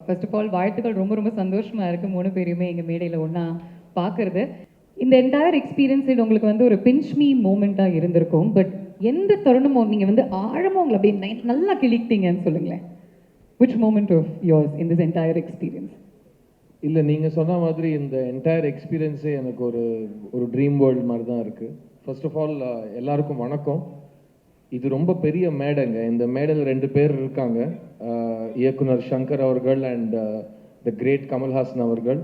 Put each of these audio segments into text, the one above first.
First of all வாழ்த்துக்கள். ரொம்ப ரொம்ப சந்தோஷமா இருக்கு 3 பேரையுமே எங்க மேடையில ஒண்ணா பார்க்கறது. இந்த என்டையர் எக்ஸ்பீரியன்ஸ் இது உங்களுக்கு வந்து ஒரு பிஞ்ச் மீ மூமெண்ட்டா இருந்திருக்கும். பட் எந்த தருணமும் நீங்க வந்து ஆழமா உங்களை அப்படியே நல்லா கிழித்தீங்கன்னு சொல்லுங்களேன். which moment of yours in this entire experience? இல்லை, நீங்கள் சொன்ன மாதிரி இந்த என்டையர் எக்ஸ்பீரியன்ஸே எனக்கு ஒரு ஒரு ட்ரீம் வேர்ல்டு மாதிரி தான் இருக்குது. ஃபர்ஸ்ட் ஆஃப் ஆல் எல்லாருக்கும் வணக்கம். இது ரொம்ப பெரிய மேடைங்க. இந்த மேடையில் 2 பேர் இருக்காங்க, இயக்குனர் சங்கர் அவர்கள் அண்ட் த கிரேட் கமல்ஹாசன் அவர்கள்.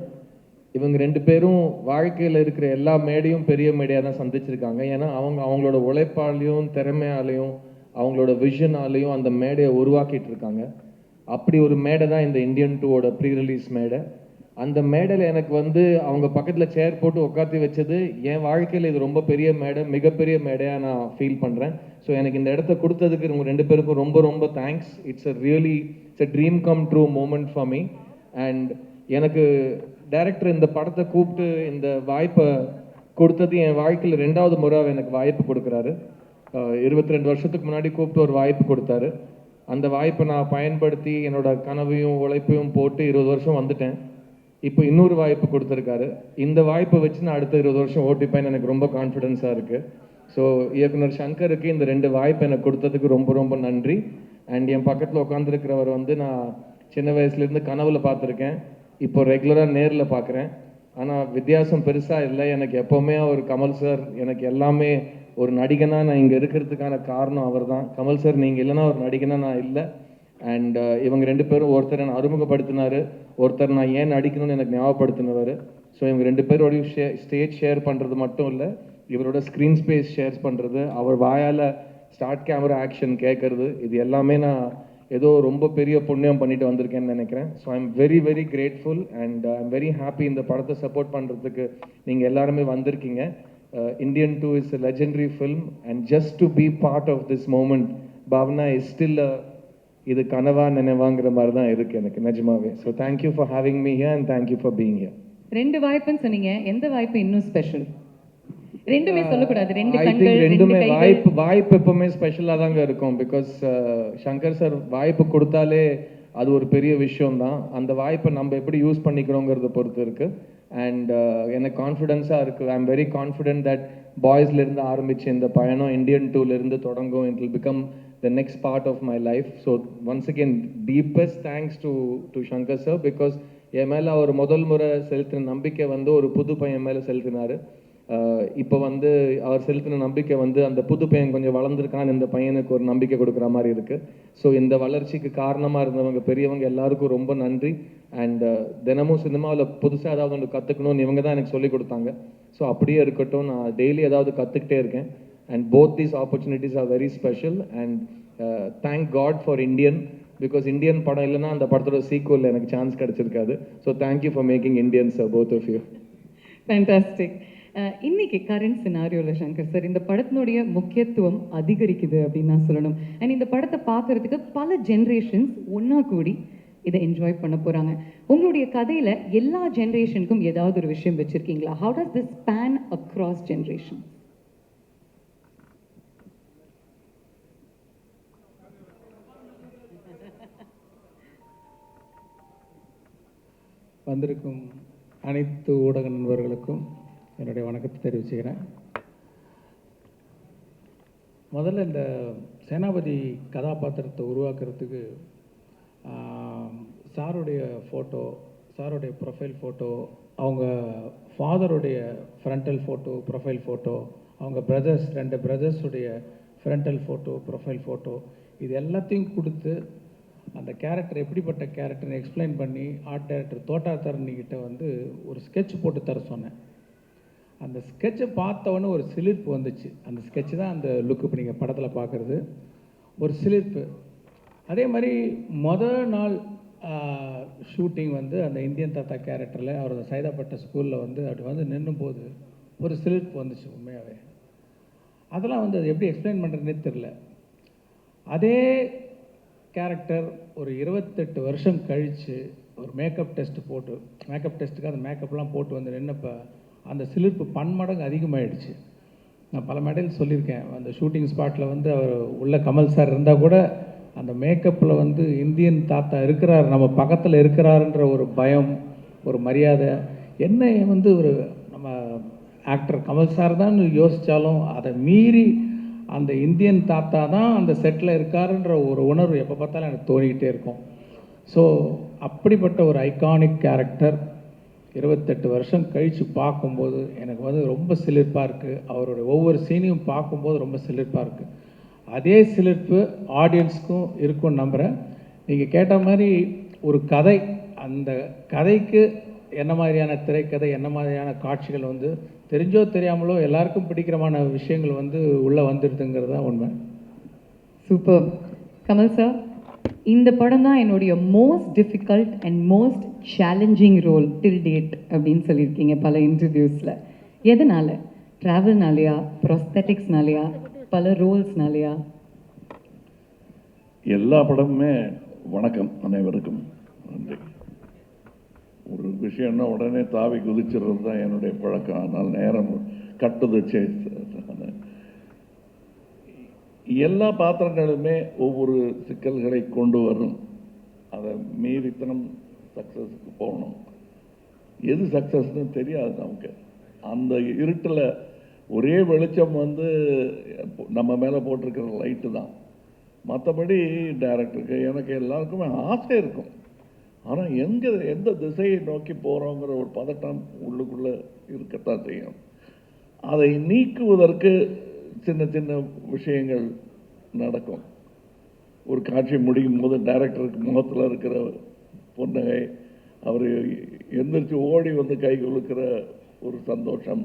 இவங்க 2 பேரும் வாழ்க்கையில் இருக்கிற எல்லா மேடையும் பெரிய மேடையாக தான் சந்திச்சிருக்காங்க. ஏன்னா அவங்களோட உழைப்பாலையும் திறமையாலையும் அவங்களோட விஷனாலையும் அந்த மேடையை உருவாக்கிட்டு இருக்காங்க. அப்படி ஒரு மேடை தான் இந்த இந்தியன் 2ஓட ப்ரீ ரிலீஸ் மேடை. அந்த மேடையில் எனக்கு வந்து அவங்க பக்கத்தில் சேர் போட்டு உட்காத்தி வச்சது என் வாழ்க்கையில் இது ரொம்ப பெரிய மேடை, மிகப்பெரிய மேடையாக நான் ஃபீல் பண்ணுறேன். ஸோ எனக்கு இந்த இடத்த கொடுத்ததுக்கு இவங்க 2 பேருக்கும் ரொம்ப ரொம்ப thanks. It's a dream come true moment for me. And எனக்கு டைரக்டர் இந்த படத்தை கூப்பிட்டு இந்த வாய்ப்பை கொடுத்தது என் வாழ்க்கையில் 2வது முறை எனக்கு வாய்ப்பு கொடுக்குறாரு. 22 வருஷத்துக்கு முன்னாடி கூப்பிட்டு ஒரு வாய்ப்பு கொடுத்தாரு. அந்த வாய்ப்பை நான் பயன்படுத்தி என்னோட கனவையும் உழைப்பையும் போட்டு 20 வருஷம் வந்துட்டேன். இப்போ இன்னொரு வாய்ப்பு கொடுத்துருக்காரு. இந்த வாய்ப்பை வச்சு நான் அடுத்த 20 வருஷம் ஓட்டிப்பேன்னு எனக்கு ரொம்ப கான்ஃபிடென்ஸாக இருக்குது. ஸோ இயக்குனர் சங்கருக்கு இந்த 2 வாய்ப்பு எனக்கு கொடுத்ததுக்கு ரொம்ப ரொம்ப நன்றி. அண்ட் என் பக்கத்தில் உட்காந்துருக்கிறவர் வந்து நான் சின்ன வயசுலேருந்து கனவுல பார்த்துருக்கேன், இப்போ ரெகுலராக நேரில் பார்க்குறேன். ஆனால் வித்தியாசம் பெருசாக இல்லை. எனக்கு எப்போவுமே அவர் கமல் சார் எனக்கு எல்லாமே. ஒரு நடிகனாக நான் இங்கே இருக்கிறதுக்கான காரணம் அவர் தான். கமல் சார் நீங்கள் இல்லைன்னா ஒரு நடிகனாக நான் இல்லை. அண்ட் இவங்க 2 பேரும் ஒருத்தர் என்னை அறிமுகப்படுத்தினார், ஒருத்தர் நான் ஏன் நடிக்கணும்னு எனக்கு ஞாபகப்படுத்தினவர். ஸோ இவங்க 2 பேரோடையும் ஸ்டேஜ் ஷேர் பண்ணுறது மட்டும் இல்லை, இவரோட ஸ்க்ரீன் ஸ்பேஸ் ஷேர் பண்ணுறது, அவர் வாயால் ஸ்டார்ட் கேமரா ஆக்ஷன் கேட்குறது, இது எல்லாமே நான் ஏதோ ரொம்ப பெரிய புண்ணியம் பண்ணிட்டு வந்திருக்கேன்னு நினைக்கிறேன். So I am very very grateful and I am very happy இந்த படத்தை சப்போர்ட் பண்ணுறதுக்கு நீங்கள் எல்லாருமே வந்திருக்கீங்க. Indian 2 is a legendary film and just to be part of this moment, Bhavna, is still இது கனவா நினைவாங்கிற மாதிரி தான் இருக்கு எனக்கு நிஜமாவே. So thank you for having me here and thank you for being here. 2 வாய்ப்புன்னு சொன்னீங்க, எந்த வாய்ப்பு இன்னும் ஸ்பெஷல்? ரெண்டுமே சொல்லக்கூடாது, 2 ஐ கண்கள், திங்க் 2 ரெண்டுமே கைகள். வாய்ப்பு எப்பவுமே ஸ்பெஷலாக தாங்க இருக்கும். பிகாஸ் சங்கர் சார் வாய்ப்பு கொடுத்தாலே அது ஒரு பெரிய விஷயம் தான். அந்த வாய்ப்பை நம்ம எப்படி யூஸ் பண்ணிக்கிறோங்கிறத பொறுத்து இருக்கு. அண்ட் எனக்கு கான்ஃபிடென்ஸாக இருக்குது. I am very confident that பாய்ஸ்லேருந்து ஆரம்பிச்சு இந்த பயணம் இந்தியன் 2லேருந்து தொடங்கும். It will become the next part of my life. So once again, deepest thanks to Shankar sir, because என் மேலே அவர் முதல் முறை செலுத்தின நம்பிக்கை வந்து ஒரு புது பையன் மேலே செலுத்தினார். இப்போ வந்து அவர் செலுத்தின நம்பிக்கை வந்து அந்த புது பையன் கொஞ்சம் வளர்ந்துருக்கான்னு இந்த பையனுக்கு ஒரு நம்பிக்கை கொடுக்குற மாதிரி இருக்குது. ஸோ இந்த வளர்ச்சிக்கு காரணமாக இருந்தவங்க பெரியவங்க எல்லாருக்கும் ரொம்ப நன்றி. அண்ட் தினமும் சினிமாவில் புதுசாக ஏதாவது ஒன்று கற்றுக்கணும்னு இவங்க தான் எனக்கு சொல்லிக் கொடுத்தாங்க. ஸோ அப்படியே இருக்கட்டும், நான் டெய்லி ஏதாவது கற்றுக்கிட்டே இருக்கேன். And both these opportunities are very special and thank God for Indian, because Indian படம் இல்லைன்னா அந்த படத்தோட சீக்குவல் எனக்கு சான்ஸ் கிடைச்சிருக்காது. So thank you for making Indians sir, both of you. Fantastic. இன்னைக்கு கரண்ட் சினாரியோவில் சங்கர் சார் இந்த படத்தினுடைய முக்கியத்துவம் அதிகரிக்குது அப்படின்னு நான் சொல்லணும். அண்ட் இந்த படத்தை பார்க்கறதுக்கு பல ஜென்ரேஷன்ஸ் ஒன்றா கூடி இதை என்ஜாய் பண்ண போகிறாங்க. உங்களுடைய கதையில் எல்லா ஜென்ரேஷனுக்கும் ஏதாவது ஒரு விஷயம் வச்சுருக்கீங்களா? How does this span across generation? வந்திருக்கும் அனைத்து ஊடக நண்பர்களுக்கும் என்னுடைய வணக்கத்தை தெரிவிச்சுக்கிறேன். முதல்ல இந்த சேனாபதி கதாபாத்திரத்தை உருவாக்குறதுக்கு சாருடைய ஃபோட்டோ, சாருடைய ப்ரொஃபைல் ஃபோட்டோ, அவங்க ஃபாதருடைய ஃப்ரண்டல் ஃபோட்டோ, ப்ரொஃபைல் ஃபோட்டோ, அவங்க பிரதர்ஸ் 2 பிரதர்ஸுடைய ஃப்ரண்டல் ஃபோட்டோ, ப்ரொஃபைல் ஃபோட்டோ, இது எல்லாத்தையும் கொடுத்து அந்த கேரக்டர் எப்படிப்பட்ட கேரக்டர்னு எக்ஸ்பிளைன் பண்ணி ஆர்ட் டைரக்டர் தோட்டா தரணிக்கிட்ட வந்து ஒரு ஸ்கெட்ச் போட்டு தர சொன்னேன். அந்த ஸ்கெட்சை பார்த்தவொன்னே ஒரு சிலிர்ப்பு வந்துச்சு. அந்த ஸ்கெட்சு தான் அந்த லுக்கு இப்போ நீங்கள் படத்தில் பார்க்குறது, ஒரு சிலிர்ப்பு. அதே மாதிரி நாள் ஷூட்டிங் வந்து அந்த இந்தியன் தாத்தா கேரக்டரில் அவர் சைதாப்பட்ட ஸ்கூலில் வந்து அப்படி வந்து நின்றும் போது ஒரு சிலிர்ப்பு வந்துச்சு உண்மையாகவே. அதெல்லாம் வந்து அது எப்படி எக்ஸ்பிளைன் பண்ணுறதுனே தெரில. அதே கேரக்டர் ஒரு 28 வருஷம் கழித்து ஒரு மேக்கப் டெஸ்ட்டுக்கு அந்த மேக்கப்லாம் போட்டு வந்து நின்னப்போ அந்த சிலிர்ப்பு பன்மடங்கு அதிகமாகிடுச்சு. நான் பல மேடையில் சொல்லியிருக்கேன், அந்த ஷூட்டிங் ஸ்பாட்டில் வந்து அவர் உள்ள கமல் சார் இருந்தால் கூட அந்த மேக்கப்பில் வந்து இந்தியன் தாத்தா இருக்கிறார், நம்ம பக்கத்தில் இருக்கிறாருன்ற ஒரு பயம், ஒரு மரியாதை, என்ன வந்து ஒரு நம்ம ஆக்டர் கமல் சார் தான் யோசித்தாலும் அதை மீறி அந்த இந்தியன் தாத்தா தான் அந்த செட்டில் இருக்காருன்ற ஒரு உணர்வு எப்போ பார்த்தாலும் எனக்கு தோணிக்கிட்டே இருக்கும். ஸோ அப்படிப்பட்ட ஒரு ஐகானிக் கேரக்டர் 28 வருஷம் கழித்து பார்க்கும்போது எனக்கு வந்து ரொம்ப சிலிர்ப்பாக இருக்குது. அவருடைய ஒவ்வொரு சீனையும் பார்க்கும்போது ரொம்ப சிலிர்ப்பாக இருக்குது. அதே சிலிர்ப்பு ஆடியன்ஸ்க்கும் இருக்கும்னு நம்புகிறேன். நீங்கள் கேட்ட மாதிரி ஒரு கதை, அந்த கதைக்கு என்ன மாதிரியான திரைக்கதை, என்ன மாதிரியான காட்சிகள் வந்து தெரிஞ்சோ தெரியாமலோ எல்லாருக்கும் பிடிக்கிறமான விஷயங்கள் வந்து உள்ளே வந்துடுதுங்கிறது தான் உண்மை. சூப்பர். கமல் சார், இந்த படம் தான் என்னுடைய most difficult and most challenging role till date அப்படின்னு சொல்லியிருக்கீங்க பல இன்டர்வியூஸில். எதனால்? ட்ராவல்னாலையா, ப்ராஸ்தட்டிக்ஸ்னாலையா, பல ரோல்ஸ்னாலையா? எல்லா படமுமே வணக்கம் அனைவருக்கும் நன்றி. ஒரு விஷயம்னா உடனே தாவி குதிச்சிடுறது தான் என்னுடைய பழக்கம். ஆனால் நேரம் கட்டுது சேஸ். எல்லா பாத்திரங்களுமே ஒவ்வொரு சிக்கல்களை கொண்டு வரும். அதை மீறித்தனம் சக்ஸஸுக்கு போகணும். எது சக்ஸஸ்ன்னு தெரியாது நமக்கு. அந்த இருட்டில் ஒரே வெளிச்சம் வந்து நம்ம மேலே போட்டிருக்கிற லைட்டு தான். மற்றபடி டைரக்டருக்கு எனக்கு எல்லாருக்குமே ஆசை இருக்கும். ஆனால் எந்த திசையை நோக்கி போகிறோங்கிற ஒரு பதட்டம் உள்ளுக்குள்ளே இருக்கத்தான் செய்யும். அதை நீக்குவதற்கு சின்ன சின்ன விஷயங்கள் நடக்கும். ஒரு காட்சி முடியும் போது டைரக்டருக்கு முகத்தில் இருக்கிற புன்னகை, அவர் எந்திரிச்சு ஓடி வந்து கை கொடுக்கிற ஒரு சந்தோஷம்,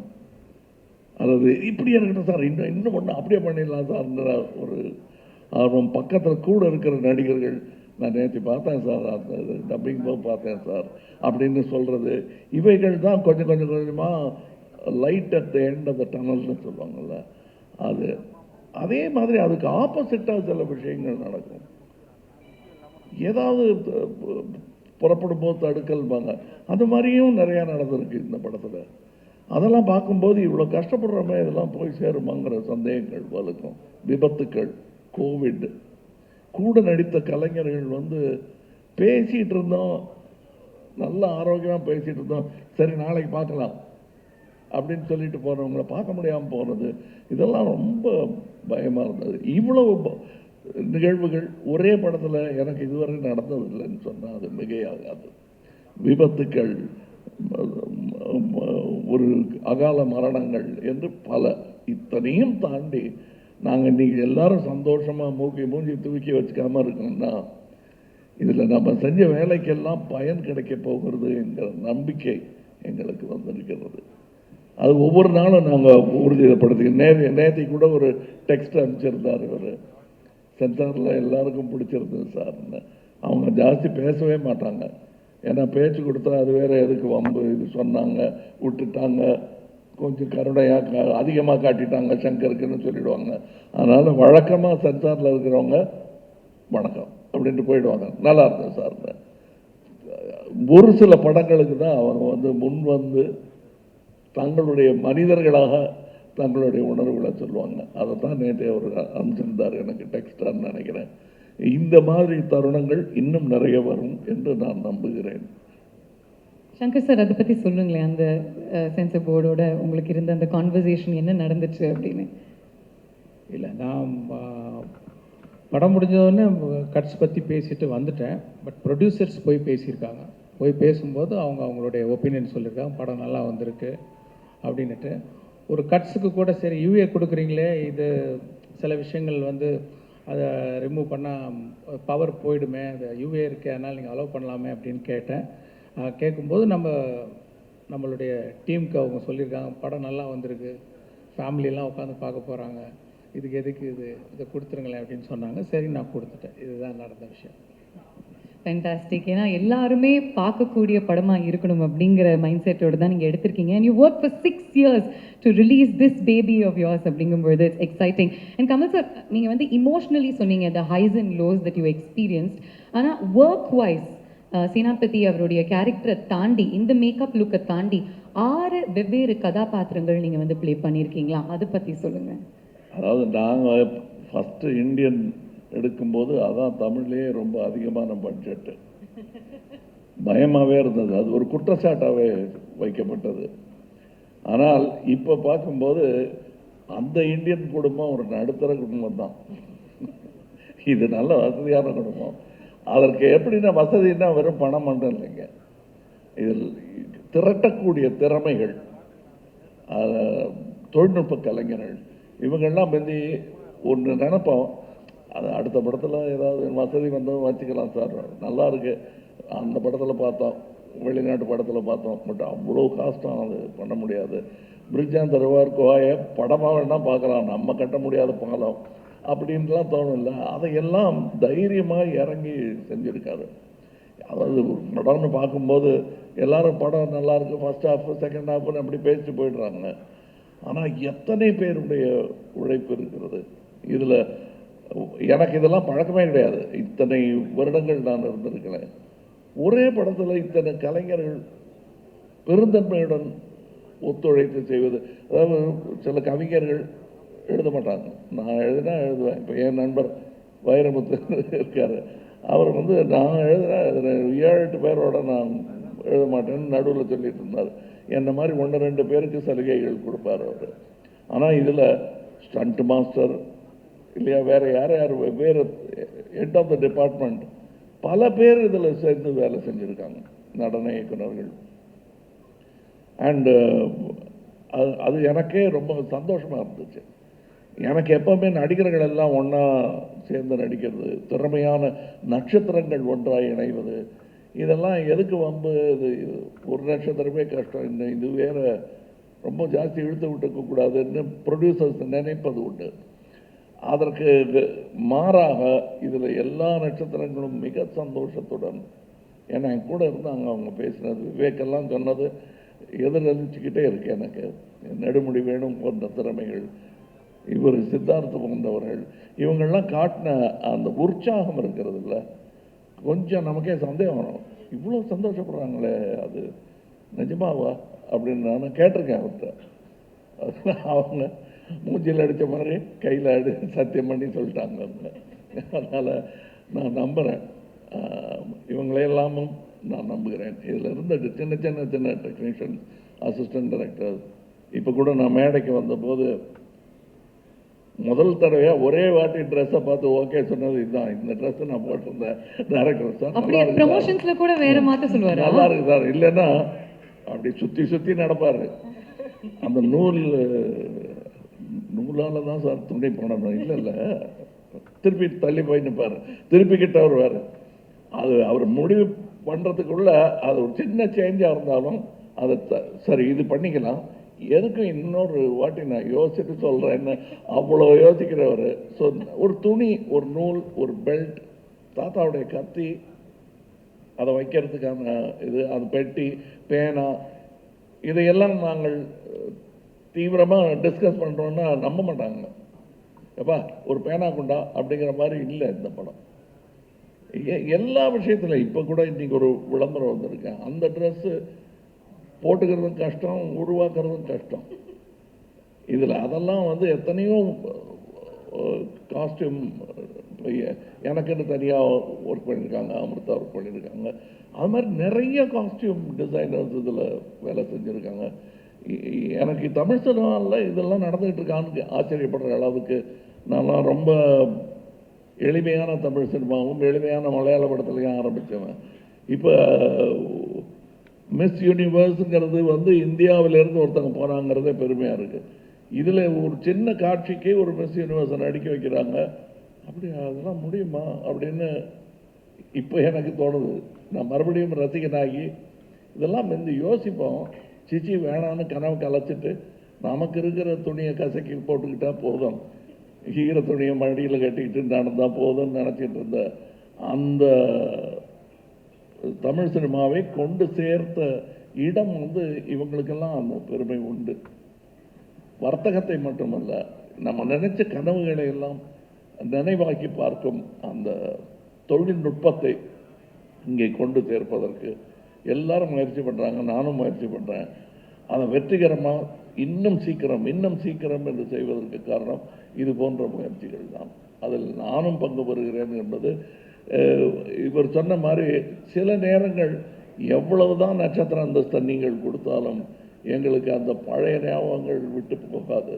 அல்லது இப்படியே இருக்கட்டும் சார், இன்னும் ஒன்று அப்படியே பண்ணிடலாம் சார்ன்ற ஒரு ஆர்வம், பக்கத்தில் கூட இருக்கிற நடிகர்கள் நான் நேற்று பார்த்தேன் சார், அந்த டப்பிங் போது பார்த்தேன் சார் அப்படின்னு சொல்கிறது, இவைகள் தான் கொஞ்சம் கொஞ்சமாக light at the end of the டனல்னு சொல்லுவாங்கள்ல. அதே மாதிரி அதுக்கு ஆப்போசிட்டாக சில விஷயங்கள் நடக்கும். ஏதாவது புறப்படும் போது தடுக்கல்பாங்க, அது மாதிரியும் நிறையா நடந்திருக்கு இந்த படத்தில். அதெல்லாம் பார்க்கும்போது இவ்வளோ கஷ்டப்படுறோமே, இதெல்லாம் போய் சேருமாங்கிற சந்தேகங்கள் வலுக்கும். விபத்துக்கள், கோவிட், கூட நடித்த கலைஞர்கள் வந்து பேசிகிட்டு இருந்தோம், நல்ல ஆரோக்கியமாக பேசிகிட்டு இருந்தோம், சரி நாளைக்கு பார்க்கலாம் அப்படின்னு சொல்லிட்டு போகிறவங்கள பார்க்க முடியாமல் போகிறது, இதெல்லாம் ரொம்ப பயமாக இருந்தது. இவ்வளவு நிகழ்வுகள் ஒரே படத்தில் எனக்கு இதுவரை நடந்ததில்லைன்னு சொன்னால் அது மிகையாகாது. விபத்துக்கள், ஒரு அகால மரணங்கள் என்று பல, இத்தனையும் தாண்டி நாங்கள் இன்றைக்கி எல்லாரும் சந்தோஷமாக மூஞ்சி தூக்கி வச்சுக்காமல் இருக்கணும்னா இதில் நம்ம செஞ்ச வேலைக்கெல்லாம் பயன் கிடைக்க போகிறது என்கிற நம்பிக்கை எங்களுக்கு வந்திருக்கிறது. அது ஒவ்வொரு நாளும் நாங்கள் உறுதிப்படுத்தி நேற்று கூட ஒரு டெக்ஸ்ட் அனுப்பிச்சிருந்தார் இவர், சென்சாரில் எல்லாருக்கும் பிடிச்சிருந்தது சார்ன்னு. அவங்க ஜாஸ்தி பேசவே மாட்டாங்க, ஏன்னா பேச்சு கொடுத்தா அது வேறு எதுக்கு வம்பு, இது சொன்னாங்க விட்டுட்டாங்க, கொஞ்சம் கருணையாக அதிகமாக காட்டிட்டாங்க சங்கருக்குன்னு சொல்லிடுவாங்க. அதனால் வழக்கமாக சென்சாரில் இருக்கிறவங்க வணக்கம் அப்படின்ட்டு போயிடுவாங்க, நல்லா இருந்தது சார். ஒரு சில படங்களுக்கு தான் அவங்க வந்து முன் வந்து தங்களுடைய மனிதர்களாக தங்களுடைய உணர்வுகளை சொல்லுவாங்க. அதை தான் நேற்று அவர் அனுப்பிச்சிருந்தார் எனக்கு டெக்ஸ்டான்னு நினைக்கிறேன். இந்த மாதிரி தருணங்கள் இன்னும் நிறைய வரும் என்று நான் நம்புகிறேன். சங்கர் சார், அதை பற்றி சொல்லுங்களேன். அந்த சென்சர் போர்டோட உங்களுக்கு இருந்த அந்த கான்வர்சேஷன் என்ன நடந்துச்சு அப்படின்னு. இல்லை, நான் படம் முடிஞ்சோடனே கட்ஸ் பற்றி பேசிட்டு வந்துட்டேன். பட் ப்ரொடியூசர்ஸ் போய் பேசியிருக்காங்க. போய் பேசும்போது அவங்களுடைய ஒப்பீனியன் சொல்லியிருக்காங்க, படம் நல்லா வந்திருக்கு அப்படின்ட்டு. ஒரு கட்ஸுக்கு கூட சரி யூஏ கொடுக்குறீங்களே, இது சில விஷயங்கள் வந்து அதை ரிமூவ் பண்ணால் பவர் போயிடுமே, அது யூஏ இருக்குது அதனால் நீங்கள் அலோவ் பண்ணலாமே அப்படின்னு கேட்டேன். கேட்கும்போது நம்மளுடைய டீமுக்கு அவங்க சொல்லியிருக்காங்க, படம் நல்லா வந்திருக்கு, ஃபேமிலியெல்லாம் உட்காந்து பார்க்க போகிறாங்க, இதுக்கு எதுக்கு இதை கொடுத்துருங்களேன் அப்படின்னு சொன்னாங்க. சரி, நான் கொடுத்துட்டேன். இதுதான் நடந்த விஷயம். ஃபேண்டாஸ்டிக். ஏன்னா எல்லாருமே பார்க்கக்கூடிய படமாக இருக்கணும் அப்படிங்கிற மைண்ட் செட்டோடு தான் நீங்கள் எடுத்திருக்கீங்க. And you work for 6 years to release this baby of yours அப்படிங்கும்போது it's exciting. And Kamal sir, நீங்கள் வந்து இமோஷ்னலி சொன்னீங்க the highs and lows that you experienced. ஆனால் ஒர்க் வைஸ் சேனாபதி அவருடைய கேரக்டரை தாண்டி, இந்த மேக்கப் லுக்கை தாண்டி 6 வெவ்வேறு கதாபாத்திரங்கள் நீங்கள் வந்து ப்ளே பண்ணியிருக்கீங்களா? அதை பற்றி சொல்லுங்கள். அதாவது நாங்கள் ஃபஸ்ட்டு இந்தியன் எடுக்கும்போது அதான் தமிழ்லேயே ரொம்ப அதிகமான பட்ஜெட்டு. பயமாகவே இருந்தது, அது ஒரு குற்றச்சாட்டாகவே வைக்கப்பட்டது. ஆனால் இப்போ பார்க்கும்போது அந்த இந்தியன் குடும்பம் ஒரு நடுத்தர குடும்பம் தான். இது நல்ல வசதியான குடும்பம். அதற்கு எப்படின்னா வசதின்னா வெறும் பணம் மட்டும் இல்லைங்க, இதில் திரட்டக்கூடிய திறமைகள், தொழில்நுட்ப கலைஞர்கள், இவங்கெல்லாம் வந்து ஒன்று நினைப்போம், அது அடுத்த படத்தில் ஏதாவது வசதி வந்ததும் வச்சுக்கலாம் சார், நல்லா இருக்கு, அந்த படத்தில் பார்த்தோம், வெளிநாட்டு படத்தில் பார்த்தோம், பட் அவ்வளோ காஸ்ட்டும் அது பண்ண முடியாது. பிரிட்ஜான் தருவார் கோவாயை படமாக வேணால் பார்க்கலாம், நம்ம கட்ட முடியாத பாலம் அப்படின்லாம் தோணும் இல்லை, அதையெல்லாம் தைரியமாக இறங்கி செஞ்சுருக்காரு. அதாவது படம்னு பார்க்கும்போது எல்லாரும் படம் நல்லா இருக்கு, ஃபர்ஸ்ட் ஹாஃப் செகண்ட் ஹாஃப்னு அப்படி பேசிட்டு போயிடுறாங்க. ஆனால் எத்தனை பேருடைய உழைப்பு இருக்கிறது இதில். எனக்கு இதெல்லாம் பழக்கமே கிடையாது, இத்தனை வருடங்கள் நான் இருந்திருக்கிறேன். ஒரே படத்தில் இத்தனை கலைஞர்கள் பெருந்தன்மையுடன் ஒத்துழைத்து செய்வது. அதாவது சில கவிஞர்கள் எழுத மாட்டாங்க, நான் எழுதினா எழுதுவேன். இப்போ என் நண்பர் வைரமுத்து இருக்கார், அவர் வந்து நான் எழுதுனா 7-8 பேரோட நான் எழுத மாட்டேன்னு நடுவில் சொல்லிட்டு இருந்தார். என்ன மாதிரி 1-2 பேருக்கு சலுகைகள் கொடுப்பார் அவர். ஆனால் இதில் ஸ்டண்ட் மாஸ்டர் இல்லையா, வேறு யார் வேறு ஹெட் ஆஃப் த டிபார்ட்மெண்ட் பல பேர் இதில் சேர்ந்து வேலை செஞ்சுருக்காங்க, நடன இயக்குநர்கள். அண்டு அது எனக்கே ரொம்ப சந்தோஷமாக இருந்துச்சு. எனக்கு எப்போவுமே நடிகர்கள் எல்லாம் ஒன்றா சேர்ந்து நடிக்கிறது, திறமையான நட்சத்திரங்கள் ஒன்றாக இணைவது, இதெல்லாம் எதுக்கு வம்பு? இது ஒரு நட்சத்திரமே கஷ்டம், இது வேறு ரொம்ப ஜாஸ்தி இழுத்து விட்டுக்கக்கூடாதுன்னு ப்ரொடியூசர்ஸ் நினைப்பது உண்டு. அதற்கு மாறாக இதில் எல்லா நட்சத்திரங்களும் மிக சந்தோஷத்துடன், ஏன்னா என் கூட இருந்தாங்க, அவங்க பேசினது விவேக்கெல்லாம் சொன்னது எதிரொலிச்சுக்கிட்டே இருக்கு எனக்கு. நெடுமுடி வேணும் போன்ற திறமைகள், இவர் சித்தார்த்த போன்றவர்கள், இவங்கெல்லாம் காட்டின அந்த உற்சாகம் இருக்கிறது இல்லை, கொஞ்சம் நமக்கே சந்தேகம் வரும், இவ்வளோ சந்தோஷப்படுறாங்களே அது நிஜமாவா அப்படின்னு நான் கேட்டிருக்கேன் அவர்கிட்ட. அவங்க மூஞ்சில் அடித்த மாதிரி கையில் சத்தியம் பண்ணி சொல்லிட்டாங்க அவங்க. அதனால் நான் நம்புகிறேன், இவங்களையெல்லாமும் நான் நம்புகிறேன். இதில் இருந்த சின்ன சின்ன சின்ன டெக்னீஷியன், அசிஸ்டன்ட் டைரக்டர், இப்போ கூட நான் மேடைக்கு வந்தபோது முதல் தடவையாக ஒரே வாட்டி ட்ரெஸ்ஸை பார்த்து ஓகே சொன்னது இதுதான், இந்த ட்ரெஸ்ஸை நான் போட்டிருந்தேன் டைரக்டர் சார், நல்லா இருக்கு, ப்ரமோஷன்ஸ்ல கூட வேற மாத்த சொல்வாரு, நல்லா இருக்கு சார், இல்லைன்னா அப்படி சுற்றி சுற்றி நடப்பார். அந்த நூலால் தான் சார் துணி போனோம், இல்லை இல்லை திருப்பி தள்ளி போய் நிற்பார், திருப்பி கிட்ட வருவார். அது அவர் முடிவு பண்ணுறதுக்குள்ள அது ஒரு சின்ன சேஞ்சாக இருந்தாலும் அதை சரி இது பண்ணிக்கலாம், எதுக்கும் இன்னொரு வாட்டி நான் யோசிச்சுட்டு சொல்கிறேன்னு அவ்வளோ யோசிக்கிறவர். ஸோ ஒரு துணி, ஒரு நூல், ஒரு பெல்ட், தாத்தாவுடைய கத்தி, அதை வைக்கிறதுக்கான இது, அது பெட்டி, பேனா, இதையெல்லாம் நாங்கள் தீவிரமாக டிஸ்கஸ் பண்ணுறோன்னா நம்ப மாட்டாங்க. எப்பா ஒரு பேனா கொண்டா அப்படிங்கிற மாதிரி இல்லை இந்த படம். எல்லா விஷயத்தில் இப்போ கூட இன்றைக்கி ஒரு விளம்பரம் வந்திருக்கேன், அந்த ட்ரெஸ்ஸு போட்டுக்கிறதும் கஷ்டம், உருவாக்குறதும் கஷ்டம். இதில் அதெல்லாம் வந்து எத்தனையோ காஸ்டியூம் எனக்குன்னு தனியாக ஒர்க் பண்ணியிருக்காங்க, அமிர்தா ஒர்க் பண்ணியிருக்காங்க, அது மாதிரி நிறைய காஸ்டியூம் டிசைனர்ஸ் இதில் வேலை செஞ்சுருக்காங்க. எனக்கு தமிழ் சினிமாவில் இதெல்லாம் நடந்துகிட்டு இருக்கான்னு ஆச்சரியப்படுற அளவுக்கு நான்லாம் ரொம்ப எளிமையான தமிழ் சினிமாவும் எளிமையான மலையாள படத்துலையும் ஆரம்பித்தவன். இப்போ மிஸ் யூனிவர்ஸுங்கிறது வந்து இந்தியாவிலேருந்து ஒருத்தங்க போனாங்கிறதே பெருமையாக இருக்குது. இதில் ஒரு சின்ன காட்சிக்கு ஒரு மிஸ் யூனிவர்ஸை நடிக்க வைக்கிறாங்க, அப்படி அதெல்லாம் முடியுமா அப்படின்னு இப்போ எனக்கு தோணுது. நான் மறுபடியும் ரசிகனாகி இதெல்லாம் வந்து யோசிப்போம், சிச்சி வேணான்னு கனவு கலைச்சிட்டு நமக்கு இருக்கிற துணியை கசக்கி போட்டுக்கிட்டால் போதும், ஈர துணியை மடியில் கட்டிக்கிட்டு நடந்தால் போதும்னு நினச்சிட்டு இருந்த அந்த தமிழ் சினிமாவை கொண்டு சேர்த்த இடம் வந்து இவங்களுக்கெல்லாம் அந்த பெருமை உண்டு. வர்த்தகத்தை மட்டுமல்ல, நம்ம நினைச்ச கனவுகளை எல்லாம் நினைவாக்கி பார்க்கும் அந்த தொழில்நுட்பத்தை இங்கே கொண்டு சேர்ப்பதற்கு எல்லாரும் முயற்சி பண்ணுறாங்க, நானும் முயற்சி பண்ணுறேன். அதை வெற்றிகரமாக இன்னும் சீக்கிரம் என்று செய்வதற்கு காரணம் இது போன்ற முயற்சிகள் தான். அதில் நானும் பங்கு பெறுகிறேன் என்பது இவர் சொன்ன மாதிரி சில நேரங்கள் எவ்வளவுதான் நட்சத்திர அந்தஸ்தை நீங்கள் கொடுத்தாலும் எங்களுக்கு அந்த பழைய ஞாபகங்கள் விட்டு போகாது.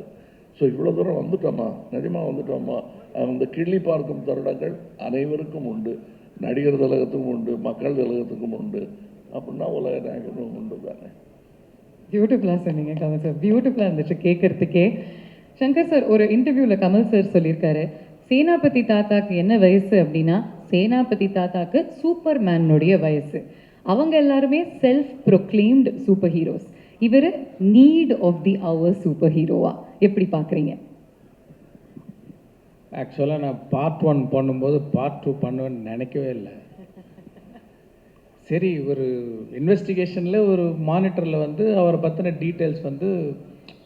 ஸோ இவ்வளோ தூரம் வந்துட்டோமா, நிஜமாக வந்துட்டோமா, அந்த கிள்ளி பார்க்கும் தருணங்கள் அனைவருக்கும் உண்டு, நடிகர் திலகத்துக்கும் உண்டு, மக்கள் திலகத்துக்கும் உண்டு, அப்படின்னா உலக நாயகனும் உண்டு தானே. பியூட்டிஃபுல்லாக சொன்னீங்க கமல் சார், பியூட்டிஃபுல்லாக இருந்துச்சு கேட்கறதுக்கே. சங்கர் சார் ஒரு இன்டர்வியூவில் கமல் சார் சொல்லியிருக்காரு, சேனாபதி தாத்தாக்கு என்ன வயசு அப்படின்னா சேனாபதி தாத்தாக்கு சூப்பர்மேனுடைய வயசு. அவங்க எல்லாருமே செல்ஃப் ப்ரொக்ளைம்டு சூப்பர் ஹீரோஸ், இவர் need of the hour super ஹீரோவா எப்படி பார்க்குறீங்க? ஆக்சுவலாக நான் பார்ட் 1 பண்ணும்போது பார்ட் 2 பண்ணுவேன்னு நினைக்கவே இல்லை. சரி, ஒரு இன்வெஸ்டிகேஷனில் ஒரு மானிட்டரில் வந்து அவரை பற்றின டீட்டெயில்ஸ் வந்து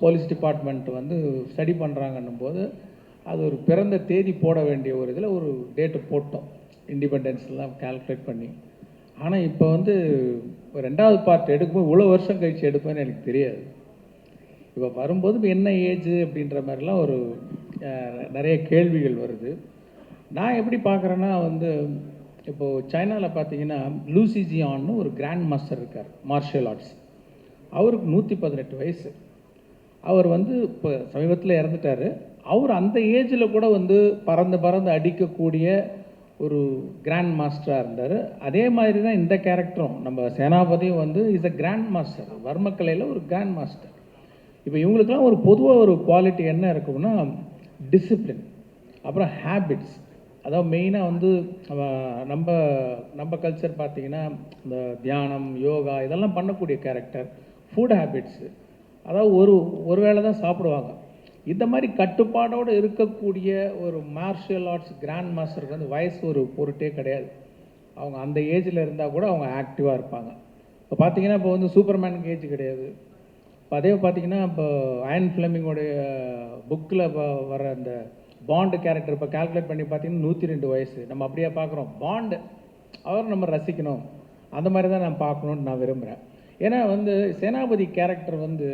போலீஸ் டிபார்ட்மெண்ட் வந்து ஸ்டடி பண்ணுறாங்கன்னும் போது அது ஒரு பிறந்த தேதி போட வேண்டிய ஒரு இதில் ஒரு டேட்டு போட்டோம், இண்டிபெண்டன்ஸ்லாம் கால்குலேட் பண்ணி. ஆனால் இப்போ வந்து ரெண்டாவது பார்ட் எடுக்கும்போது இவ்வளோ வருஷம் கழித்து எடுப்பேன்னு எனக்கு தெரியாது. இப்போ வரும்போது என்ன ஏஜ் அப்படின்ற மாதிரிலாம் ஒரு நிறைய கேள்விகள் வருது. நான் எப்படி பார்க்குறேன்னா வந்து இப்போது சைனாவில் பார்த்தீங்கன்னா லூசி ஜியான்னு ஒரு கிராண்ட் மாஸ்டர் இருக்கார் மார்ஷியல் ஆர்ட்ஸ். அவருக்கு 118 வயசு. அவர் வந்து இப்போ சமீபத்தில் இறந்துட்டார். அவர் அந்த ஏஜில் கூட வந்து பறந்து அடிக்கக்கூடிய ஒரு கிராண்ட் மாஸ்டராக இருந்தார். அதே மாதிரி தான் இந்த கேரக்டரும் நம்ம சேனாபதியும் வந்து இஸ் அ கிராண்ட் மாஸ்டர், வர்மக்கலையில் ஒரு கிராண்ட் மாஸ்டர். இப்போ இவங்களுக்கெல்லாம் ஒரு பொதுவாக ஒரு குவாலிட்டி என்ன இருக்கும்னா டிசிப்ளின், அப்புறம் ஹேபிட்ஸ். அதாவது மெயினாக வந்து நம்ம கல்ச்சர் பார்த்திங்கன்னா இந்த தியானம், யோகா இதெல்லாம் பண்ணக்கூடிய கேரக்டர். ஃபுட் ஹேபிட்ஸு, அதாவது ஒரு வேளை தான் சாப்பிடுவாங்க. இந்த மாதிரி கட்டுப்பாடோடு இருக்கக்கூடிய ஒரு மார்ஷியல் ஆர்ட்ஸ் கிராண்ட் மாஸ்டருக்கு வந்து வயசு ஒரு பொருட்டே கிடையாது. அவங்க அந்த ஏஜில் இருந்தால் கூட அவங்க ஆக்டிவாக இருப்பாங்க. இப்போ பார்த்தீங்கன்னா இப்போ வந்து சூப்பர்மேனுக்கு ஏஜ் கிடையாது. இப்போ அதே பார்த்தீங்கன்னா இப்போ அயன் ஃப்ளெமிங்கோடைய புக்கில் வர அந்த பாண்டு கேரக்டர் இப்போ கால்குலேட் பண்ணி பார்த்தீங்கன்னா 102 வயசு. நம்ம அப்படியே பார்க்குறோம் பாண்டு, அவர் நம்ம ரசிக்கணும், அந்த மாதிரி தான் நான் பார்க்கணுன்னு நான் விரும்புகிறேன். ஏன்னா வந்து சேனாபதி கேரக்டர் வந்து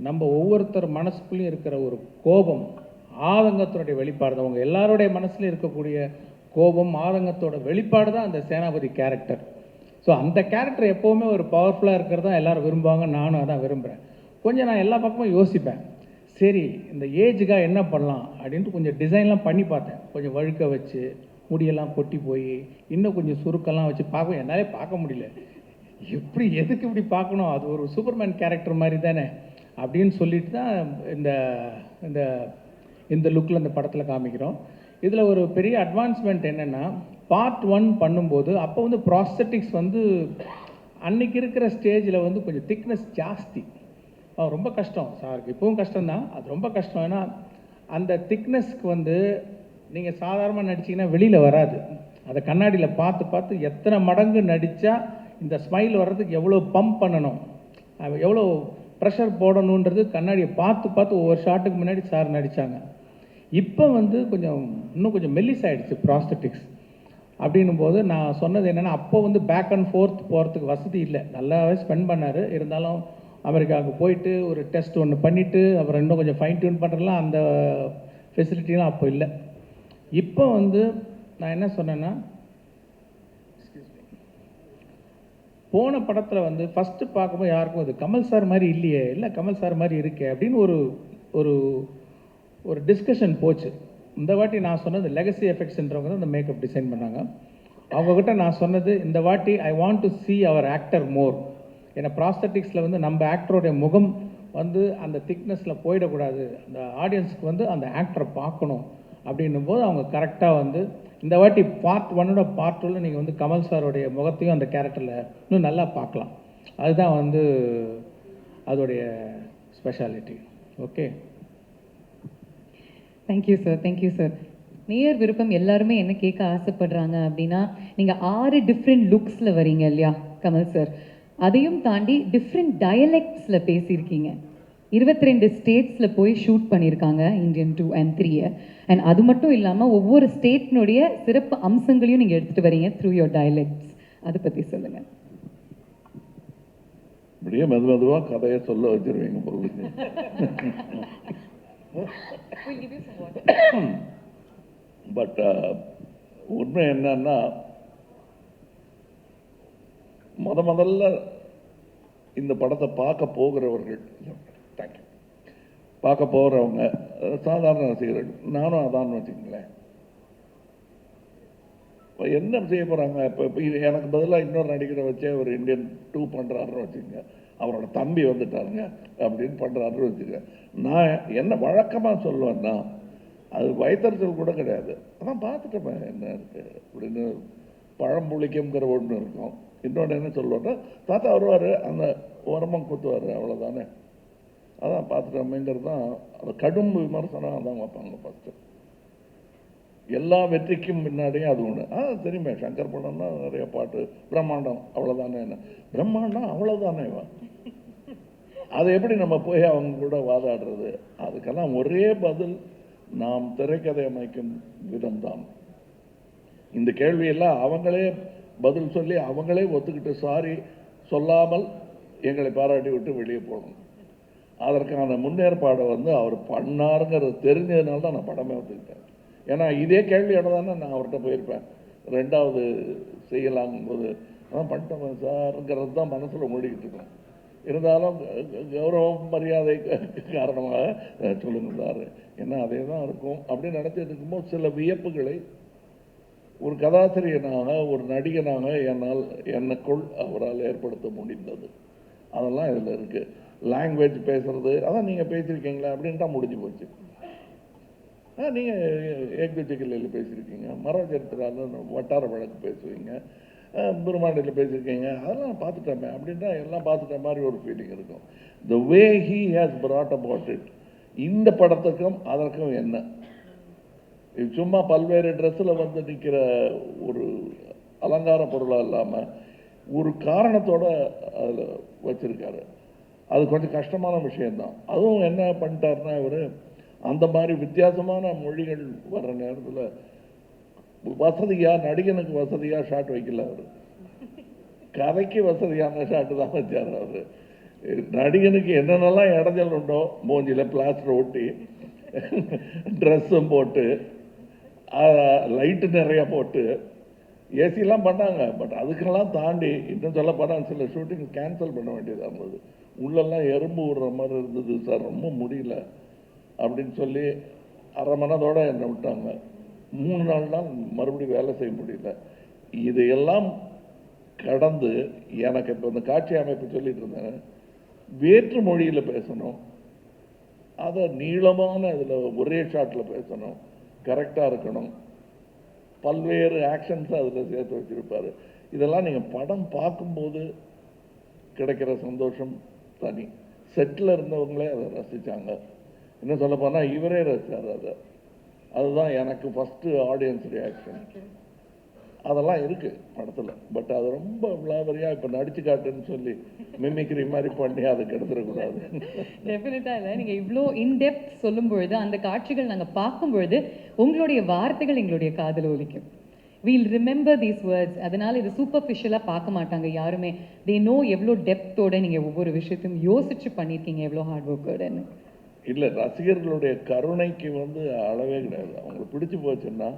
நம்ம ஒவ்வொருத்தர் மனசுக்குள்ளேயும் இருக்கிற ஒரு கோபம், ஆதங்கத்தோடைய வெளிப்பாடு தான். அவங்க எல்லாருடைய மனசுலையும் இருக்கக்கூடிய கோபம், ஆதங்கத்தோட வெளிப்பாடு தான் அந்த சேனாபதி கேரக்டர். ஸோ அந்த கேரக்டர் எப்போவுமே ஒரு பவர்ஃபுல்லாக இருக்கிறது தான் எல்லோரும் விரும்புவாங்க, நானும் அதான் விரும்புகிறேன். கொஞ்சம் நான் எல்லா பக்கமும் யோசிப்பேன், சரி இந்த ஏஜுக்காக என்ன பண்ணலாம் அப்படின்ட்டு கொஞ்சம் டிசைன்லாம் பண்ணி பார்த்தேன். கொஞ்சம் வழுக்க வச்சு, முடியெல்லாம் கொட்டி போய், இன்னும் கொஞ்சம் சுருக்கெல்லாம் வச்சு என்னாலே பார்க்க முடியல. எப்படி எதுக்கு இப்படி பார்க்கணும், அது ஒரு சூப்பர்மேன் கேரக்டர் மாதிரி தானே அப்படின்னு சொல்லிட்டு தான் இந்த லுக்கில் இந்த படத்தில் காமிக்கிறோம். இதில் ஒரு பெரிய அட்வான்ஸ்மெண்ட் என்னென்னா, பார்ட் 1 பண்ணும்போது அப்போ வந்து ப்ராஸ்தட்டிக்ஸ் வந்து அன்றைக்கி இருக்கிற ஸ்டேஜில் வந்து கொஞ்சம் திக்னஸ் ஜாஸ்தி. ரொம்ப கஷ்டம் சாருக்கு, இப்போவும் கஷ்டம்தான், அது ரொம்ப கஷ்டம். ஏன்னா அந்த திக்னஸ்க்கு வந்து நீங்கள் சாதாரணமாக நடிச்சிங்கன்னா வெளியில் வராது. அதை கண்ணாடியில் பார்த்து எத்தனை மடங்கு நடித்தா இந்த ஸ்மைல் வர்றதுக்கு எவ்வளோ பம்ப் பண்ணணும், எவ்வளோ ப்ரெஷர் போடணுன்றது கண்ணாடியை பார்த்து ஒவ்வொரு ஷாட்டுக்கு முன்னாடி சார் நடித்தாங்க. இப்போ வந்து இன்னும் கொஞ்சம் மெல்லிஸ் ஆகிடுச்சு ப்ராஸ்தட்டிக்ஸ். அப்படின்னும் போது நான் சொன்னது என்னென்னா, அப்போ வந்து பேக் அண்ட் ஃபோர்த் போகிறதுக்கு வசதி இல்லை, நல்லாவே ஸ்பெண்ட் பண்ணார். இருந்தாலும் அமெரிக்காவுக்கு போயிட்டு ஒரு டெஸ்ட் ஒன்று பண்ணிவிட்டு அப்புறம் இன்னும் கொஞ்சம் ஃபைன் டியூன் பண்ணுறதுலாம் அந்த ஃபெசிலிட்டிலாம் அப்போ இல்லை. இப்போ வந்து நான் என்ன சொன்னேன்னா, போன படத்தில் வந்து ஃபஸ்ட்டு பார்க்கும்போது யாருக்கும் அது கமல் சார் மாதிரி இல்லையே, இல்லை கமல் சார் மாதிரி இருக்கே அப்படின்னு ஒரு டிஸ்கஷன் போச்சு. இந்த வாட்டி நான் சொன்னது லெகசி எஃபெக்ட்ஸ்ன்றவங்க தான் இந்த மேக்கப் டிசைன் பண்ணாங்க. அவங்கக்கிட்ட நான் சொன்னது, இந்த வாட்டி I want to see our actor more. ஏன்னா ப்ராஸ்தட்டிக்ஸில் வந்து நம்ம ஆக்டருடைய முகம் வந்து அந்த திக்னஸில் போயிடக்கூடாது, அந்த ஆடியன்ஸுக்கு வந்து அந்த ஆக்டரை பார்க்கணும். அப்படின்னும் போது அவங்க கரெக்டாக வந்து இந்த வாட்டி பார்ட் 1 பார்ட் 2 நீங்கள் வந்து கமல் சாரோடைய முகத்தையும் அந்த கேரக்டரில் இன்னும் நல்லா பார்க்கலாம். அதுதான் வந்து அதோடைய speciality. Okay, thank you sir, thank you sir. நேயர் விருப்பம் எல்லாருமே என்ன கேட்க ஆசைப்படுறாங்க அப்படின்னா, நீங்கள் 6 டிஃப்ரெண்ட் லுக்ஸில் வரீங்க இல்லையா கமல் சார், அதையும் தாண்டி டிஃப்ரெண்ட் டயலெக்ட்ஸில் பேசியிருக்கீங்க. 22 ஸ்டேட்ஸில் போய் ஷூட் பண்ணியிருக்காங்க இந்தியன் 2 and 3. அண்ட் அது மட்டும் இல்லாமல் ஒவ்வொரு ஸ்டேட்னுடைய சிறப்பு அம்சங்களையும் நீங்கள் எடுத்துகிட்டு வரீங்க த்ரூ யோர் டயலெக்ட்ஸ். அதை பற்றி சொல்லுங்கள். இப்படியே மெதுவாக கதையை சொல்ல வச்சிருவீங்க பொருளுக்கு. பட் உண்மை என்னன்னா, முதல்ல இந்த படத்தை பார்க்க போகிறவர்கள், தேங்க்யூ, பார்க்க போகிறவங்க சாதாரண ரசிகர்கள், நானும் அதான்னு வச்சுக்கங்களேன். இப்போ என்ன செய்ய போகிறாங்க? இப்போ எனக்கு பதிலாக இன்னொரு நடிகரை வச்சே ஒரு இந்தியன் 2 பண்ணுறாருன்னு வச்சுக்கோங்க, அவரோட தம்பி வந்துட்டாருங்க அப்படின்னு பண்ணுறாருன்னு வச்சுக்க. நான் என்ன வழக்கமாக சொல்லுவேன்னா, அது வயத்தறிச்சல் கூட கிடையாது, அதான் பார்த்துட்டேன் என்ன இருக்குது அப்படின்னு. பழம்புளிக்குங்கிற ஒன்று இருக்கும். இன்னொன்று என்ன சொல்லுவேன்னா, தாத்தா வருவார், அந்த உரமம் குத்துவார், அவ்வளோதானே, அதான் பார்த்துட்டோமேங்கிறது தான். அது கடும் விமர்சனம் அதான் வைப்பாங்க ஃபஸ்ட்டு. எல்லா வெற்றிக்கும் முன்னாடியும் அது ஒன்று. தெரியுமே, சங்கர் படம்னா நிறைய பாட்டு, பிரம்மாண்டம் அவ்வளோதானே, என்ன பிரம்மாண்டம் அவ்வளோதானேவா, அதை எப்படி நம்ம போய் அவங்க கூட வாதாடுறது? அதுக்கெல்லாம் ஒரே பதில், நாம் திரைக்கதை அமைக்கும் விதம்தான். இந்த கேள்வியெல்லாம் அவங்களே பதில் சொல்லி அவங்களே ஒத்துக்கிட்டு சாரி சொல்லாமல் எங்களை பாராட்டி விட்டு வெளியே போகணும். அதற்கான முன்னேற்பாடை அவர் பண்ணாருங்கிறது தெரிஞ்சதுனால தான் நான் படமே ஒத்துக்கிட்டேன். ஏன்னா இதே கேள்வியோட தானே நான் அவர்கிட்ட போயிருப்பேன். 2வது செய்யலாங்கும்போது அதான் பண்ணிட்டோம் சார்ங்கிறது தான் மனசில் மூடிக்கிட்டு இருக்கோம். இருந்தாலும் கௌரவம் மரியாதை காரணமாக சொல்லுங்க சார், ஏன்னா அதே தான் இருக்கும் அப்படின்னு நினச்சிட்டு இருக்கும்போது சில வியப்புகளை ஒரு கதாசிரியனாக, ஒரு நடிகனாக எனக்குள் அவரால் ஏற்படுத்த முடிந்தது. அதெல்லாம் இதில் இருக்குது. லாங்குவேஜ் பேசுகிறது, அதான் நீங்கள் பேசியிருக்கீங்களா அப்படின்ட்டா முடிஞ்சு போச்சு. நீங்கள் ஏக்துச்சிக்கல்லையில் பேசியிருக்கீங்க, மரச்சரித்திரால வட்டார வழக்கு பேசுவீங்க, பெருமாண்டியில் பேசியிருக்கீங்க, அதெல்லாம் பார்த்துட்டோமே அப்படின்ட்டா எல்லாம் பார்த்துட்ட மாதிரி ஒரு ஃபீலிங் இருக்கும். The way he has brought about it, இந்த படத்துக்கும் அதற்கும் என்ன, இது சும்மா பல்வேறு ட்ரெஸ்ஸில் நிற்கிற ஒரு அலங்கார பொருளாக இல்லாமல் ஒரு காரணத்தோடு அதில் வச்சுருக்காரு. அது கொஞ்சம் கஷ்டமான விஷயந்தான். அதுவும் என்ன பண்ணிட்டாருன்னா, இவர் அந்த மாதிரி வித்தியாசமான மொழிகள் வர்ற நேரத்தில் வசதியாக, நடிகனுக்கு வசதியாக ஷாட் வைக்கல, அவர் கதைக்கு வசதியான ஷாட்டு தான் வச்சார். அவர் நடிகனுக்கு என்னென்னலாம் இடைஞ்சல் உண்டோ, மூஞ்சியில் பிளாஸ்டர் ஒட்டி, ட்ரெஸ்ஸும் போட்டு, லைட்டு நிறையா போட்டு, ஏசிலாம் பண்ணாங்க. பட் அதுக்கெல்லாம் தாண்டி இன்னும் சொல்ல போனால் சில ஷூட்டிங் கேன்சல் பண்ண வேண்டியதாக இருந்தது. உள்ளெல்லாம் எறும்பு விடுற மாதிரி இருந்தது சார், ரொம்ப முடியல அப்படின்னு சொல்லி அரை மனதோடு என்னை விட்டாங்க. 3 நாள் மறுபடியும் வேலை செய்ய முடியல. இதையெல்லாம் கடந்து எனக்கு இப்போ இந்த காட்சி அமைப்பு சொல்லிட்டு இருந்தேன், வேற்று மொழியில் பேசணும், அதை நீளமான இதில் ஒரே ஷாட்டில் பேசணும், கரெக்டாக இருக்கணும், பல்வேறு ஆக்ஷன்ஸை அதில் சேர்த்து வச்சுருப்பார். இதெல்லாம் நீங்கள் படம் பார்க்கும்போது கிடைக்கிற சந்தோஷம் தனி. செட்டில் இருந்தவங்களே அதை ரசித்தாங்க. என்ன சொல்ல போனால் இவரே ரசித்தார் அதை. அதுதான் எனக்கு ஃபஸ்ட்டு ஆடியன்ஸ் ரியாக்ஷன். அதெல்லாம் இருக்குது படத்தில். பட் அது ரொம்ப விளாவரியாக இப்போ நடிச்சு காட்டுன்னு சொல்லி மிமிக்ரி மாதிரி பண்ணி அதுக்கு எடுத்துடக்கூடாது. டெஃபினட்டாக இல்லை, நீங்கள் இவ்வளோ இன்டெப்த் சொல்லும் பொழுது, அந்த காட்சிகள் நாங்கள் பார்க்கும் பொழுது உங்களுடைய வார்த்தைகள் எங்களுடைய காதில் ஒலிக்கும். We'll remember these words. அதனால் இது சூப்பர்ஃபிஷியலாக பார்க்க மாட்டாங்க யாருமே. தே நோ எவ்வளோ டெப்த்தோட நீங்கள் ஒவ்வொரு விஷயத்தையும் யோசிச்சு பண்ணியிருக்கீங்க, எவ்வளோ ஹார்ட் ஒர்க்கோடன்னு. இல்லை, ரசிகர்களுடைய கருணைக்கு அளவே கிடையாது. அவங்களுக்கு பிடிச்சி போச்சுன்னா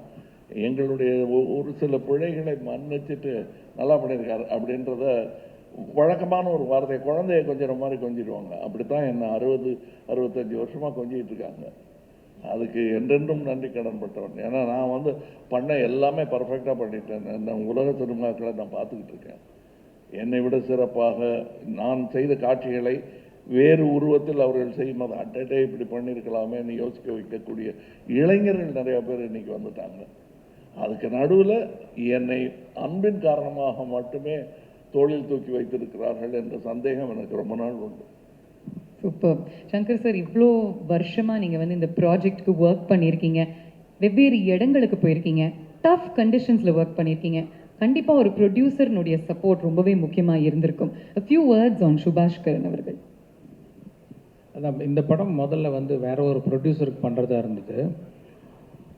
எங்களுடைய ஒரு சில பிழைகளை மன்னிச்சுட்டு நல்லா பண்ணியிருக்காரு அப்படின்றத வழக்கமான ஒரு வார்த்தை, குழந்தைய கொஞ்சிற மாதிரி கொஞ்சிடுவாங்க. அப்படித்தான் என்ன 60-65 வருஷமாக கொஞ்சிட்டு இருக்காங்க. அதுக்கு என்றென்றும் நன்றி கடன் பட்டவன். ஏன்னா நான் பண்ண எல்லாமே பர்ஃபெக்டாக பண்ணிட்டேன். நான் உலக சினிமாக்களை நான் பார்த்துக்கிட்டு இருக்கேன். என்னை விட சிறப்பாக நான் செய்த காட்சிகளை வேறு உருவத்தில் அவர்கள் செய்யும்போது அட்டே இப்படி பண்ணியிருக்கலாமேன்னு யோசிக்க வைக்கக்கூடிய இளைஞர்கள் நிறையா பேர் இன்றைக்கி வந்துட்டாங்க. அதுக்கு நடுவில் என்னை அன்பின் காரணமாக மட்டுமே தோளில் தூக்கி வைத்திருக்கிறார்கள் என்ற சந்தேகம் எனக்கு ரொம்ப நாள் உண்டு. சூப்பர். சங்கர் சார், இவ்வளோ வருஷமாக நீங்கள் இந்த ப்ராஜெக்ட்க்கு ஒர்க் பண்ணியிருக்கீங்க, வெவ்வேறு இடங்களுக்கு போயிருக்கீங்க, டஃப் கண்டிஷன்ஸில் ஒர்க் பண்ணியிருக்கீங்க. கண்டிப்பாக ஒரு ப்ரொடியூசர்னுடைய சப்போர்ட் ரொம்பவே முக்கியமாக இருந்திருக்கும். a few words on Subaskaran அவர்கள். அதான் இந்த படம் முதல்ல வேற ஒரு ப்ரொடியூசருக்கு பண்ணுறதா இருந்தது.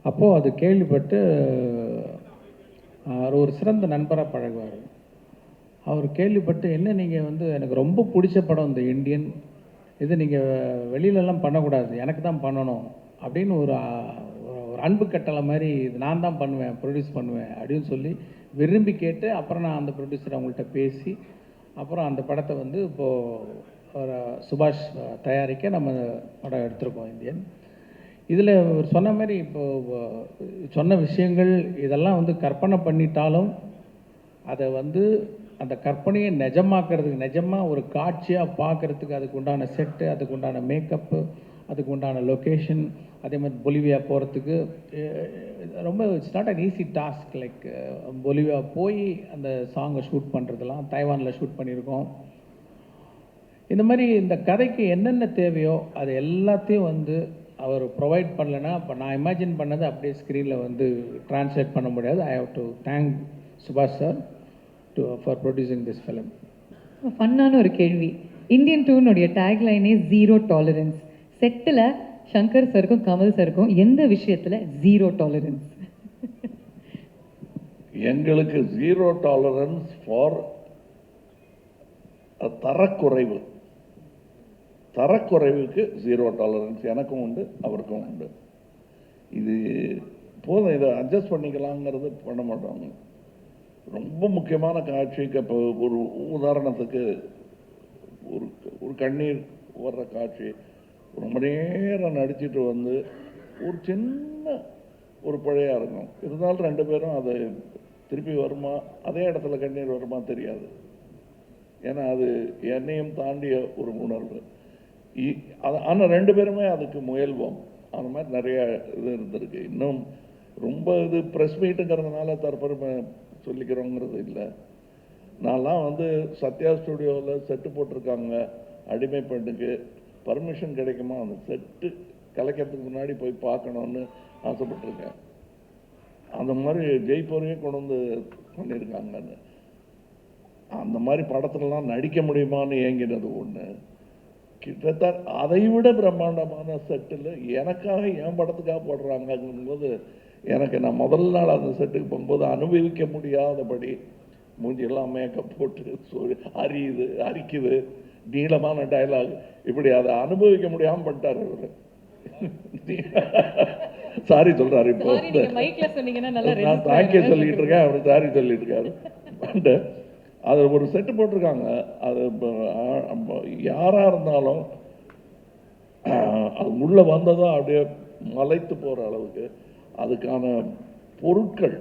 அப்போது அது கேள்விப்பட்டு அவர் ஒரு சிறந்த நண்பராக பழகுவார். அவர் கேள்விப்பட்டு, என்ன நீங்கள் எனக்கு ரொம்ப பிடிச்ச படம் இந்த இந்தியன், இது நீங்கள் வெளியிலலாம் பண்ணக்கூடாது, எனக்கு தான் பண்ணணும் அப்படின்னு ஒரு அன்பு கட்டளை மாதிரி இது நான் தான் பண்ணுவேன், ப்ரொடியூஸ் பண்ணுவேன் அப்படின்னு சொல்லி விரும்பி கேட்டு அப்புறம் நான் அந்த ப்ரொடியூசர் அவங்கள்ட்ட பேசி அப்புறம் அந்த படத்தை வந்து இப்போது சுபாஷ் தயாரிக்க நம்ம படம் எடுத்திருக்கோம் இந்தியன். இதில் சொன்ன மாதிரி இப்போது சொன்ன விஷயங்கள் இதெல்லாம் வந்து கற்பனை பண்ணிட்டாலும் அதை வந்து அந்த கற்பனையை நிஜமாக்குறதுக்கு, நிஜமாக ஒரு காட்சியாக பார்க்குறதுக்கு அதுக்கு உண்டான செட்டு, அதுக்கு உண்டான மேக்கப்பு, அதுக்கு உண்டான லொக்கேஷன், அதே மாதிரி பொலிவியா போகிறதுக்கு ரொம்ப it's not an easy task. Like Bolivia போய் அந்த சாங்கை ஷூட் பண்ணுறதெல்லாம் தைவானில் ஷூட் பண்ணியிருக்கோம். இந்த மாதிரி இந்த கதைக்கு என்னென்ன தேவையோ அது எல்லாத்தையும் வந்து அவர் ப்ரொவைட் பண்ணலைன்னா இப்போ நான் இமேஜின் பண்ணது அப்படியே ஸ்க்ரீனில் வந்து ட்ரான்ஸ்லேட் பண்ண முடியாது. I have to thank Subash sir for producing this film. ஃபன்னான ஒரு கேள்வி. இந்தியன் 2னுடைய டேக்லைனே ஜீரோ டாலரன்ஸ். செட்டில் சங்கர் சருக்கும் கமல் சருக்கும் எந்த விஷயத்தில் ஜீரோ டாலரன்ஸ்? எங்களுக்கு ஜீரோ டாலரன்ஸ் ஃபார் தரக்குறைவு. தரக்குறைவுக்கு ஜீரோ டாலரன்ஸ் எனக்கும் உண்டு, அவருக்கும் உண்டு. இது போதும், இதை அட்ஜஸ்ட் பண்ணிக்கலாங்கிறது பண்ண மாட்டாங்க. ரொம்ப முக்கியமான காட்சிக்கு இப்போ ஒரு உதாரணத்துக்கு ஒரு கண்ணீர் வர்ற காட்சி ரொம்ப நேரம் நடிச்சிட்டு வந்து ஒரு சின்ன ஒரு பிழையாக இருக்கும். இருந்தாலும் ரெண்டு பேரும் அதை திருப்பி வருமா, அதே இடத்துல கண்ணீர் வருமா தெரியாது. ஏன்னா அது என்னையும் தாண்டிய ஒரு உணர்வு. ஆனால் ரெண்டு பேருமே அதுக்கு முயல்வோம். அந்த மாதிரி நிறைய இது இருந்திருக்கு. இன்னும் ரொம்ப இது ப்ரெஸ் மீட்டுங்கிறதுனால தற்பெருமை சொல்லிக்கிறோங்கிறது இல்லை. நான்லாம் வந்து சத்யா ஸ்டுடியோவில் செட்டு போட்டிருக்காங்க, அடிமை பெண்ணுக்கு பர்மிஷன் கிடைக்குமா, அந்த செட்டு கலைக்கிறதுக்கு முன்னாடி போய் பார்க்கணுன்னு ஆசைப்பட்டிருக்கேன். அந்த மாதிரி ஜெய்ப்பூரையும் கொண்டு வந்து பண்ணியிருக்காங்கன்னு. அந்த மாதிரி படத்துலலாம் நடிக்க முடியுமான்னு ஏங்கினது ஒன்று. கிட்டத்தட்ட அதை விட பிரம்மாண்டமான செட்டில் எனக்காக என் படத்துக்காக போடுறாங்கங்கும்போது எனக்கு நான் முதல் நாள் அந்த செட்டுக்கு போகும்போது அனுபவிக்க முடியாதபடி மூஞ்சியெல்லாம் மேக்கப் போட்டு அரிக்குது, நீளமான டயலாக், இப்படி அதை அனுபவிக்க முடியாமல் பண்ணிட்டார் இவர். சாரி சொல்றாரு. இப்போ நான் தாக்கிய சொல்லிட்டு இருக்கேன், அவர் சாரி சொல்லிட்டு இருக்காரு. அது ஒரு செட்டு போட்டிருக்காங்க. அது யாராக இருந்தாலும் அது உள்ளே வந்ததும் அப்படியே மலைத்து போகிற அளவுக்கு அதுக்கான பொருட்கள்,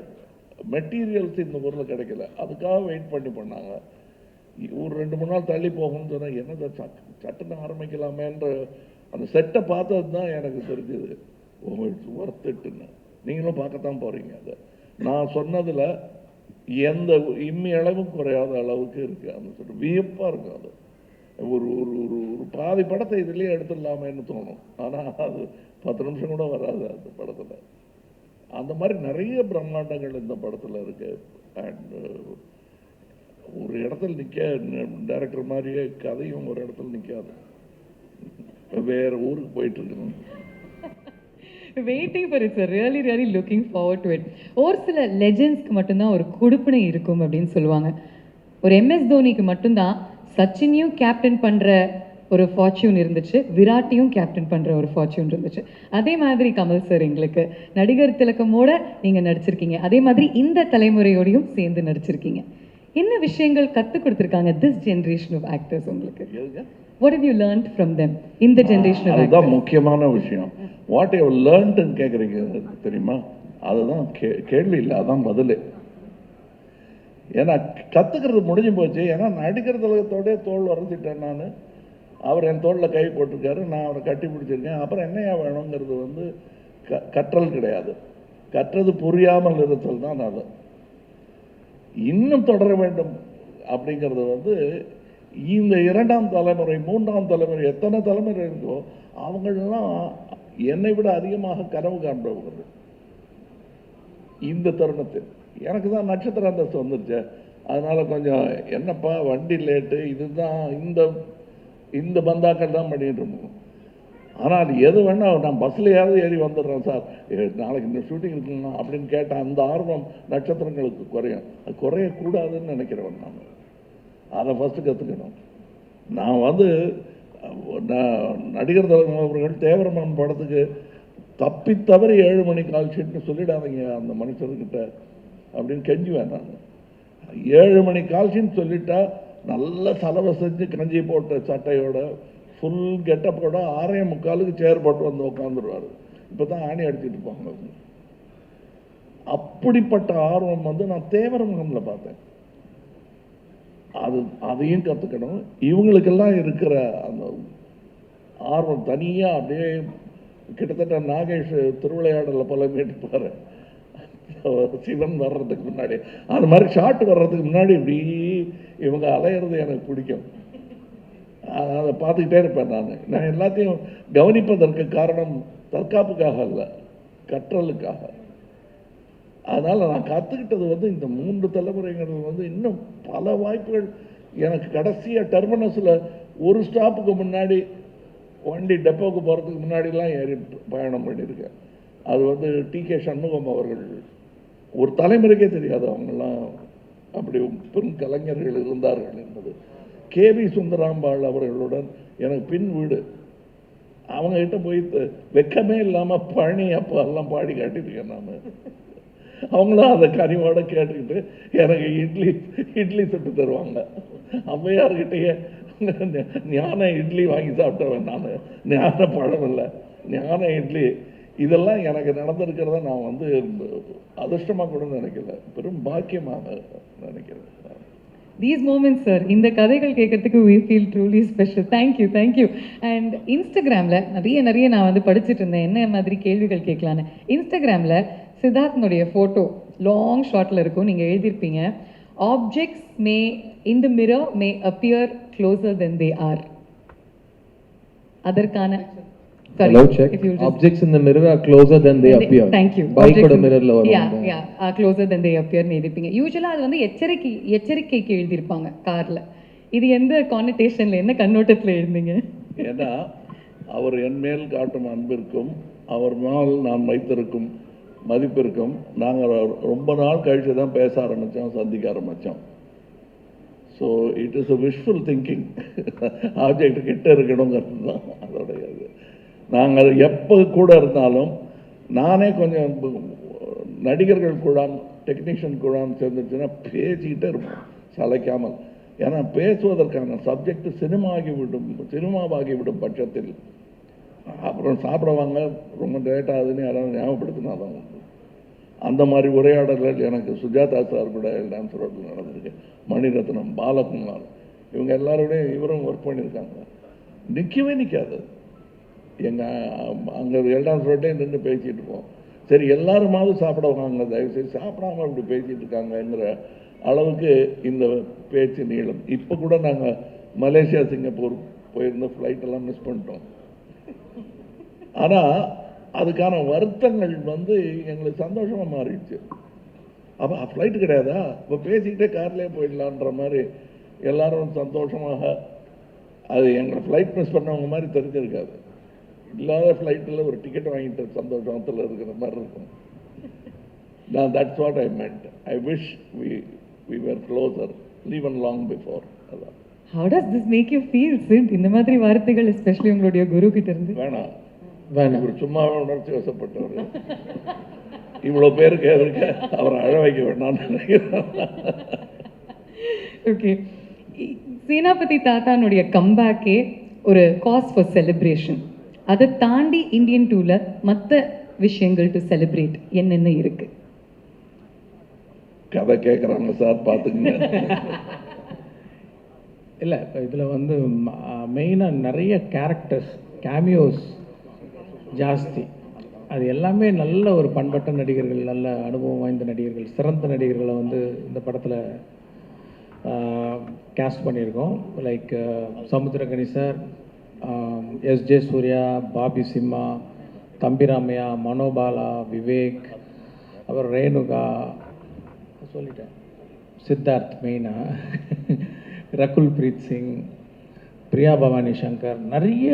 மெட்டீரியல்ஸ் இந்த ஊரில் கிடைக்கல. அதுக்காக வெயிட் பண்ணாங்க. ஒரு 2-3 நாள் தள்ளி போகணும்னு சொன்னால் என்னதை சட்டுன்னு ஆரம்பிக்கலாமேன்ற அந்த செட்டை பார்த்தது தான் எனக்கு தெரிஞ்சது. இட்ஸ் ஒர்த் இட்டுன்னு. நீங்களும் பார்க்கத்தான் போகிறீங்க. அதை நான் சொன்னதில் எந்த இம்மி அளவும் குறையாத அளவுக்கு இருக்குது. அந்த சொல்லிட்டு வியப்பாக இருக்கும். அது ஒரு ஒரு ஒரு ஒரு பாதி படத்தை இதுலேயே எடுத்துடலாமேன்னு தோணும். ஆனால் அது 10 நிமிஷம் கூட வராது அந்த படத்தில். அந்த மாதிரி நிறைய பிரம்மாண்டங்கள் இந்த படத்தில் இருக்குது. அண்ட் ஒரு இடத்துல டைரக்டர் மாதிரியே கதையும் ஒரு இடத்துல நிற்காது, வேறு ஊருக்கு போயிட்டுருக்கணும். Waiting for it sir. Really really looking forward to it. ஒரு சில லெஜெண்ட்ஸ்க்கு மட்டும்தான் ஒரு கொடுப்பினை இருக்கும் அப்படின்னு சொல்லுவாங்க. ஒரு எம்எஸ் தோனிக்கு மட்டும்தான் சச்சினையும் கேப்டன் பண்ணுற ஒரு ஃபார்ச்சூன் இருந்துச்சு, விராட்டையும் கேப்டன் பண்ணுற ஒரு ஃபார்ச்சூன் இருந்துச்சு. அதே மாதிரி கமல் சார் எங்களுக்கு நடிகர் திலகமோட நீங்கள் நடிச்சிருக்கீங்க, அதே மாதிரி இந்த தலைமுறையோடையும் சேர்ந்து நடிச்சிருக்கீங்க. என்ன விஷயங்கள் கற்றுக் கொடுத்துருக்காங்க திஸ் ஜென்ரேஷன் ஆஃப் ஆக்டர்ஸ் உங்களுக்கு? What have you learned from them in the generation of actors? அதுதான் முக்கியமான விஷயம். வாட் யூ லேர்ன்ட்னு கேட்குறீங்க தெரியுமா? அதுதான் கேள்வி இல்லை, அதான் பதில். ஏன்னா கற்றுக்கிறது முடிஞ்சு போச்சு. ஏன்னா நடிகர் திலகத்தோடய தோல் வரைஞ்சிட்டேன் நான். அவர் என் தோளில் கை போட்டிருக்காரு, நான் அவரை கட்டி பிடிச்சிருக்கேன். அப்புறம் என்னையா வேணுங்கிறது வந்து கற்றல் கிடையாது. கற்றது புரியாமல் இருத்தல் தான். அது இன்னும் தொடர வேண்டும் அப்படிங்கிறது வந்து இந்த 2ஆம் தலைமுறை 3ஆம் தலைமுறை எத்தனை தலைமுறை இருக்கோ அவங்களெல்லாம் என்னை விட அதிகமாக கனவு காண்பவர்கள். இந்த தருணத்தில் எனக்கு தான் நட்சத்திர அந்தஸ்து வந்துருச்சு. அதனால கொஞ்சம் என்னப்பா வண்டி லேட்டு, இதுதான் இந்த பந்தாக்கள் தான் பண்ணிட்டு இருக்கோம். ஆனால் எது வேணா நான் பஸ்லையாவது ஏறி வந்துடுறேன் சார், நாளைக்கு இந்த ஷூட்டிங் இருக்குங்களா அப்படின்னு கேட்டால் அந்த ஆர்வம் நட்சத்திரங்களுக்கு குறையும். அது குறையக்கூடாதுன்னு நினைக்கிறவன் நான். அதை ஃபஸ்ட்டு கற்றுக்கணும். நான் வந்து நடிகர் திலகம் அவர்கள் தேவரமன் படத்துக்கு தப்பித்தவறி 7 மணி கால் ஷீட்னு சொல்லிடாதீங்க அந்த மனுஷர்கிட்ட அப்படின்னு கெஞ்சுவேன் நான். 7 மணி கால் ஷீட் சொல்லிட்டா நல்ல செலவை செஞ்சு கஞ்சி போட்ட சட்டையோட ஃபுல் கெட்டப்போட 6:45க்கு சேர் போட்டு வந்து உட்காந்துருவார். இப்போ தான் ஆணி அடிச்சுட்டு இருப்பாங்க. அப்படிப்பட்ட ஆர்வம் வந்து நான் தேவரமங்கம்ல பார்த்தேன். அதையும் கற்றுக்கணும். இவங்களுக்கெல்லாம் இருக்கிற அந்த ஆர்வம் தனியாக அப்படியே கிட்டத்தட்ட நாகேஷ் திருவிளையாடலில் போல கேட்டுப்பாரு சிவன் வர்றதுக்கு முன்னாடி அது மாதிரி ஷாட் வர்றதுக்கு முன்னாடி இப்படி இவங்க அலையிறது எனக்கு பிடிக்கும். அதை பார்த்துக்கிட்டே இருப்பேன். நான் எல்லாத்தையும் கவனிப்பதற்கு காரணம் தற்காப்புக்காக இல்லை, கற்றலுக்காக. அதனால் நான் கற்றுக்கிட்டது வந்து இந்த 3 தலைமுறைங்கிறது வந்து இன்னும் பல வாய்ப்புகள் எனக்கு கடைசியாக டெர்மினஸில் ஒரு ஸ்டாப்புக்கு முன்னாடி வண்டி டெப்போவுக்கு போகிறதுக்கு முன்னாடிலாம் ஏறி பயணம் பண்ணியிருக்கேன். அது வந்து டி.கே. சண்முகம் அவர்கள் ஒரு தலைமுறைக்கே தெரியாது அவங்கெல்லாம் அப்படி பெரும் கலைஞர்கள் இருந்தார்கள் என்பது. கே.வி. சுந்தராம்பாள் அவர்களுடன் எனக்கு பின் வீடு. அவங்ககிட்ட போய் வெக்கமே இல்லாமல் பழனி அப்போ எல்லாம் பாடி காட்டியிருக்கேன் நான். அவங்களும் அதை கனிவோட கேட்டுக்கிட்டு எனக்கு இட்லி சுட்டு தருவாங்க. அம்மையார்கிட்டயே ஞான இட்லி வாங்கி சாப்பிட்டவன் நான். ஞான பழம் இல்லை, ஞான இட்லி. இதெல்லாம் எனக்கு நடந்திருக்கிறத நான் வந்து அதிர்ஷ்டமாக கூட நினைக்கல, பெரும் பாக்கியமாக நினைக்கிறேன். These moments, sir, இந்த கதைகள் கேட்கறதுக்கு we feel truly special. Thank you, thank you. And Instagramல நிறைய நான் வந்து படிச்சுட்டு இருந்தேன் என்ன மாதிரி கேள்விகள் கேட்கலான்னு. இன்ஸ்டாகிராமில் சித்தார்த்தனுடைய ஃபோட்டோ லாங் ஷார்ட்டில் இருக்கும். நீங்கள் எழுதியிருப்பீங்க, objects may in the mirror may appear closer then they are. அதற்கான Hello, check. Objects in the mirror are closer than they appear. Thank you. Bike oda mirror la varum. Yeah, closer than they appear னு எழுதிருப்பீங்க. யூசுவலா அது வந்து எச்சரிக்கைக்கு எழுதியிருப்பாங்க கார்ல. இது எந்த கான்னோட்டேஷன்ல, என்ன கண்ணோட்டத்தில் எழுந்தீங்க? ஏன்னா அவர் என் மேல் காட்டும் அன்பிற்கும் அவர் மேல் நான் வைத்திருக்கும் மதிப்பிற்கும் நாங்கள் ரொம்ப நாள் கழித்து தான் பேச ஆரம்பித்தோம், சந்திக்க ஆரம்பித்தோம். So it is a visual thinking. Object கிட்ட இருக்கணுங்கிறது தான் அதோடைய இது. நாங்கள் எப்போ கூட இருந்தாலும் நானே கொஞ்சம் நடிகர்கள் குழாம் டெக்னீஷியன் குழாம் சேர்ந்துச்சுன்னா பேசிக்கிட்டே இருப்போம் சளைக்காமல். ஏன்னா பேசுவதற்கான சப்ஜெக்ட் சினிமாவாகிவிடும் பட்சத்தில் அப்புறம் சாப்பிடுவாங்க, ரொம்ப லேட் ஆகுதுன்னு யாராவது ஞாபகப்படுத்தினாதான் உண்டு. அந்த மாதிரி உரையாடல்கள் எனக்கு சுஜாதா சார் கூட டான்ஸ் ரோட்டில் நடந்திருக்கு. மணிரத்னம், பாலகுமார், இவங்க எல்லாரோடையும் இவரும் ஒர்க் பண்ணியிருக்காங்க. நிற்கவே நிற்காது. அங்கே டான்ஸ் ரோட்டே நின்று பேசிகிட்டு இருப்போம். சரி எல்லாருமாவது சாப்பிட வாங்க, தயவுசெய்து சாப்பிடாம அப்படி பேசிகிட்டு இருக்காங்கங்கிற அளவுக்கு இந்த பேச்சு நீளம். இப்போ கூட நாங்கள் மலேசியா சிங்கப்பூர் போயிருந்த ஃப்ளைட்டெல்லாம் மிஸ் பண்ணிட்டோம். ஆனால் அதுக்கான வருத்தங்கள் வந்து எங்களுக்கு சந்தோஷமாக மாறிடுச்சு. அப்போ ஃப்ளைட்டு கிடையாதா, இப்போ பேசிக்கிட்டே கார்லேயே போயிடலான்ற மாதிரி எல்லாரும் சந்தோஷமாக. அது எங்களை ஃப்ளைட் மிஸ் பண்ணவங்க மாதிரி தெரிஞ்சிருக்காது. இல்லாத ஃப்ளைட்டில் ஒரு டிக்கெட் வாங்கிட்டு சந்தோஷத்தில் இருக்கிற மாதிரி இருக்கும். நான் that's what I meant. I wish we were closer even long before. அதான். How does this make you feel, Sid? இந்த மாதிரி வார்த்தைகள் எஸ்பெஷலி உங்களுடைய குரு கிட்ட இருந்து? வேணாம், ஒரு சும்மாவே உணர்ச்சி வசப்பட்டவர். இவ்வளோ பேருக்கு இருக்க அவரை அழ வைக்க வேண்டாம்னு நினைக்கிறேன். ஓகே, சேனாபதி தாத்தானுடைய கம்பேக்கே ஒரு காஸ் ஃபார் செலிப்ரேஷன். அதை தாண்டி இந்தியன் டூவில் மற்ற விஷயங்கள் டு செலிப்ரேட் என்னென்ன இருக்கு? கதை கேட்குறாங்க சார், பார்த்துக்குங்க. இல்லை, இதில் வந்து மெயினாக நிறைய கேரக்டர்ஸ் கேமியோஸ் ஜாஸ்தி. அது எல்லாமே நல்ல ஒரு பண்பட்ட நடிகர்கள், நல்ல அனுபவம் வாய்ந்த நடிகர்கள், சிறந்த நடிகர்களை வந்து இந்த படத்தில் கேஸ்ட் பண்ணியிருக்கோம். Like Samuthirakani sir, S J. சூர்யா, பாபி சிம்மா, தம்பிராமையா, மனோபாலா, விவேக், அப்புறம் ரேணுகா சொல்லிட்டேன், சித்தார்த் மெயினாக, ரகுல் பிரீத் சிங், பிரியா பவானி சங்கர், நிறைய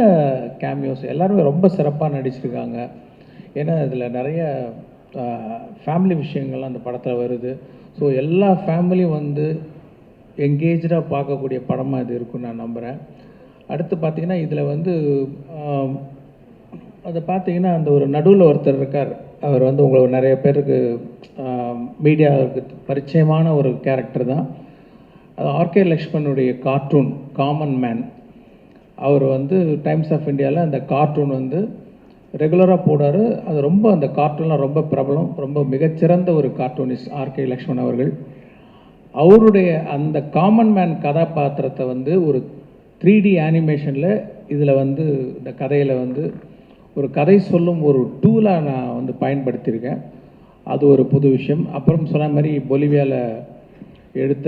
கேமியோஸ். எல்லாருமே ரொம்ப சிறப்பாக நடிச்சிருக்காங்க. ஏன்னா இதில் நிறைய ஃபேமிலி விஷயங்கள்லாம் அந்த படத்தில் வருது. ஸோ எல்லா ஃபேமிலியும் வந்து எங்கேஜாக பார்க்கக்கூடிய படமாக இது இருக்குன்னு நான் நம்புகிறேன். அடுத்து பார்த்திங்கன்னா இதில் வந்து அதை பார்த்தீங்கன்னா அந்த ஒரு நடுவில் ஒருத்தர் இருக்கார். அவர் வந்து உங்களுக்கு நிறைய பேருக்கு மீடியாவுக்கு பரிச்சயமான ஒரு கேரக்டர் தான். அது ஆர்கே லக்ஷ்மணுடைய கார்ட்டூன் காமன் மேன். அவர் வந்து டைம்ஸ் ஆஃப் இந்தியாவில் அந்த கார்ட்டூன் வந்து ரெகுலராக போடார். அது ரொம்ப அந்த கார்ட்டூன்லாம் ரொம்ப பிரபலம், ரொம்ப மிகச்சிறந்த ஒரு கார்ட்டூனிஸ்ட் ஆர்கே லக்ஷ்மண் அவர்கள். அவருடைய அந்த காமன் மேன் கதாபாத்திரத்தை வந்து ஒரு 3D அனிமேஷனில் இதில் வந்து இந்த கதையில் வந்து ஒரு கதை சொல்லும் ஒரு டூலாக நான் வந்து பயன்படுத்தியிருக்கேன். அது ஒரு புது விஷயம். அப்புறம் சொன்ன மாதிரி பொலிவியாவில் எடுத்த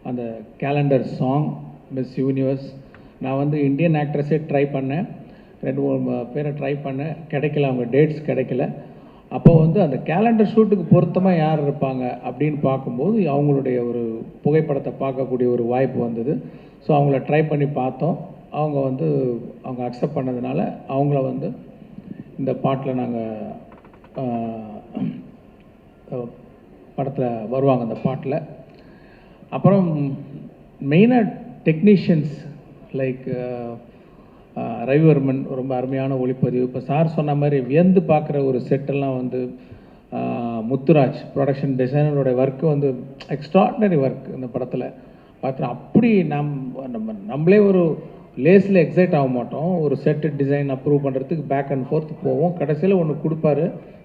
அந்த கேலண்டர் சாங் மிஸ் யூனிவர்ஸ், நான் வந்து இந்தியன் ஆக்ட்ரஸே ட்ரை பண்ணேன், 2-3 பேரை ட்ரை பண்ணேன், கிடைக்கல, அவங்க டேட்ஸ் கிடைக்கல. அப்போ வந்து அந்த கேலண்டர் ஷூட்டுக்கு பொருத்தமாக யார் இருப்பாங்க அப்படின்னு பார்க்கும்போது அவங்களுடைய ஒரு புகைப்படத்தை பார்க்கக்கூடிய ஒரு வாய்ப்பு வந்தது. ஸோ அவங்கள ட்ரை பண்ணி பார்த்தோம். அவங்க அக்செப்ட் பண்ணதுனால அவங்கள வந்து இந்த பாட்டில் நாங்கள் படத்தில் வருவாங்க அந்த பாட்டில். அப்புறம் மெயினாக டெக்னீஷியன்ஸ் லைக் ரவிவர்மன் ரொம்ப அருமையான ஒளிப்பதிவு. இப்போ சார் சொன்ன மாதிரி வியந்து பார்க்குற ஒரு செட்டெல்லாம் வந்து முத்துராஜ் ப்ரொடக்ஷன் டிசைனரோட ஒர்க்கு வந்து எக்ஸ்ட்ராடினரி ஒர்க் இந்த படத்தில் பார்த்தா. அப்படி நம்மளே ஒரு லேஸில் எக்ஸைட் ஆக மாட்டோம். ஒரு செட்டு டிசைன் அப்ரூவ் பண்ணுறதுக்கு பேக் அண்ட் ஃபோர்த் போவோம். கடைசியில் ஒன்று கொடுப்பாரு.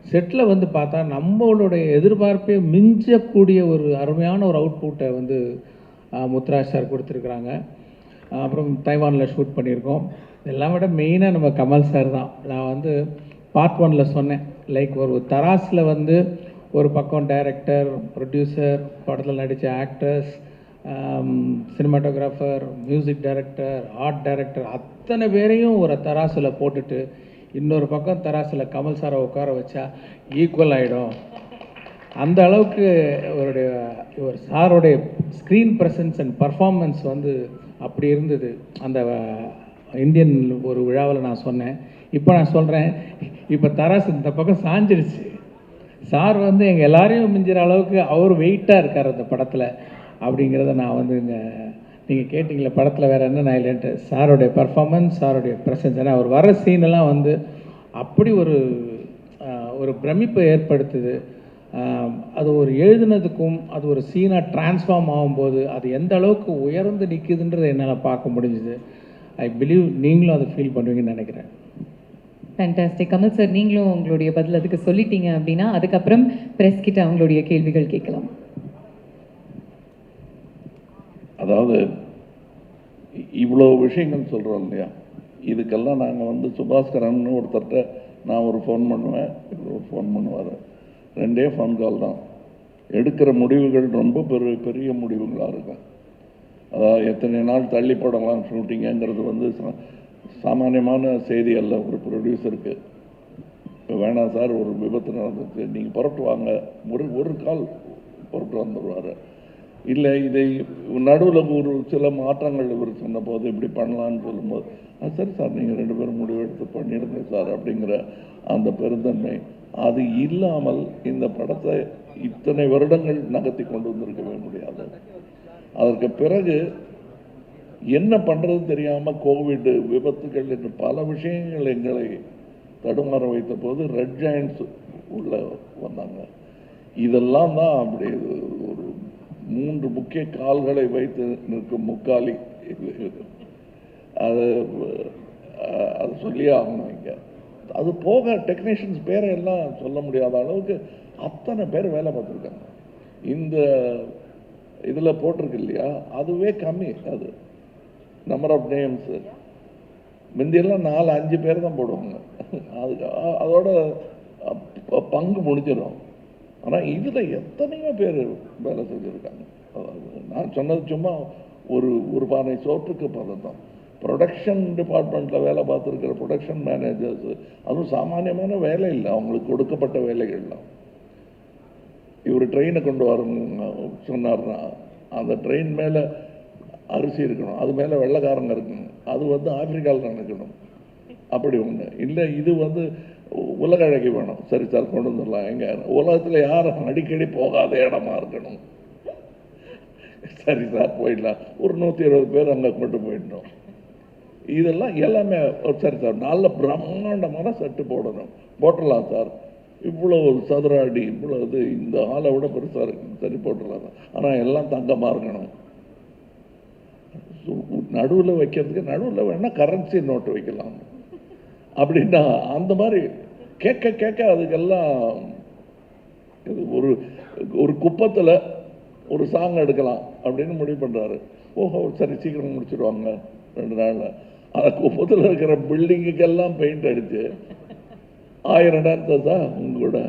செட்டில் வந்து பார்த்தா நம்மளுடைய எதிர்பார்ப்பே மிஞ்சக்கூடிய ஒரு அருமையான ஒரு அவுட்புட்டை வந்து முத்துராஜ் சார் கொடுத்துருக்குறாங்க. அப்புறம் தைவானில் ஷூட் பண்ணியிருக்கோம். இதெல்லாம் விட மெயினாக நம்ம கமல் சார் தான். நான் வந்து பார்ட் 1ல் சொன்னேன், லைக் ஒரு தராசில் வந்து ஒரு பக்கம் டைரக்டர், ப்ரொடியூசர், படத்தில் நடித்த actors, cinematographer, music director, art director, அத்தனை பேரையும் ஒரு தராசில் போட்டுட்டு இன்னொரு பக்கம் தராசில் கமல் சாரை உட்கார வச்சா ஈக்குவல் ஆகிடும். அந்த அளவுக்கு இவர் சாரோடைய ஸ்க்ரீன் ப்ரெசன்ஸ் அண்ட் பர்ஃபார்மன்ஸ் வந்து அப்படி இருந்தது. அந்த இந்தியன் ஒரு விழாவில் நான் சொன்னேன். இப்போ நான் சொல்கிறேன், இப்போ தராசு இந்த பக்கம் சாஞ்சிடுச்சு. சார் வந்து எங்கள் எல்லாரையும் மிஞ்சிற அளவுக்கு அவர் வெயிட்டாக இருக்கார் அந்த படத்தில் அப்படிங்கிறத நான் வந்து இங்கே நீங்கள் கேட்டிங்களே படத்தில் வேறு என்ன நான் இல்லைன்ட்டு, சாரோடைய பர்ஃபார்மன்ஸ், சாரோடைய ப்ரெசன்ஸ், ஏன்னா அவர் வர சீனெல்லாம் வந்து அப்படி ஒரு பிரமிப்பை ஏற்படுத்துது. அது ஒரு எழுதுனதுக்கும் அது ஒரு சீனாக ட்ரான்ஸ்ஃபார்ம் ஆகும்போது அது எந்த அளவுக்கு உயர்ந்து நிற்குதுன்றதை என்னால் பார்க்க முடிஞ்சுது. ஐ பிலீவ் நீங்களும் அதை ஃபீல் பண்ணுவீங்கன்னு நினைக்கிறேன். ஃபேண்டாஸ்டிக். கமல் சார், நீங்களும் உங்களுடைய பதில் அதுக்கு சொல்லிட்டீங்க அப்படின்னா அதுக்கப்புறம் ப்ரெஸ் கிட்ட அவங்களுடைய கேள்விகள் கேட்கலாம். அதாவது இவ்வளோ விஷயங்கள் சொல்கிறோம் இல்லையா, இதுக்கெல்லாம் நாங்கள் வந்து சுபாஸ்கரன் ஒருத்தர்கிட்ட நான் ஒரு ஃபோன் பண்ணுவேன், ஒரு ஃபோன் பண்ணுவார். 2 ஃபோன் கால் தான். எடுக்கிற முடிவுகள் ரொம்ப பெரிய முடிவுகளாக இருக்கும். அதாவது எத்தனை நாள் தள்ளி போடலாம் ஷூட்டிங்குங்கிறது வந்து சாமானியமான செய்தி அல்ல. ஒரு ப்ரொடியூசருக்கு வேணாம் சார், ஒரு விபத்து நடந்துச்சு, நீங்கள் புறப்பட்டு வாங்க, ஒரு கால் புறப்பட்டு வந்துடுவார். இல்லை இதை நடுவில் ஒரு சில மாற்றங்கள் இவர் சொன்ன போது இப்படி பண்ணலான்னு சொல்லும்போது சரி சார் நீங்கள் 2 பேரும் முடிவெடுத்து பண்ணிடுங்க சார் அப்படிங்கிற அந்த பெருந்தன்மை, அது இல்லாமல் இந்த படத்தை இத்தனை வருடங்கள் நகர்த்தி கொண்டு வந்திருக்கவே முடியாது. அதற்கு பிறகு என்ன பண்ணுறது தெரியாமல் கோவிட், விபத்துகள் என்று பல விஷயங்கள் எங்களை தடுமாற வைத்த போது ரெட் ஜாயின்ட்ஸ் உள்ள வந்தாங்க. இதெல்லாம் தான் அப்படி ஒரு 3 முக்கிய கால்களை வைத்து நிற்கும் முக்காலி. அது சொல்லியே ஆகணும். இங்கே அது போக டெக்னீஷியன்ஸ் பேரை எல்லாம் சொல்ல முடியாத அளவுக்கு அத்தனை பேர் வேலை பார்த்துருக்காங்க. இந்த இதில் போட்டிருக்கு இல்லையா, அதுவே கம்மி. அது நம்பர் ஆஃப் நேம்ஸு முந்தியெல்லாம் 4-5 பேர் தான் போடுவாங்க. அதோட பங்கு முடிஞ்சிடும். ஆனால் இதில் எத்தனையோ பேர் வேலை செஞ்சுருக்காங்க. நான் சொன்னது சும்மா ஒரு பானை சோற்றுக்கு பதம் தான். ப்ரொடக்ஷன் டிபார்ட்மெண்ட்டில் வேலை பார்த்துருக்கிற ப்ரொடக்ஷன் மேனேஜர்ஸு, அதுவும் சாமானியமான வேலை இல்லை, அவங்களுக்கு கொடுக்கப்பட்ட வேலைகள்லாம். இவர் ட்ரெயினை கொண்டு வரணும் சொன்னார்னா அந்த ட்ரெயின் மேலே அரிசி இருக்கணும், அது மேலே வெள்ளைக்காரங்க இருக்கணும், அது வந்து ஆப்பிரிக்காவில் நடக்கணும், அப்படி ஒன்று இல்லை. இது வந்து உலக அழகி வேணும், சரி சார் கொண்டு வந்துடலாம். எங்கே உலகத்தில் யாரும் அடிக்கடி போகாத இடமா இருக்கணும், சரி சார் போயிடலாம், ஒரு 120 பேர் அங்கே கொண்டு போயிடணும். இதெல்லாம் எல்லாமே சரி சார், நல்ல பிரம்மாண்டமான செட்டு போடணும், போட்டுடலாம் சார், இவ்வளோ ஒரு சதுர அடி, இவ்வளோ இது இந்த ஆளை விட பெருசாக இருக்கு, சரி போட்டுடலாம் சார், ஆனால் எல்லாம் தங்கமாக இருக்கணும். நடுவில் வைக்கிறதுக்கு நடுவில் வேணால் கரன்சி நோட்டு வைக்கலாம் அப்படின்னா அந்த மாதிரி கேட்க கேட்க அதுக்கெல்லாம் இது ஒரு ஒரு குப்பத்தில் ஒரு சாங் எடுக்கலாம் அப்படின்னு முடிவு பண்ணுறாரு. ஓஹோ சரி சீக்கிரம் முடிச்சுடுவாங்க 2 நாளில். அந்த குப்பத்தில் இருக்கிற பில்டிங்குக்கெல்லாம் பெயிண்ட் அடித்து 1000 டான்ஸஸ் தான் உங்களோட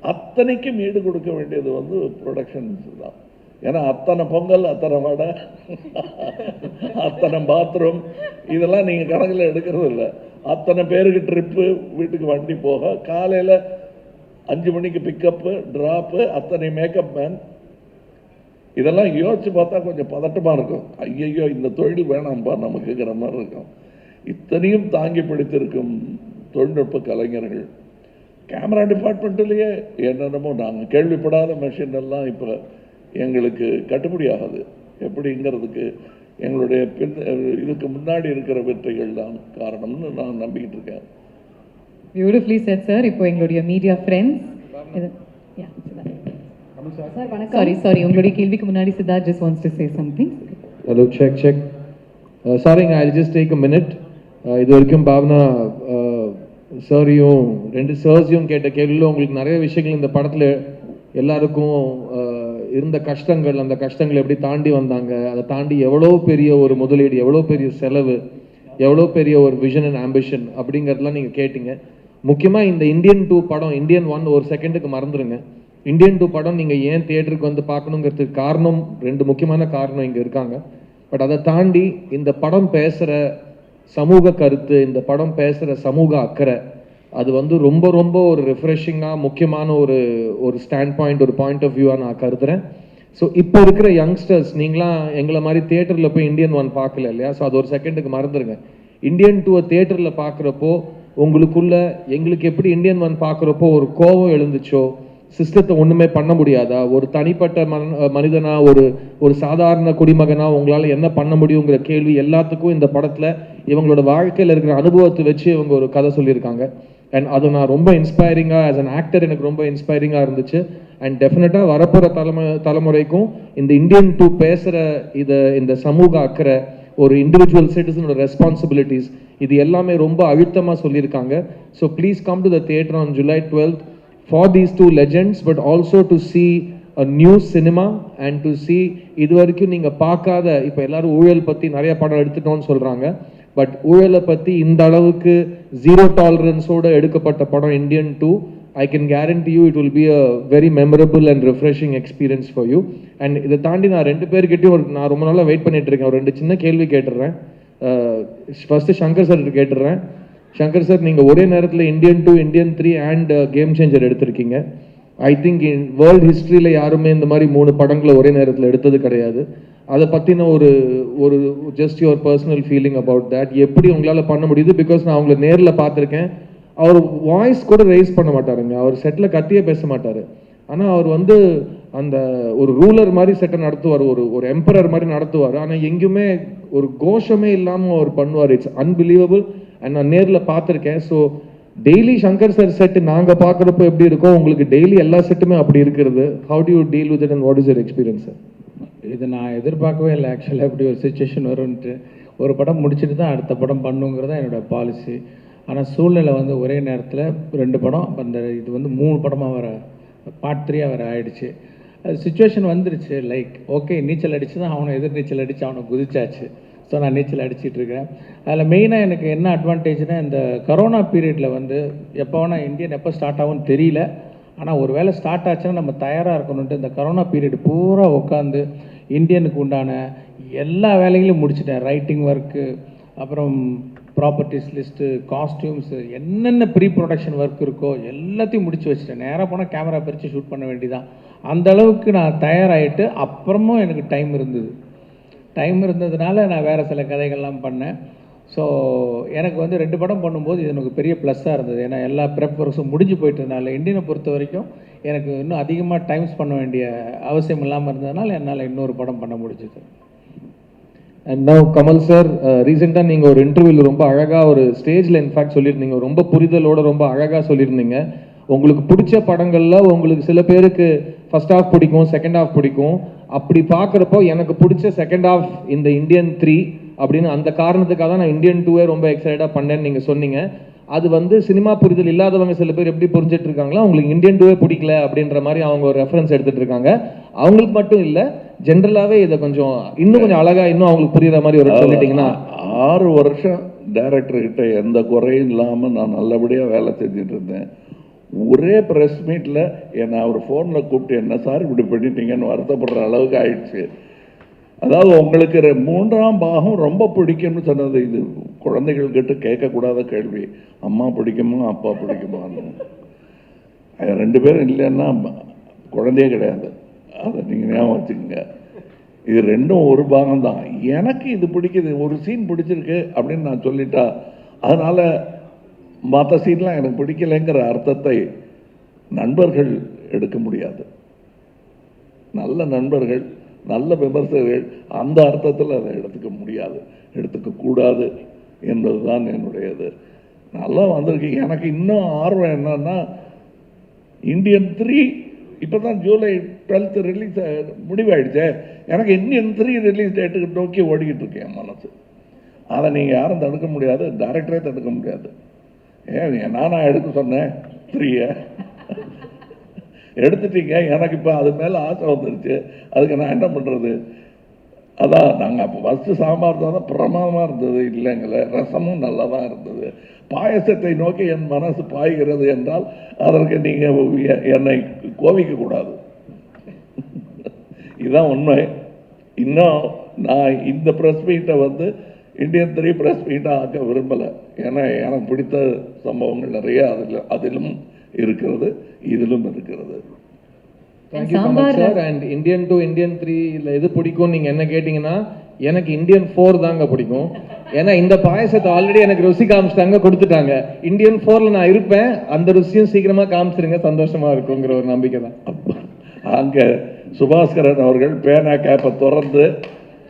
அத்தனைக்கும் ஈடு கொடுக்க வேண்டியது வந்து ப்ரொடக்ஷன்ஸ் தான். ஏன்னா அத்தனை பொங்கல், அத்தனை வடை, அத்தனை பாத்ரூம், இதெல்லாம் நீங்கள் கணக்கில் எடுக்கிறது இல்லை. அத்தனை பேருக்கு ட்ரிப்பு, வீட்டுக்கு வண்டி போக, காலையில் 5 மணிக்கு பிக்கப்பு ட்ராப்பு, அத்தனை மேக்கப் மேன், இதெல்லாம் யோசிச்சு பார்த்தா கொஞ்சம் பதட்டமாக இருக்கும். ஐயையோ இந்த தொழில் வேணாம்ப்பா நமக்குங்கிற மாதிரி இருக்கும். இத்தனையும் தாங்கி பிடித்திருக்கும் தொழில்நுட்ப கலைஞர்கள், கேமரா டிபார்ட்மெண்ட்லேயே என்னென்னமோ நாங்கள் கேள்விப்படாத மெஷின் எல்லாம் இப்போ எங்களுக்கு கட்டுப்படி ஆகாது. எப்படிங்கிறதுக்கு எங்களுடைய இதுக்கு முன்னாடி இருக்கிற வெற்றிகள் தான் காரணம்னு நான் நம்பிக்கிட்டு இருக்கேன். Beautifully set sir. இப்போ எங்களுடைய மீடியா ஃப்ரெண்ட்ஸ், சாரி உங்களுடைய கேள்விக்கு முன்னாடி Siddharth just wants to say something. Hello, check. Sorry, I'll just take a minute. இது வரைக்கும் பாவனா சாரியும் 2 சார்ஸையும் கேட்ட கேள்வியில் உங்களுக்கு நிறைய விஷயங்கள் இந்த படத்தில் எல்லாருக்கும் இருந்த கஷ்டங்கள், அந்த கஷ்டங்களை எப்படி தாண்டி வந்தாங்க, அதை தாண்டி எவ்வளோ பெரிய ஒரு முதலீடு, எவ்வளோ பெரிய செலவு, எவ்வளோ பெரிய ஒரு விஷன் அண்ட் ஆம்பிஷன் அப்படிங்கிறதுலாம் நீங்கள் கேட்டிங்க. முக்கியமாக இந்த இந்தியன் 2 படம், இந்தியன் 1 ஒரு செகண்டுக்கு மறந்துடுங்க. இந்தியன் 2 படம் நீங்கள் ஏன் தியேட்டருக்கு வந்து பார்க்கணுங்கிறதுக்கு காரணம் 2 முக்கியமான காரணம் இங்கே இருக்காங்க. பட் அதை தாண்டி இந்த படம் பேசுகிற சமூக கருத்து, இந்த படம் பேசுகிற சமூக அக்கறை, அது வந்து ரொம்ப ரொம்ப ஒரு ரிஃப்ரெஷிங்காக முக்கியமான ஒரு ஸ்டாண்ட் பாயிண்ட், ஒரு பாயிண்ட் ஆஃப் வியூவாக நான் கருதுறேன். ஸோ இப்போ இருக்கிற யங்ஸ்டர்ஸ், நீங்களாம் எங்களை மாதிரி தியேட்டரில் போய் இந்தியன் 1 பார்க்கல இல்லையா? ஸோ அது ஒரு செகண்டுக்கு மறந்துடுங்க. இந்தியன் 2 தியேட்டரில் பார்க்குறப்போ உங்களுக்குள்ள எங்களுக்கு எப்படி இந்தியன் 1 பார்க்குறப்போ ஒரு கோபம் எழுந்துச்சோ, சிஸ்டத்தை ஒன்றுமே பண்ண முடியாதா, ஒரு தனிப்பட்ட மனிதனா, ஒரு சாதாரண குடிமகனா உங்களால் என்ன பண்ண முடியுங்கிற கேள்வி எல்லாத்துக்கும் இந்த படத்தில் இவங்களோட வாழ்க்கையில் இருக்கிற அனுபவத்தை வச்சு இவங்க ஒரு கதை சொல்லியிருக்காங்க. அண்ட் அது நான் ரொம்ப இன்ஸ்பைரிங்காக, ஆஸ் அன் ஆக்டர் எனக்கு ரொம்ப இன்ஸ்பைரிங்காக இருந்துச்சு. அண்ட் டெஃபினட்டாக வரப்போகிற தலைமுறைக்கும் இந்த இந்தியன் 2 பேசுகிற இந்த சமூக அக்கறை, ஒரு இண்டிவிஜுவல் சிட்டிசனோட ரெஸ்பான்சிபிலிட்டிஸ், இது எல்லாமே ரொம்ப அழுத்தமாக சொல்லியிருக்காங்க. So please come to the theatre on July 12th for these 2 legends, but also to see a new cinema and to see இது வரைக்கும் நீங்கள் பார்க்காத, இப்போ எல்லாரும் ஊழல் பற்றி நிறைய படம் எடுத்துட்டோம்னு சொல்கிறாங்க, பட் ஊழலை பற்றி இந்த அளவுக்கு 0 டாலரன்ஸோடு எடுக்கப்பட்ட படம் Indian 2. I can guarantee you it will be a very memorable and refreshing experience for you. And இதை தாண்டி நான் 2 பேர்கிட்டையும் நான் ரொம்ப நாளாக வெயிட் பண்ணிட்டு இருக்கேன். ஒரு 2 சின்ன கேள்வி கேட்டுடுறேன். ஃபர்ஸ்ட் சங்கர் சார் கேட்டுடுறேன். சங்கர் சார், நீங்கள் ஒரே நேரத்தில் Indian 2, Indian 3 and game changer எடுத்திருக்கீங்க. ஐ திங்க் இன் வேர்ல்டு ஹிஸ்ட்ரியில் யாருமே இந்த மாதிரி 3 படங்களை ஒரே நேரத்தில் எடுத்தது கிடையாது. அதை பற்றின ஒரு just your personal feeling about that, எப்படி உங்களால் பண்ண முடியுது? பிகாஸ் நான் அவங்கள நேரில் பார்த்துருக்கேன். அவர் வாய்ஸ் கூட ரைஸ் பண்ண மாட்டாருங்க, அவர் செட்டில் கத்தியே பேச மாட்டார். ஆனால் அவர் வந்து அந்த ஒரு ரூலர் மாதிரி செட்டை நடத்துவார், ஒரு எம்பரர் மாதிரி நடத்துவார். ஆனால் எங்கேயுமே ஒரு கோஷமே இல்லாமல் அவர் பண்ணுவார். It's unbelievable. அண்ட் நான் நேரில் பார்த்துருக்கேன். So daily Shankar sir set நாங்கள் பார்க்குறப்போ எப்படி இருக்கோ, உங்களுக்கு டெய்லி எல்லா செட்டுமே அப்படி இருக்கிறது. How to you deal with it and what is your experience sir? இது நான் எதிர்பார்க்கவே இல்லை ஆக்சுவலாக, இப்படி ஒரு சுச்சுவேஷன் வரும்ன்ட்டு. ஒரு படம் முடிச்சுட்டு தான் அடுத்த படம் பண்ணுங்கிறது தான் என்னோடய பாலிசி. ஆனால் சூழ்நிலை வந்து ஒரே நேரத்தில் 2 படம், அந்த இது வந்து 3 படமாக வர பார்ட் 3 வர ஆயிடுச்சு. அது சுச்சுவேஷன் வந்துருச்சு. லைக் ஓகே, நீச்சல் அடித்து தான் அவனை எதிர் நீச்சல் அடித்து அவனை குதிச்சாச்சு. ஸோ நான் நீச்சல் அடிச்சிட்டு இருக்கேன். அதில் மெயினாக எனக்கு என்ன அட்வான்டேஜ்னால், இந்த கரோனா பீரியடில் வந்து எப்போ வேணால் இந்தியன் எப்போ ஸ்டார்ட் ஆகும்னு தெரியல. ஆனால் ஒரு வேளை ஸ்டார்ட் ஆச்சுன்னா நம்ம தயாராக இருக்கணுன்ட்டு இந்த கரோனா பீரியட் பூரா உட்காந்து இந்தியனுக்கு உண்டான எல்லா வேலைகளையும் முடிச்சிட்டேன். ரைட்டிங் ஒர்க்கு, அப்புறம் ப்ராப்பர்ட்டிஸ் லிஸ்ட்டு, காஸ்டியூம்ஸு, என்னென்ன ப்ரீ ப்ரொடக்ஷன் ஒர்க் இருக்கோ எல்லாத்தையும் முடிச்சு வச்சுட்டேன். நேராக போனால் கேமரா பிரித்து ஷூட் பண்ண வேண்டியதான். அந்த அளவுக்கு நான் தயாராகிட்டு அப்புறமும் எனக்கு டைம் இருந்ததுனால நான் வேறு சில கதைகள்லாம் பண்ணேன். ஸோ எனக்கு வந்து 2 படம் பண்ணும்போது இது எனக்கு பெரிய ப்ளஸ்ஸாக இருந்தது. ஏன்னா எல்லா ப்ரெப் ஒர்க்ஸும் முடிஞ்சு போயிட்டதுனால இந்தியனை பொறுத்த வரைக்கும் எனக்கு இன்னும் அதிகமாக டைம் பண்ண வேண்டிய அவசியம் இல்லாமல் இருந்ததுனால என்னால் இன்னொரு படம் பண்ண முடிஞ்சது. அண்ட் நவ் கமல் சார், ரீசெண்டாக நீங்கள் ஒரு இன்டர்வியூவில் ரொம்ப அழகாக ஒரு ஸ்டேஜில் இன்ஃபேக்ட் சொல்லியிருந்தீங்க, ரொம்ப புரிதலோட ரொம்ப அழகாக சொல்லியிருந்தீங்க. உங்களுக்கு பிடிச்ச படங்களில் உங்களுக்கு சில பேருக்கு ஃபர்ஸ்ட் ஹாஃப் பிடிக்கும், செகண்ட் ஹாஃப் பிடிக்கும். அப்படி பார்க்குறப்போ எனக்கு பிடிச்ச செகண்ட் ஹாஃப் இந்த இந்தியன் 3 அப்படின்னு அந்த காரணத்துக்காக தான் நான் இந்தியன் 2 ரொம்ப எக்ஸைட்டாக பண்ணேன்னு நீங்கள் சொன்னீங்க. அது வந்து சினிமா புரிதல் இல்லாதவங்க சில பேர் எப்படி புரிஞ்சிட்டு இருக்காங்களோ, அவங்களுக்கு இந்தியன் 2 பிடிக்கல அப்படின்ற மாதிரி அவங்க ஒரு ரெஃபரன்ஸ் எடுத்துட்டு இருக்காங்க. அவங்களுக்கு மட்டும் இல்லை, ஜென்ரலாகவே இதை கொஞ்சம் இன்னும் கொஞ்சம் அழகா இன்னும் அவங்களுக்கு புரியுற மாதிரி ஒரு சொல்லிட்டீங்கன்னா. 6 வருஷம் டைரக்டர் கிட்ட எந்த குறையும் இல்லாமல் நான் நல்லபடியாக வேலை செஞ்சுட்டு இருந்தேன். ஒரே ப்ரெஸ் மீட்டில் என்னை அவர் ஃபோனில் கூப்பிட்டு என்ன சார் இப்படி பண்ணிட்டீங்கன்னு வருத்தப்படுற அளவுக்கு ஆயிடுச்சு. அதாவது உங்களுக்கு 3ஆம் பாகம் ரொம்ப பிடிக்கும்னு சொன்னது, இது குழந்தைகள்கிட்ட கேட்கக்கூடாத கேள்வி. அம்மா பிடிக்குமா அப்பா பிடிக்குமான்னு. 2 பேரும் இல்லைன்னா குழந்தையே கிடையாது. அதை நீங்கள் ஞாபகம் வச்சுக்கோங்க. இது 2ம் ஒரு பாகம் தான். எனக்கு இது பிடிக்குது, ஒரு சீன் பிடிச்சிருக்கு அப்படின்னு நான் சொல்லிட்டா, அதனால் மற்ற சீன்லாம் எனக்கு பிடிக்கலைங்கிற அர்த்தத்தை நண்பர்கள் எடுக்க முடியாது. நல்ல நண்பர்கள், நல்ல விமர்சகர்கள் அந்த அர்த்தத்தில் அதை எடுத்துக்க முடியாது, எடுத்துக்கக்கூடாது என்பது தான் என்னுடையது. நல்லா வந்திருக்கு. எனக்கு இன்னும் ஆர்வம் என்னன்னா, இந்தியன் 3 இப்போ தான் ஜூலை 12th ரிலீஸ் முடிவாயிடுச்சே. எனக்கு இந்தியன் 3 ரிலீஸ் டேட்டுக்கு நோக்கி ஓடிக்கிட்டு இருக்கேன் என் மனசு. அதை நீங்கள் யாரும் தடுக்க முடியாது, டைரக்டரே தடுக்க முடியாது. ஏன் நானா எடுக்க சொன்னேன் 3 எடுத்துட்டீங்க. எனக்கு இப்போ அது மேலே ஆசை வந்துருச்சு. அதுக்கு நான் என்ன பண்ணுறது? அதான் நாங்கள் அப்போ ஃபஸ்ட்டு சாம்பார் தான் பிரமாதமாக இருந்தது இல்லைங்களே, ரசமும் நல்லா தான் இருந்தது. பாயசத்தை நோக்கி என் மனசு பாய்கிறது என்றால் அதற்கு நீங்கள் என்னை கோவிக்கக்கூடாது. இதுதான் உண்மை. இன்னும் நான் இந்த ப்ரெஸ் மீட்டை வந்து இந்தியன் 3 ப்ரெஸ் மீட்டாக ஆக்க விரும்பலை. ஏன்னா எனக்கு பிடித்த சம்பவங்கள் நிறைய அதிலும் இருக்கிறது, இதிலும் இருக்கிறது. Thank you Kamal sir. And Indian 2 Indian 3 இல்லை எது பிடிக்கும் நீங்கள் என்ன கேட்டிங்கன்னா, எனக்கு இந்தியன் 4 தாங்க பிடிக்கும். ஏன்னா இந்த பாயசத்தை ஆல்ரெடி எனக்கு ருசி காமிச்சிட்டாங்க, கொடுத்துட்டாங்க. இந்தியன் 4ல் நான் இருப்பேன். அந்த ருசியும் சீக்கிரமாக காமிச்சிருங்க, சந்தோஷமாக இருக்குங்கிற ஒரு நம்பிக்கை தான். அங்கே சுபாஸ்கரன் அவர்கள் பேனா கேப்பை திறந்து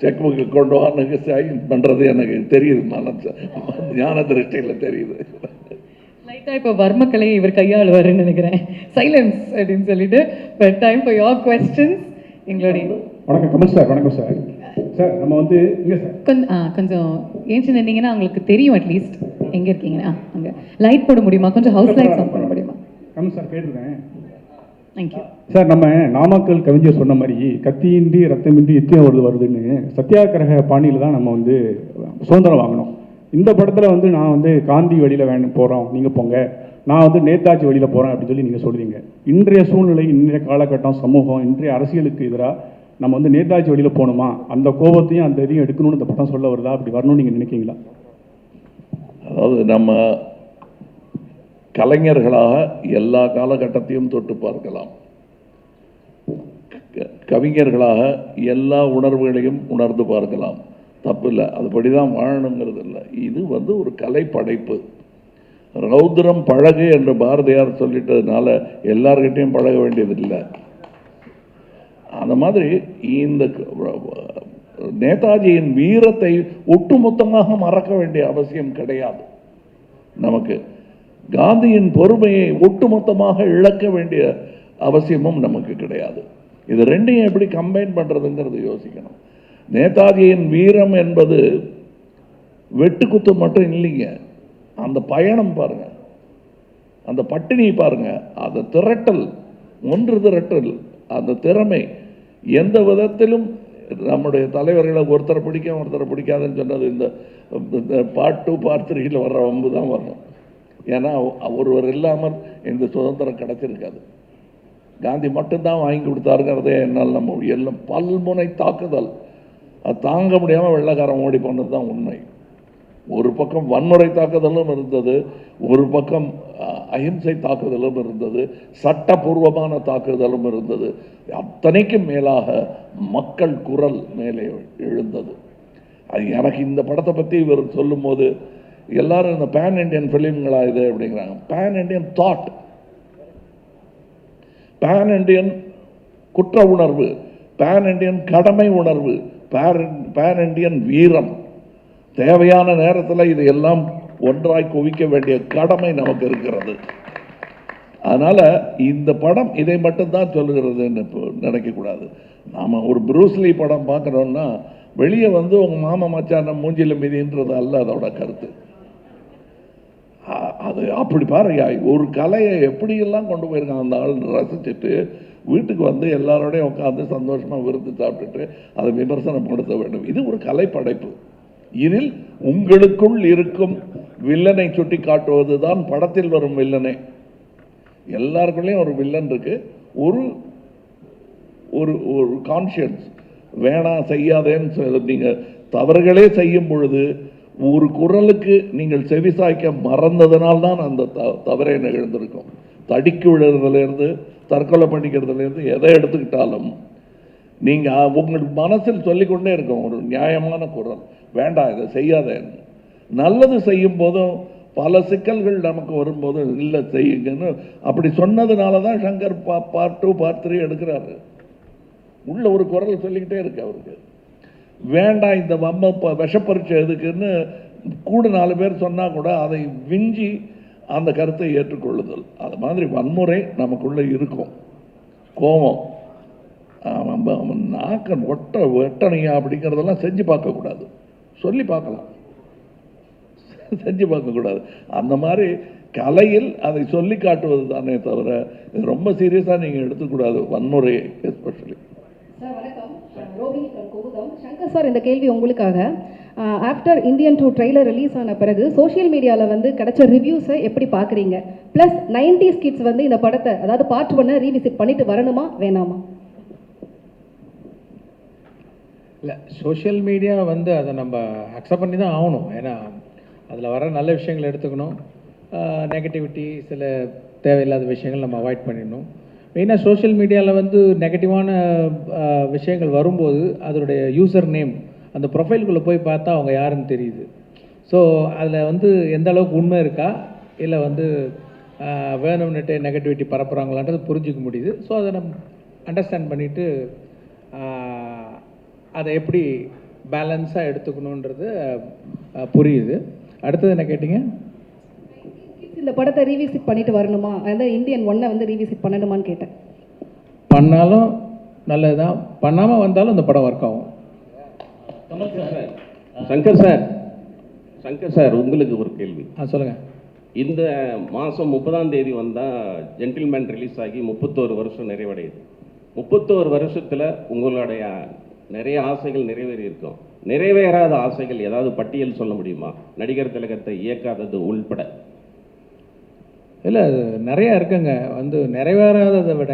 செக் புக்கு கொண்டு வான்னு சைன் பண்ணுறது எனக்கு தெரியுது, மனசு ஞான திருஷ்டியில் தெரியுது. லைட்டாக இப்போ வர்மக்கலையை இவர் கையாளுவாருன்னு நினைக்கிறேன். சைலன்ஸ் அப்படின்னு சொல்லிட்டு. But time for your questions. எங்களுடைய வணக்கம் கமல் சார். வணக்கம் சார். சார் நம்ம வந்து இங்கே சார் கொஞ்சம் ஏன் நின்னீங்கன்னா அவங்களுக்கு தெரியும் அட்லீஸ்ட் எங்கே இருக்கீங்கன்னா. அங்கே லைட் போட முடியுமா? கொஞ்சம் ஹவுஸ் லைட்ஸ் ஆன் பண்ண முடியுமா? கமல் சார் கேட்டிருக்கேன். Thank you sir. நம்ம நாமக்கல் கவிஞர் சொன்ன மாதிரி கத்தியின்றி ரத்தமின்றி யுத்தம் வருதுன்னு சத்தியாகிரக பாணியில் தான் நம்ம வந்து சுதந்திரம் வாங்கணும். இந்த படத்தில் வந்து நான் வந்து காந்தி வழியில் வேணும் போகிறோம், நீங்கள் போங்க, நான் வந்து நேதாஜி வழியில் போகிறேன் அப்படின்னு சொல்லி நீங்கள் சொல்கிறீங்க. இன்றைய சூழ்நிலை, இன்றைய காலகட்டம், சமூகம், இன்றைய அரசியலுக்கு எதிராக நம்ம வந்து நேதாஜி வழியில் போகணுமா, அந்த கோபத்தையும் அந்த இதையும் எடுக்கணும்னு இந்த படம் சொல்ல வருதா? அப்படி வரணும்னு நீங்கள் நினைக்கிறீங்களா? அதாவது நம்ம கலைஞர்களாக எல்லா காலகட்டத்தையும் தொட்டு பார்க்கலாம், கவிஞர்களாக எல்லா உணர்வுகளையும் உணர்ந்து பார்க்கலாம், தப்பு இல்லை. அதுபடி தான் வாழணுங்கிறது இல்லை. இது வந்து ஒரு கலை படைப்பு. ரௌத்ரம் பழகு என்று பாரதியார் சொல்லிட்டதுனால எல்லார்கிட்டையும் பழக வேண்டியதில்லை. அந்த மாதிரி இந்த நேதாஜியின் வீரத்தை ஒட்டுமொத்தமாக மறக்க வேண்டிய அவசியம் கிடையாது நமக்கு. காந்தியின் பொறுமையை ஒட்டுமொத்தமாக இழக்க வேண்டிய அவசியமும் நமக்கு கிடையாது. இது ரெண்டையும் எப்படி கம்பைன் பண்ணுறதுங்கிறது யோசிக்கணும். நேதாஜியின் வீரம் என்பது வெட்டுக்குத்து மட்டும் இல்லைங்க. அந்த பயணம் பாருங்க, அந்த பட்டினி பாருங்க, அந்த திரட்டல், ஒன்று திரட்டல், அந்த திறமை எந்த விதத்திலும் நம்முடைய தலைவர்களை ஒருத்தரை பிடிக்கும் ஒருத்தரை பிடிக்காதுன்னு சொன்னது இந்த பார்ட் 2 பார்ட் 3 வர்ற வம்பு தான் வரணும். ஏன்னா ஒருவர் இல்லாமல் இந்த சுதந்திரம் கிடைச்சிருக்காது. காந்தி மட்டும்தான் வாங்கி கொடுத்தாருங்கிறதே என்னால் நம்ம எல்லாம் பல்முனை தாக்குதல், அது தாங்க முடியாமல் வெள்ளைக்காரன் ஓடி போனது தான் உண்மை. ஒரு பக்கம் வன்முறை தாக்குதலும் இருந்தது, ஒரு பக்கம் அஹிம்சை தாக்குதலும் இருந்தது, சட்டபூர்வமான தாக்குதலும் இருந்தது. அத்தனைக்கும் மேலாக மக்கள் குரல் மேலே எழுந்தது. அது எனக்கு இந்த படத்தை பற்றி இவர் சொல்லும் போது எல்லாரும் இந்த பேன் இண்டியன் ஃபிலிம்களா இது அப்படிங்கிறாங்க. Pan Indian thought, pan Indian குற்ற உணர்வு, பேன் இண்டியன் கடமை உணர்வு, பேன் இண்டியன் வீரம். தேவையான நேரத்தில் இது எல்லாம் ஒன்றாய் குவிக்க வேண்டிய கடமை நமக்கு இருக்கிறது. அதனால் இந்த படம் இதை மட்டும்தான் சொல்லுகிறதுன்னு நினைக்கக்கூடாது. நாம் ஒரு ப்ரூஸ்லி படம் பார்க்குறோன்னா வெளியே வந்து உங்கள் மாமா மச்சான மூஞ்சில மீதின்றது அல்ல அதோட கருத்து. அது அப்படி பாருங்க, ஒரு கலையை எப்படியெல்லாம் கொண்டு போயிருக்காங்க அந்த ஆள் ரசிச்சுட்டு வீட்டுக்கு வந்து எல்லாரோடையும் உட்காந்து சந்தோஷமாக விருந்து சாப்பிட்டுட்டு அதை விமர்சனப்படுத்த வேண்டும். இது ஒரு கலை படைப்பு. இதில் உங்களுக்குள் இருக்கும் வில்லனை சுட்டி காட்டுவது தான் படத்தில் வரும் வில்லனே. எல்லாருக்குள்ளேயும் ஒரு வில்லன் இருக்கு. ஒரு ஒரு ஒரு கான்ஷியன்ஸ் வேணாம் செய்யாதேன்னு நீங்கள் தவறுகளே செய்யும் பொழுது ஒரு குரலுக்கு நீங்கள் செவிசாய்க்க மறந்ததுனால்தான் அந்த தவறை நிகழ்ந்திருக்கும். தடிக்கு விழுறதுலேருந்து தற்கொலை பண்ணிக்கிறதுலேருந்து எதை எடுத்துக்கிட்டாலும் நீங்கள் உங்கள் மனசில் சொல்லிக்கொண்டே இருக்கும் ஒரு நியாயமான குரல், வேண்டாம் இதை செய்யாதேன்னு. நல்லது செய்யும் போதும் பல சிக்கல்கள் நமக்கு வரும்போது இல்லை செய்யுங்கன்னு அப்படி சொன்னதுனால தான் சங்கர் பார்ட் 2 பார்ட் 3 எடுக்கிறாரு. உள்ள ஒரு குரல் சொல்லிக்கிட்டே இருக்கு அவருக்கு. வேண்டாம் இந்த விஷப்பரீட்சை எதுக்குன்னு கூட 4 பேர் சொன்னால் கூட அதை விஞ்சி அந்த கருத்தை ஏற்றுக்கொள்ளுதல். அது மாதிரி வன்முறை நமக்குள்ளே இருக்கும். கோபம், அவன் நாக்கன் வெட்டணையா அப்படிங்கிறதெல்லாம் செஞ்சு பார்க்கக்கூடாது. சொல்லி பார்க்கலாம், செஞ்சு பார்க்கக்கூடாது. அந்த மாதிரி கலையில் அதை சொல்லி காட்டுவது தானே தவிர இது ரொம்ப சீரியஸாக நீங்கள் எடுத்துக்கூடாது வன்முறையை எஸ்பெஷலி. சார் வணக்கம், ரோஹிணி கோபுதம். சங்கர் சார், இந்த கேள்வி உங்களுக்காக. ஆஃப்டர் இந்தியன் 2 ட்ரெய்லர் ரிலீஸ் ஆன பிறகு சோஷியல் மீடியாவில் வந்து கிடைச்ச ரிவ்யூஸை எப்படி பார்க்குறீங்க? ப்ளஸ் 90s கிட்ஸ் வந்து இந்த படத்தை, அதாவது பார்ட் 1 ரீவிசிட் பண்ணிட்டு வரணுமா வேணாமா? இல்லை, சோஷியல் மீடியா வந்து அதை நம்ம அக்செப்ட் பண்ணி தான் ஆகணும். ஏன்னா அதில் வர நல்ல விஷயங்களை எடுத்துக்கணும், நெகட்டிவிட்டி சில தேவையில்லாத விஷயங்கள் நம்ம அவாய்ட் பண்ணிடணும். மெயினாக சோஷியல் மீடியாவில் வந்து நெகட்டிவான விஷயங்கள் வரும்போது அதனுடைய யூசர் நேம் அந்த ப்ரொஃபைலுக்குள்ளே போய் பார்த்தா அவங்க யாருன்னு தெரியுது. ஸோ அதில் வந்து எந்த அளவுக்கு உண்மை இருக்கா இல்லை வந்து வேணும்னுட்டு நெகட்டிவிட்டி பரப்புகிறாங்களான்றது புரிஞ்சிக்க முடியுது. ஸோ அதை நம்ம அண்டர்ஸ்டாண்ட் பண்ணிவிட்டு அதை எப்படி பேலன்ஸாக எடுத்துக்கணுன்றது புரியுது. அடுத்தது என்ன கேட்டிங்க? இந்த படத்தை ரீவிசிட் பண்ணிட்டு வரணுமா, அதாவது இந்தியன் 1 வந்து ரீவிசிட் பண்ணணுமான்னு கேட்டேன். பண்ணாலும் நல்லதுதான், பண்ணாமல் வந்தாலும் இந்த படம் ஒர்க் ஆகும். கமல் சார், சங்கர் சார் உங்களுக்கு ஒரு கேள்வி. சொல்லுங்கள். இந்த மாதம் 30ஆம் தேதி வந்தால் ஜென்டில்மேன் ரிலீஸ் ஆகி 31 வருஷம் நிறைவடையுது. 31 வருஷத்தில் உங்களுடைய நிறைய ஆசைகள் நிறைவேறி இருக்கும். நிறைவேறாத ஆசைகள் ஏதாவது பட்டியல் சொல்ல முடியுமா? நடிகர் திலகத்தை இயக்காதது உள்பட. இல்லை, அது நிறையா இருக்குங்க. வந்து நிறைவேறாததை விட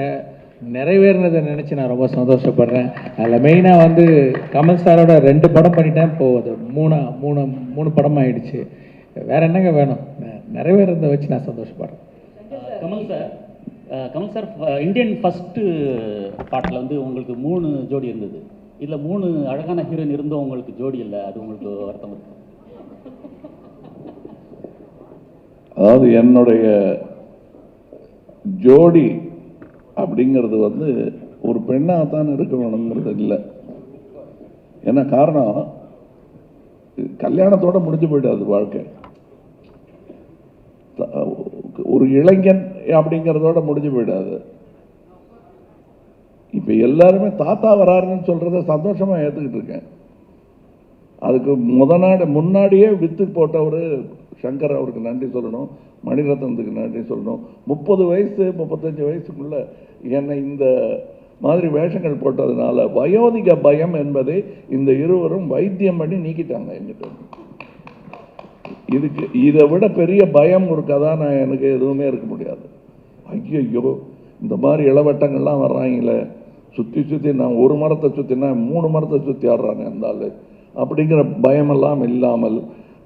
நிறைவேறினதை நினச்சி நான் ரொம்ப சந்தோஷப்படுறேன். அதில் மெயினாக வந்து கமல் சாரோட 2 படம் பண்ணிட்டேன். இப்போது அது மூணு படம் ஆயிடுச்சு. வேற என்னங்க வேணும்? நிறைவேறதை வச்சு நான் சந்தோஷப்படுறேன். கமல் சார் இந்தியன் ஃபஸ்ட்டு பாட்டில் வந்து உங்களுக்கு 3 ஜோடி இருந்தது. இதில் 3 அழகான ஹீரோயின் இருந்தும் உங்களுக்கு ஜோடி இல்லை, அது உங்களுக்கு வருத்தம் இருக்கு? அதாவது என்னுடைய ஜோடி அப்படிங்கிறது வந்து ஒரு பெண்ணாக தான் இருக்க வேணுங்கிறது இல்லை. ஏன்னா காரணம், கல்யாணத்தோட முடிஞ்சு போயிடாது வாழ்க்கை. ஒரு இளைஞன் அப்படிங்கிறதோட முடிஞ்சு போயிடாது. இப்போ எல்லாருமே தாத்தா வராருன்னு சொல்கிறத சந்தோஷமாக ஏற்றுக்கிட்டு இருக்கேன். அதுக்கு முன்னாடியே வித்து போட்டவர் சங்கர், அவருக்கு நன்றி சொல்லணும். மணிரத்னத்துக்கு நன்றி சொல்லணும். 30 வயசு 35 வயசுக்குள்ள என்னை இந்த மாதிரி வேஷங்கள் போட்டதுனால வயோதிக பயம் என்பதை இந்த இருவரும் வைத்தியம் பண்ணி நீக்கிட்டாங்க என்கிட்ட. இதுக்கு இதை விட பெரிய பயம் ஒரு கதாநாயகனுக்கு எதுவுமே இருக்க முடியாது. ஐயோ, இந்த மாதிரி இளவட்டங்கள்லாம் வர்றாங்களே, சுற்றி நான் ஒரு மரத்தை சுற்றினா 3 மரத்தை சுற்றி ஆடுறாங்க இருந்தாலும் அப்படிங்கிற பயமெல்லாம் இல்லாமல்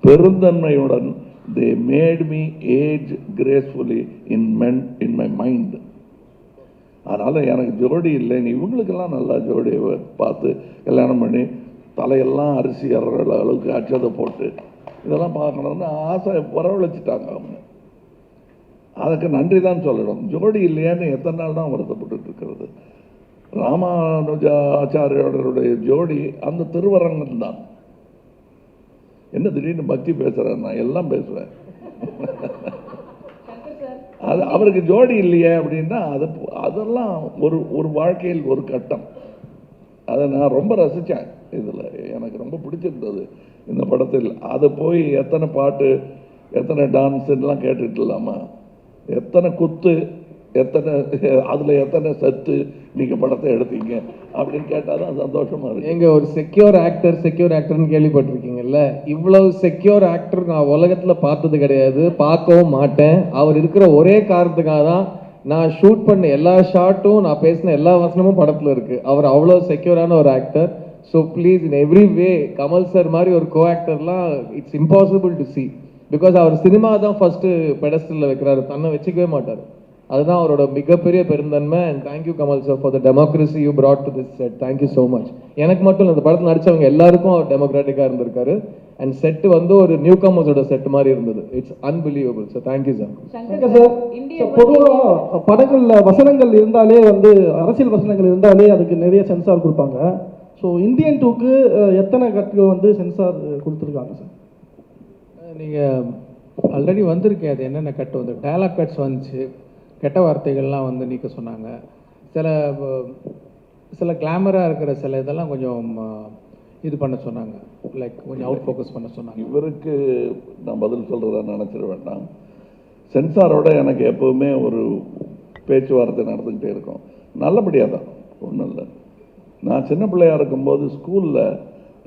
பெருந்தன்மையுடன் they made me age gracefully in my mind. அதனால் எனக்கு ஜோடி இல்லைன்னு இவங்களுக்கெல்லாம் நல்லா ஜோடியை பார்த்து கல்யாணம் பண்ணி தலையெல்லாம் அரிசி ஏறுற அளவுக்கு அச்சதை போட்டு இதெல்லாம் பார்க்கணுன்னு ஆசை வரவழைச்சிட்டாங்க அவங்க. அதுக்கு நன்றி தான் சொல்லணும். ஜோடி இல்லையான்னு எத்தனை நாள் தான் வருத்தப்பட்டு இருக்கிறது. ராமானுஜாச்சாரியோடைய ஜோடி அந்த திருவரங்கன் தான். என்ன திடீர்னு பக்தி பேசுகிறேன், நான் எல்லாம் பேசுவேன். அது அவருக்கு ஜோடி இல்லையே அப்படின்னா அதெல்லாம் ஒரு வாழ்க்கையில் ஒரு கட்டம். அதை நான் ரொம்ப ரசித்தேன். இதில் எனக்கு ரொம்ப பிடிச்சிருந்தது இந்த படத்தில். அதை போய் எத்தனை பாட்டு எத்தனை டான்ஸுலாம் கேட்டுட்டு இல்லாமா, எத்தனை குத்து எத்தனை அதில் எத்தனை சத்து நீங்கள் படத்தை எடுத்தீங்க அப்படின்னு கேட்டால் தான் சந்தோஷமாக இருக்கு. எங்கள் ஒரு செக்யூர் ஆக்டர்னு கேள்விப்பட்டிருக்கீங்கல்ல, இவ்வளவு செக்யூர் ஆக்டர் நான் உலகத்தில் பார்த்தது கிடையாது, பார்க்கவும் மாட்டேன். அவர் இருக்கிற ஒரே காரணத்துக்காக தான் நான் ஷூட் பண்ண எல்லா ஷாட்டும் நான் பேசின எல்லா வசனமும் படத்தில் இருக்குது. அவர் அவ்வளோ செக்யூரான ஒரு actor. So please in every way Kamal sir மாதிரி ஒரு கோ ஆக்டர்லாம் it's impossible to see. Because அவர் சினிமா தான் ஃபஸ்ட்டு பெடஸ்டலில் வைக்கிறாரு, தன்னை வச்சுக்கவே மாட்டார். அதுதான் அவரோட மிகப்பெரிய பெருந்தன்மை. And thank you Kamal sir for the democracy you brought to this set. Thank you so much. எனக்கு மட்டும் இல்லை, இந்த படத்தில் நடித்தவங்க எல்லாருக்கும் அவர் டெமோக்ராட்டிக்காக இருந்திருக்காரு. அண்ட் செட்டு வந்து ஒரு நியூ கமர்ஸோட செட் மாதிரி இருந்தது. It's unbelievable. So thank you sir. Sir பொதுவாக படங்களில் வசனங்கள் இருந்தாலே வந்து அரசியல் வசனங்கள் இருந்தாலே அதுக்கு நிறைய சென்சார் கொடுப்பாங்க. ஸோ இந்தியன் 2க்கு எத்தனை கட்டுகள் வந்து சென்சார் கொடுத்துருக்காங்க சார்? நீங்கள் ஆல்ரெடி வந்திருக்கேன். அது என்னென்ன கட்டு வந்து டயலாக் கட்ஸ் வந்துச்சு, கெட்ட வார்த்தைகள்லாம் வந்து நீக்க சொன்னாங்க. சில கிளாமராக இருக்கிற சில இதெல்லாம் கொஞ்சம் இது பண்ண சொன்னாங்க, லைக் கொஞ்சம் அவுட் ஃபோக்கஸ் பண்ண சொன்னாங்க. இவருக்கு நான் பதில் சொல்கிறத நினச்சிட வேண்டாம். சென்சாரோட எனக்கு எப்போவுமே ஒரு பேச்சுவார்த்தை நடந்துக்கிட்டே இருக்கும். நல்லபடியாக தான், ஒன்றும் இல்லை. நான் சின்ன பிள்ளையாக இருக்கும்போது ஸ்கூலில்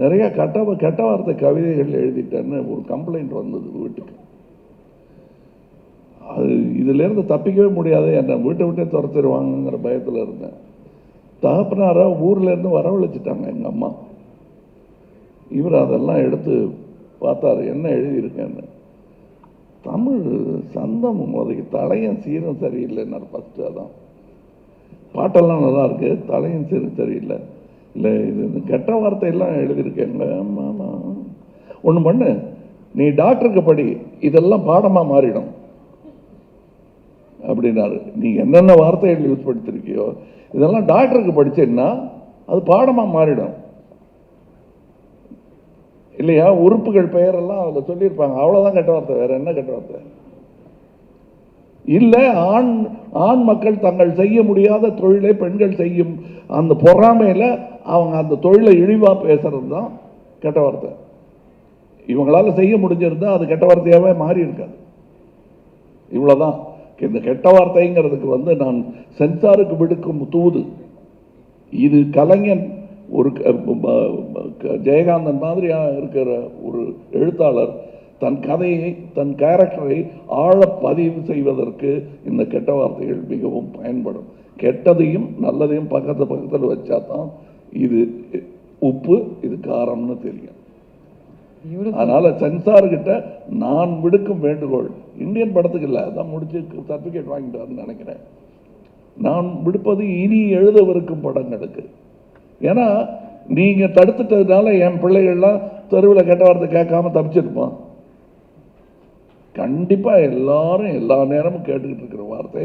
நிறையா கெட்ட வார்த்தை கவிதைகள் எழுதிட்டேன்னு ஒரு கம்ப்ளைண்ட் வந்தது வீட்டுக்கு. அது இதிலேருந்து தப்பிக்கவே முடியாது, என்னை வீட்டை விட்டே துரத்திடுவாங்கங்கிற பயத்தில் இருந்தேன். தகப்பனாரை ஊர்லேருந்து வரவழைச்சிட்டாங்க எங்கள் அம்மா. இவர் அதெல்லாம் எடுத்து பார்த்தார், என்ன எழுதியிருக்கேன்னு. தமிழ் சந்தம் அதுக்கு தலையும் சீரும் சரியில்லைன்னார் ஃபஸ்ட்டு. அதான் பாட்டெல்லாம் நல்லா இருக்கு, தலையும் சீரும் சரியில்லை. இல்லை இது கெட்ட வார்த்தையெல்லாம் எழுதியிருக்கேங்க. ஆமாம், ஒன்று பண்ணு, நீ டாக்டருக்கு படி, இதெல்லாம் பாடமாக மாறிடும் அப்படின்னாரு. நீ என்னென்ன வார்த்தைகள் யூஸ் படுத்திருக்கியோ இதெல்லாம் டாக்டருக்கு படிச்சேன்னா அது பாடமாக மாறிடும் இல்லையா? உறுப்புகள் பெயரெல்லாம் அதில் சொல்லியிருப்பாங்க, அவ்வளோதான் கெட்ட வார்த்தை, வேற என்ன கெட்ட வார்த்தை? இல்லை, ஆண் மக்கள் தங்கள் செய்ய முடியாத தொழிலை பெண்கள் செய்யும் அந்த பொறாமையில் அவங்க அந்த தொழிலை இழிவாக பேசுறது தான் கெட்ட வார்த்தை. இவங்களால செய்ய முடிஞ்சிருந்தா அது கெட்ட வார்த்தையாகவே மாறி இருக்காது. இவ்வளோதான். இந்த கெட்ட வார்த்தைங்கிறதுக்கு வந்து நான் சென்சாருக்கு விடுக்கும் தூது இது. கலைஞன் ஒரு ஜெயகாந்தன் மாதிரியாக இருக்கிற ஒரு எழுத்தாளர் தன் கதையை தன் கேரக்டரை ஆழ பதிவு செய்வதற்கு இந்த கெட்ட வார்த்தைகள் மிகவும் பயன்படும். கெட்டதையும் நல்லதையும் பக்கத்தில் வச்சா தான் இது உப்பு இது காரம்னு தெரியும். அதனால சென்சார்கிட்ட நான் விடுக்கும் வேண்டுகோள், இந்தியன் படத்துக்கு இல்லை, அதான் முடிச்சு சர்டிஃபிகேட் வாங்கிட்டாருன்னு நினைக்கிறேன், நான் விடுப்பது இனி எழுதவிருக்கும் படங்களுக்கு. ஏன்னா நீங்க தடுத்துட்டதுனால என் பிள்ளைகள்லாம் தெருவில் கெட்ட வார்த்தை கேட்காம தப்பிச்சிருப்பான். கண்டிப்பா எல்லாரும் எல்லா நேரமும் கேட்டுக்கிட்டு இருக்கிற வார்த்தை,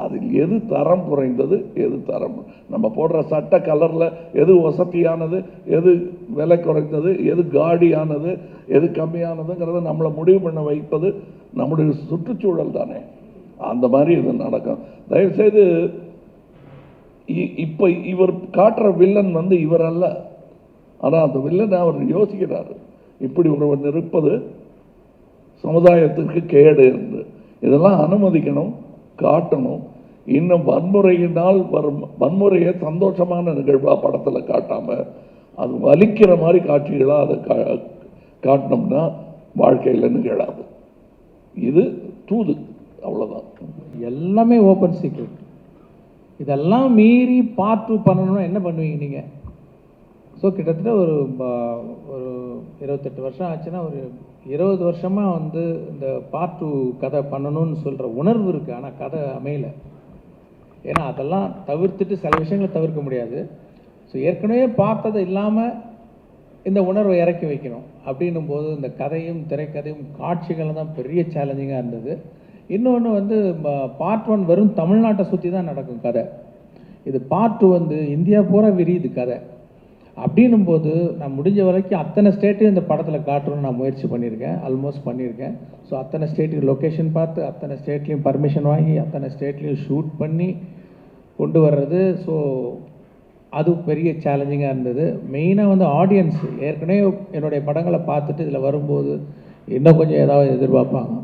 அதில் எது தரம் குறைந்தது, எது தரம், நம்ம போடுற சட்ட கலர்ல எது வசதியானது, எது விலை குறைந்தது, எது காடியானது, எது கம்மியானதுங்கிறத நம்மளை முடிவு பண்ண வைப்பது நம்முடைய சுற்றுச்சூழல் தானே. அந்த மாதிரி இது நடக்கும். தயவுசெய்து இப்ப இவர் காட்டுற வில்லன் வந்து இவர் அல்ல, ஆனா அந்த வில்லனை அவர் யோசிக்கிறாரு, இப்படி ஒருவன் இருப்பது சமுதாயத்திற்கு கேடு என்று. இதெல்லாம் அனுமதிக்கணும், காட்டணும். இன்னும் வன்முறையினால் வரும் வன்முறையை சந்தோஷமான நிகழ்வா படத்தில் காட்டாம அது வலிக்கிற மாதிரி காட்சிகளா அதை காட்டினோம்னா வாழ்க்கையில் நிகழாது. இது தூது, அவ்வளோதான். எல்லாமே ஓப்பன் சீக்ரெட். இதெல்லாம் மீறி பார்ட் 2 பண்ணணும்னா என்ன பண்ணுவீங்க நீங்கள்? ஸோ கிட்டத்தட்ட ஒரு 28 வருஷம் ஆச்சுன்னா ஒரு 20 வருஷமாக வந்து இந்த பார்ட் 2 கதை பண்ணணும்னு சொல்கிற உணர்வு இருக்குது. ஆனால் கதை அமையலை. ஏன்னா அதெல்லாம் தவிர்த்துட்டு சில விஷயங்களை தவிர்க்க முடியாது. ஸோ ஏற்கனவே பார்த்தது இல்லாமல் இந்த உணர்வை இறக்கி வைக்கணும் அப்படின்னும் போது இந்த கதையும் திரைக்கதையும் காட்சிகளும் தான் பெரிய சேலஞ்சிங்காக இருந்தது. இன்னொன்று வந்து பார்ட் 1 வெறும் தமிழ்நாட்டை சுற்றி தான் நடக்கும் கதை. இது பார்ட் 2 வந்து இந்தியா பூரா விரியுது கதை. அப்படின்னும் போது நான் முடிஞ்ச வரைக்கும் அத்தனை ஸ்டேட்டையும் இந்த படத்தில் காட்டணும்னு நான் முயற்சி பண்ணியிருக்கேன், ஆல்மோஸ்ட் பண்ணியிருக்கேன். ஸோ அத்தனை ஸ்டேட்டுக்கு லொக்கேஷன் பார்த்து அத்தனை ஸ்டேட்லேயும் பர்மிஷன் வாங்கி அத்தனை ஸ்டேட்லேயும் ஷூட் பண்ணி கொண்டு வர்றது. ஸோ அது பெரிய சேலஞ்சிங்காக இருந்தது. மெயினாக வந்து ஆடியன்ஸ் ஏற்கனவே என்னுடைய படங்களை பார்த்துட்டு இதில் வரும்போது இன்னும் கொஞ்சம் ஏதாவது எதிர்பார்ப்பாங்க,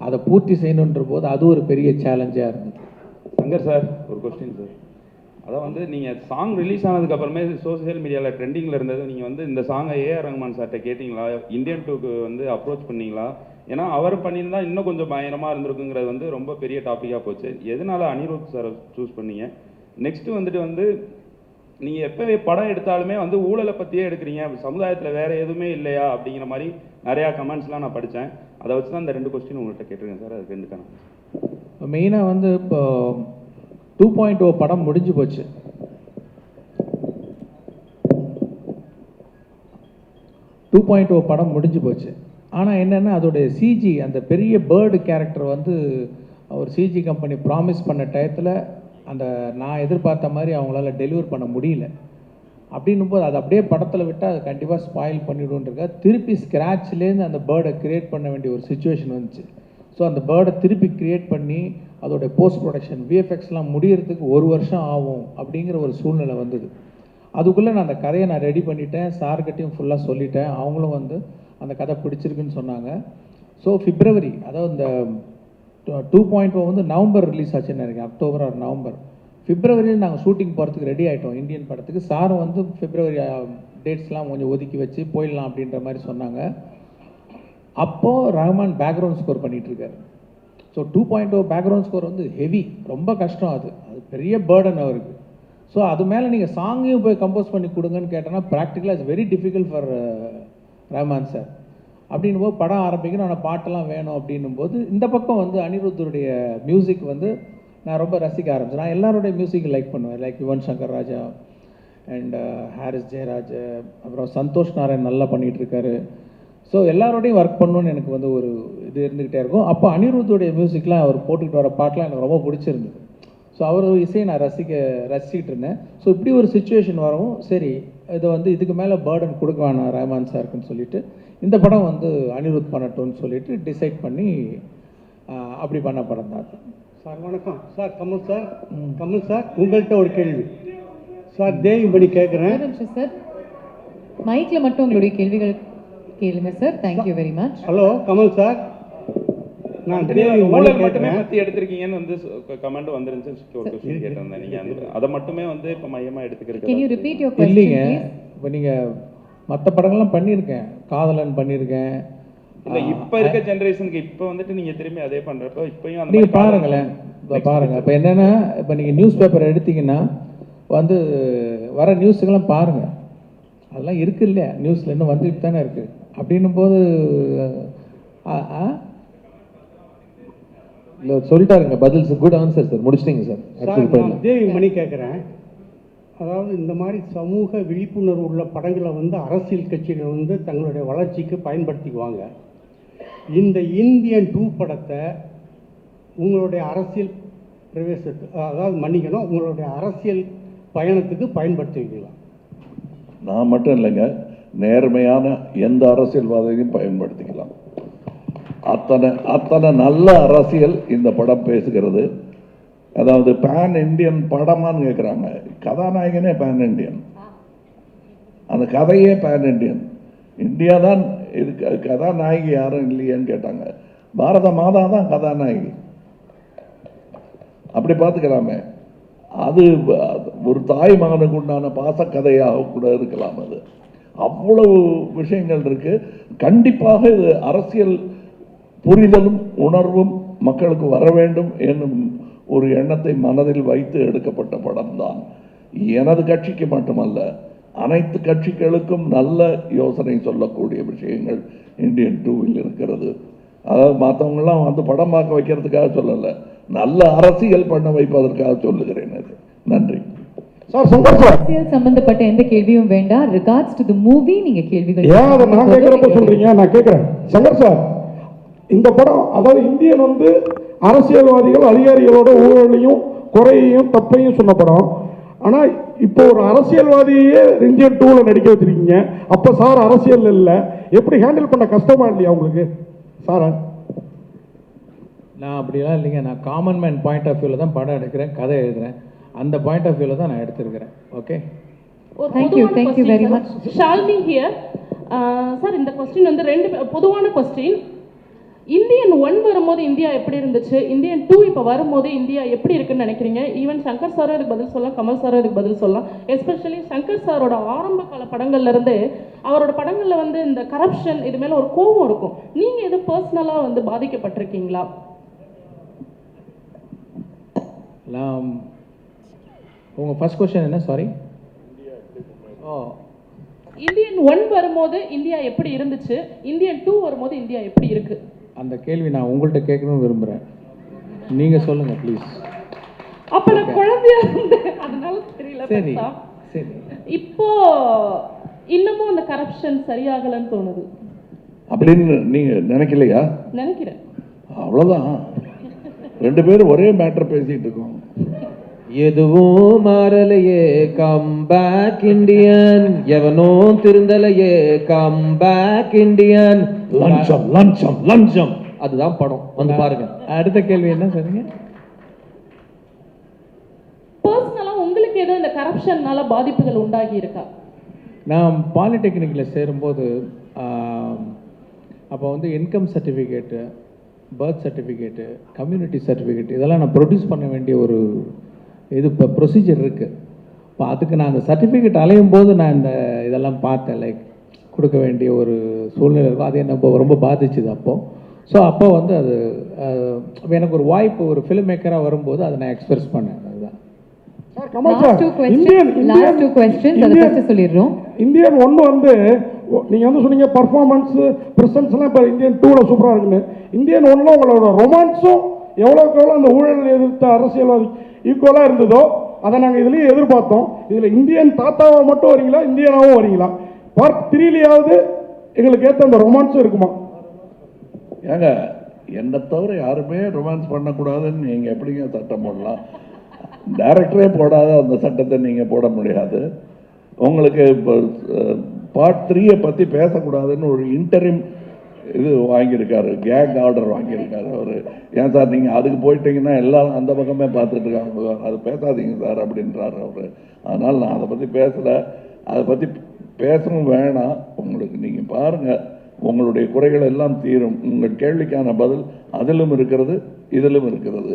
அதை பூர்த்தி செய்யணுன்ற போது அது ஒரு பெரிய சேலஞ்சாக இருந்தது. சங்கர் சார், ஒரு கொஸ்டின் சார். அதான் வந்து நீங்கள் சாங் ரிலீஸ் ஆனதுக்கப்புறமே சோசியல் மீடியாவில் ட்ரெண்டிங்கில் இருந்தது. நீங்கள் வந்து இந்த சாங்கை ஏஆர் ரஹ்மான் சார்கிட்ட கேட்டிங்களா? இந்தியன் 2க்கு வந்து அப்ரோச் பண்ணிங்களா? ஏன்னா அவர் பண்ணியிருந்தா இன்னும் கொஞ்சம் பயங்கரமாக இருந்திருக்குங்கிறது வந்து ரொம்ப பெரிய டாப்பிக்காக போச்சு. எதனால் அனிருத் சாரை சூஸ் பண்ணீங்க? நெக்ஸ்ட்டு வந்து நீங்கள் எப்போவே படம் எடுத்தாலுமே வந்து ஊழலை பற்றியே எடுக்கிறீங்க, சமுதாயத்தில் வேறு எதுவுமே இல்லையா அப்படிங்கிற மாதிரி நிறையா கமெண்ட்ஸ்லாம் நான் படித்தேன். அதை வச்சு தான் இந்த 2 கொஸ்டின் உங்கள்கிட்ட கேட்டிருக்கேன் சார். அதுக்கு 2 கணக்கு. மெயினாக வந்து இப்போ 2.0 படம் முடிஞ்சு போச்சு. 2.0 படம் முடிஞ்சு போச்சு. ஆனால் என்னென்னா அதோடைய சிஜி, அந்த பெரிய பேர்டு கேரக்டர் வந்து ஒரு சிஜி கம்பெனி ப்ராமிஸ் பண்ண டயத்தில் அந்த நான் எதிர்பார்த்த மாதிரி அவங்களால டெலிவர் பண்ண முடியல. அப்படின்னும் போது அது அப்படியே படத்தில் விட்டால் அது கண்டிப்பாக ஸ்பாயில் பண்ணிவிடுன்றதுக்காக திருப்பி ஸ்க்ராட்ச்லேருந்து அந்த பேர்டை க்ரியேட் பண்ண வேண்டிய ஒரு சுச்சுவேஷன் வந்துச்சு. ஸோ அந்த பேர்டை திருப்பி க்ரியேட் பண்ணி அதோடைய போஸ்ட் ப்ரொடக்ஷன் விஎஃப்எக்ஸ்லாம் முடியறதுக்கு 1 வருஷம் ஆகும் அப்படிங்கிற ஒரு சூழ்நிலை வந்தது. அதுக்குள்ளே நான் அந்த கதையை நான் ரெடி பண்ணிட்டேன், சார்கிட்டையும் ஃபுல்லாக சொல்லிட்டேன். அவங்களும் வந்து அந்த கதை பிடிச்சிருக்குன்னு சொன்னாங்க. ஸோ பிப்ரவரி, அதாவது இந்த 2.0 வந்து நவம்பர் ரிலீஸ் ஆச்சுன்னு நினைக்கிறேன், அக்டோபர் ஆர் நவம்பர். பிப்ரவரியில் நாங்கள் ஷூட்டிங் போகிறதுக்கு ரெடி ஆகிட்டோம் இந்தியன் படத்துக்கு. சாரும் வந்து பிப்ரவரி டேட்ஸ்லாம் கொஞ்சம் ஒதுக்கி வச்சு போயிடலாம் அப்படின்ற மாதிரி சொன்னாங்க. அப்போது ரஹ்மான் பேக்ரவுண்ட் ஸ்கோர் பண்ணிகிட்ருக்காரு. ஸோ 2.0 பேக்ரவுண்ட் ஸ்கோர் வந்து ஹெவி, ரொம்ப கஷ்டம். அது பெரிய பேர்டன் அவருக்கு. ஸோ அது மேலே நீங்கள் சாங்கையும் போய் கம்போஸ் பண்ணி கொடுங்கன்னு கேட்டோன்னா ப்ராக்டிக்கலாக it's very difficult for Rahman sir. அப்படின்னும் போது படம் ஆரம்பிக்கணும், ஆனால் பாட்டெல்லாம் வேணும் அப்படின்னும் போது இந்த பக்கம் வந்து அனிருத்தருடைய மியூசிக் வந்து நான் ரொம்ப ரசிக்க ஆரம்பிச்சேன். நான் எல்லாருடைய மியூசிக் லைக் பண்ணுவேன், லைக் யுவன் சங்கர் ராஜா அண்ட் ஹாரிஸ் ஜெயராஜ், அப்புறம் சந்தோஷ் நாராயண் நல்லா பண்ணிகிட்ருக்காரு. ஸோ எல்லாரோடையும் ஒர்க் பண்ணணுன்னு எனக்கு வந்து ஒரு இது இருந்துக்கிட்டே இருக்கும். அப்போ அனிருத்துடைய மியூசிக்லாம் அவர் போட்டுக்கிட்டு வர பாட்டெலாம் எனக்கு ரொம்ப பிடிச்சிருந்தது. ஸோ அவர் இசையை நான் ரசிக்கிட்டு இருந்தேன். ஸோ இப்படி ஒரு சுச்சுவேஷன் வரவும் சரி இதை வந்து இதுக்கு மேலே பேர்டன் கொடுக்க வேணாம் ரஹ்மான் சாருக்குன்னு சொல்லிட்டு இந்த படம் வந்து அனிருத் பண்ணட்டும்னு சொல்லிட்டு டிசைட் பண்ணி அப்படி பண்ண படம் தான். சார் வணக்கம் சார். கமல் சார் உங்கள்கிட்ட ஒரு கேள்வி சார். தேவிபடி கேட்குறேன் சார். மைக்கில் மட்டும் உங்களுடைய கேள்விகள் கேளுங்க sir. Thank you very much. Hello Kamal sir, நான் தேவிபடி மட்டுமே பற்றி எடுத்திருக்கீங்கன்னு வந்து கமெண்ட் வந்துருந்துச்சு. ஒரு கொஸ்டின் கேட்டிருந்தேன். நீங்கள் அதை மட்டுமே வந்து இப்போ மையமாக எடுத்துக்கிறீங்க. Can you repeat your question, இல்லைங்க, please? இப்போ நீங்கள் மற்ற படங்கள்லாம் பண்ணியிருக்கேன், காதலன் பண்ணியிருக்கேன். இல்லை இப்போ இருக்க ஜென்ரேஷனுக்கு இப்போ வந்துட்டு நீங்கள் திரும்பி அதே பண்ணுறப்போ இப்போயும் நீங்கள் பாருங்களேன். இப்போ பாருங்கள், இப்போ என்னென்னா இப்போ நீங்கள் நியூஸ் பேப்பர் எடுத்தீங்கன்னா வந்து வர நியூஸுக்கெல்லாம் பாருங்கள், அதெல்லாம் இருக்குது இல்லையா நியூஸில் இன்னும் வந்துட்டு தானே இருக்குது. அப்படின்னும் போது இல்லை சொல்லிட்டாருங்க பதில். குட் ஆன்சர் சார், முடிச்சிட்டிங்க சார். நான் தேவிமணி கேட்குறேன். அதாவது இந்த மாதிரி சமூக விழிப்புணர்வு உள்ள படங்களை வந்து அரசியல் கட்சிகள் வந்து தங்களுடைய வளர்ச்சிக்கு பயன்படுத்திக்குவாங்க. இந்த இந்தியன் 2 படத்தை உங்களுடைய அரசியல் பிரவேசத்துக்கு, அதாவது மன்னிக்கணும், உங்களுடைய அரசியல் பயணத்துக்கு பயன்படுத்திக்கலாம். நான் மட்டும் இல்லைங்க, நேர்மையான எந்த அரசியல்வாதியையும் பயன்படுத்திக்கலாம். அத்தனை நல்ல அரசியல் இந்த படம் பேசுகிறது. அதாவது பேன் இண்டியன் படமான்னு கேட்குறாங்க. கதாநாயகனே பேன் இண்டியன், அந்த கதையே பேன் இண்டியன். இந்தியா தான் இது, கதாநாயகி யாரும் இல்லையேன்னு கேட்டாங்க. பாரத மாதா தான் கதாநாயகி. அப்படி பார்த்துக்கலாமே. அது ஒரு தாய் மகனுக்கு உண்டான பாசக்கதையாக கூட இருக்கலாம். அது அவ்வளவு விஷயங்கள் இருக்கு. கண்டிப்பாக இது அரசியல் புரிதலும் உணர்வும் மக்களுக்கு வர வேண்டும் என்னும் ஒரு எண்ணத்தை மனதில் வைத்து எடுக்கப்பட்ட படம் தான். எனது கட்சிக்கு மட்டுமல்ல, அனைத்து கட்சிகளுக்கும் நல்ல யோசனை சொல்லக்கூடிய விஷயங்கள் இந்தியன் 2வில் இருக்கிறது. அதாவது மற்றவங்களாம் வந்து படம் பார்க்க வைக்கிறதுக்காக சொல்லலை, நல்ல அரசியல் பண்ண வைப்பதற்காக சொல்லுகிறேன். அது நன்றி சார். சங்கர் சார், அரசியல் சம்பந்தப்பட்ட எந்த கேள்வியும் வேண்டாம். ரிகார்ட்ஸ் டு தி மூவி நீங்க கேள்விகள் ஏன் அதை நான் கேட்குறப்ப சொல்றீங்க? நான் கேட்குறேன் சங்கர் சார், இந்த படம் அதாவது இந்தியன் வந்து அரசியல்வாதிகள் அதிகாரிகளோட ஊழலையும் குறையையும் தப்பையும் சொன்ன படம். ஆனால் இப்போ ஒரு அரசியல்வாதியே இந்தியன் 2ல் நடிக்க வச்சிருக்கீங்க. அப்போ சார் அரசியல் இல்லை, எப்படி ஹேண்டில் பண்ண கஷ்டமா இல்லையா உங்களுக்கு சாரா? நான் அப்படிலாம் இல்லைங்க. நான் காமன் மேன் பாயிண்ட் ஆஃப் வியூவில் தான் படம் எடுக்கிறேன், கதை எழுதுகிறேன். அந்த பாயிண்ட் ஆஃப் வியூவில் தான் நான் எடுத்திருக்கிறேன். Okay, Thank you very much. Shalni here. Sir, இந்த கொஸ்டின் வந்து ரெண்டு பொதுவான கொஸ்டின். இந்தியன் 1 வரும்போது இந்தியா எப்படி இருந்துச்சு, இந்தியன் 2 இப்போ வரும்போது இந்தியா எப்படி இருக்குன்னு நினைக்கிறீங்க? ஈவன் சங்கர் சாரும் இதுக்கு பதில் சொல்லலாம், கமல் சாரும் இதுக்கு பதில் சொல்லலாம். எஸ்பெஷலி சங்கர் சாரோட ஆரம்ப கால படங்கள்ல இருந்து அவரோட படங்கள்ல வந்து இந்த கரப்ஷன் இது மேல ஒரு கோபம் இருக்கும். நீங்க எது பர்சனலா வந்து பாதிக்கப்பட்டிருக்கீங்களா? உங்கள் ஃபர்ஸ்ட் கொஸ்டின் என்ன? சாரி. இந்தியன் 1 வரும்போது இந்தியா எப்படி இருந்துச்சு, இந்தியன் 2 வரும்போது இந்தியா எப்படி இருக்கு? அந்த கேள்வி நான் உங்கள்கிட்ட கேட்கணும்னு விரும்புகிறேன். நீங்கள் சொல்லுங்கள் ப்ளீஸ். அப்போ நான் குழந்தையா இருந்தேன், அதனால தெரியல. சரி சரி. இப்போ இன்னமும் அந்த கரப்ஷன் சரியாகலன்னு தோணுது அப்படின்னு நீங்கள் நினைக்கலையா? நினைக்கிறேன். அவ்வளோதான், ரெண்டு பேரும் ஒரே மேட்டர் பேசிகிட்டு இருக்கோம். எதுவும் மாறலையே, கம் பேக் இண்டியன். எவனோ திருந்தலையே, கம் பேக் இண்டியன். லஞ்சம் லஞ்சம் லஞ்சம், அதுதான் படம், வந்து பாருங்க. அடுத்த கேள்வி என்ன சொன்னீங்க? பர்சனலா உங்களுக்கு ஏதோ இந்த கரப்ஷன்னால பாதிப்புகள் உண்டாகி இருக்கா? நான் பாலிடெக்னிக்கில் சேரும்போது அப்போ வந்து income certificate, birth certificate, community certificate இதெல்லாம் நான் ப்ரொடியூஸ் பண்ண வேண்டிய ஒரு இது இப்போ ப்ரொசீஜர் இருக்குது. இப்போ அதுக்கு நான் அந்த சர்டிஃபிகேட் அலையும் போது நான் இந்த இதெல்லாம் பார்த்தேன், லைக் கொடுக்க வேண்டிய ஒரு சூழ்நிலை இருக்கும். அது என்ன ரொம்ப பாதிச்சுது அப்போது. ஸோ அப்போ வந்து அது எனக்கு ஒரு வாய்ப்பு, ஒரு ஃபிலிம் மேக்கராக வரும்போது அதை நான் எக்ஸ்பிரஸ் பண்ணேன். அதுதான். சார் கமல் சார், இந்தியன் 1 வந்து நீங்கள் வந்து சொன்னீங்க பர்ஃபார்மன்ஸு ப்ரெசன்ஸ்லாம் இப்போ இந்தியன் 2ல் சூப்பராக இருக்குன்னு. இந்தியன் 1ல் உங்களோட ரொமான்ஸும் எவ்வளோக்கு எவ்வளோ அந்த ஊழல் எதிர்த்த அரசியல்வாதி ஈக்குவலாக இருந்ததோ அதை நாங்கள் இதுலேயும் எதிர்பார்த்தோம். இதில் இந்தியன் தாத்தாவை மட்டும் வரீங்களா, இந்தியனாகவும் வரீங்களா? பார்ட் 3லையாவது எங்களுக்கு ஏற்ற அந்த ரொமான்ஸும் இருக்குமா? ஏங்க, என்னை தவிர யாருமே ரொமான்ஸ் பண்ணக்கூடாதுன்னு நீங்கள் எப்படிங்க சட்டம் போடலாம்? டைரக்டரே போடாத அந்த சட்டத்தை நீங்கள் போட முடியாது. உங்களுக்கு இப்போ பார்ட் 3 பற்றி பேசக்கூடாதுன்னு ஒரு இன்டரிம் இது வாங்கியிருக்காரு, கேக் ஆர்டர் வாங்கியிருக்காரு அவர். ஏன் சார் நீங்கள் அதுக்கு போயிட்டீங்கன்னா எல்லாரும் அந்த பக்கமே பார்த்துட்டு இருக்காங்க, அது பேசாதீங்க சார் அப்படின்றாரு அவர். அதனால் நான் அதை பற்றி பேசலை, அதை பற்றி பேசவும் வேணாம். உங்களுக்கு நீங்கள் பாருங்கள், உங்களுடைய குறைகள் எல்லாம் தீரும். உங்கள் கேள்விக்கான பதில் அதிலும் இருக்கிறது, இதிலும் இருக்கிறது.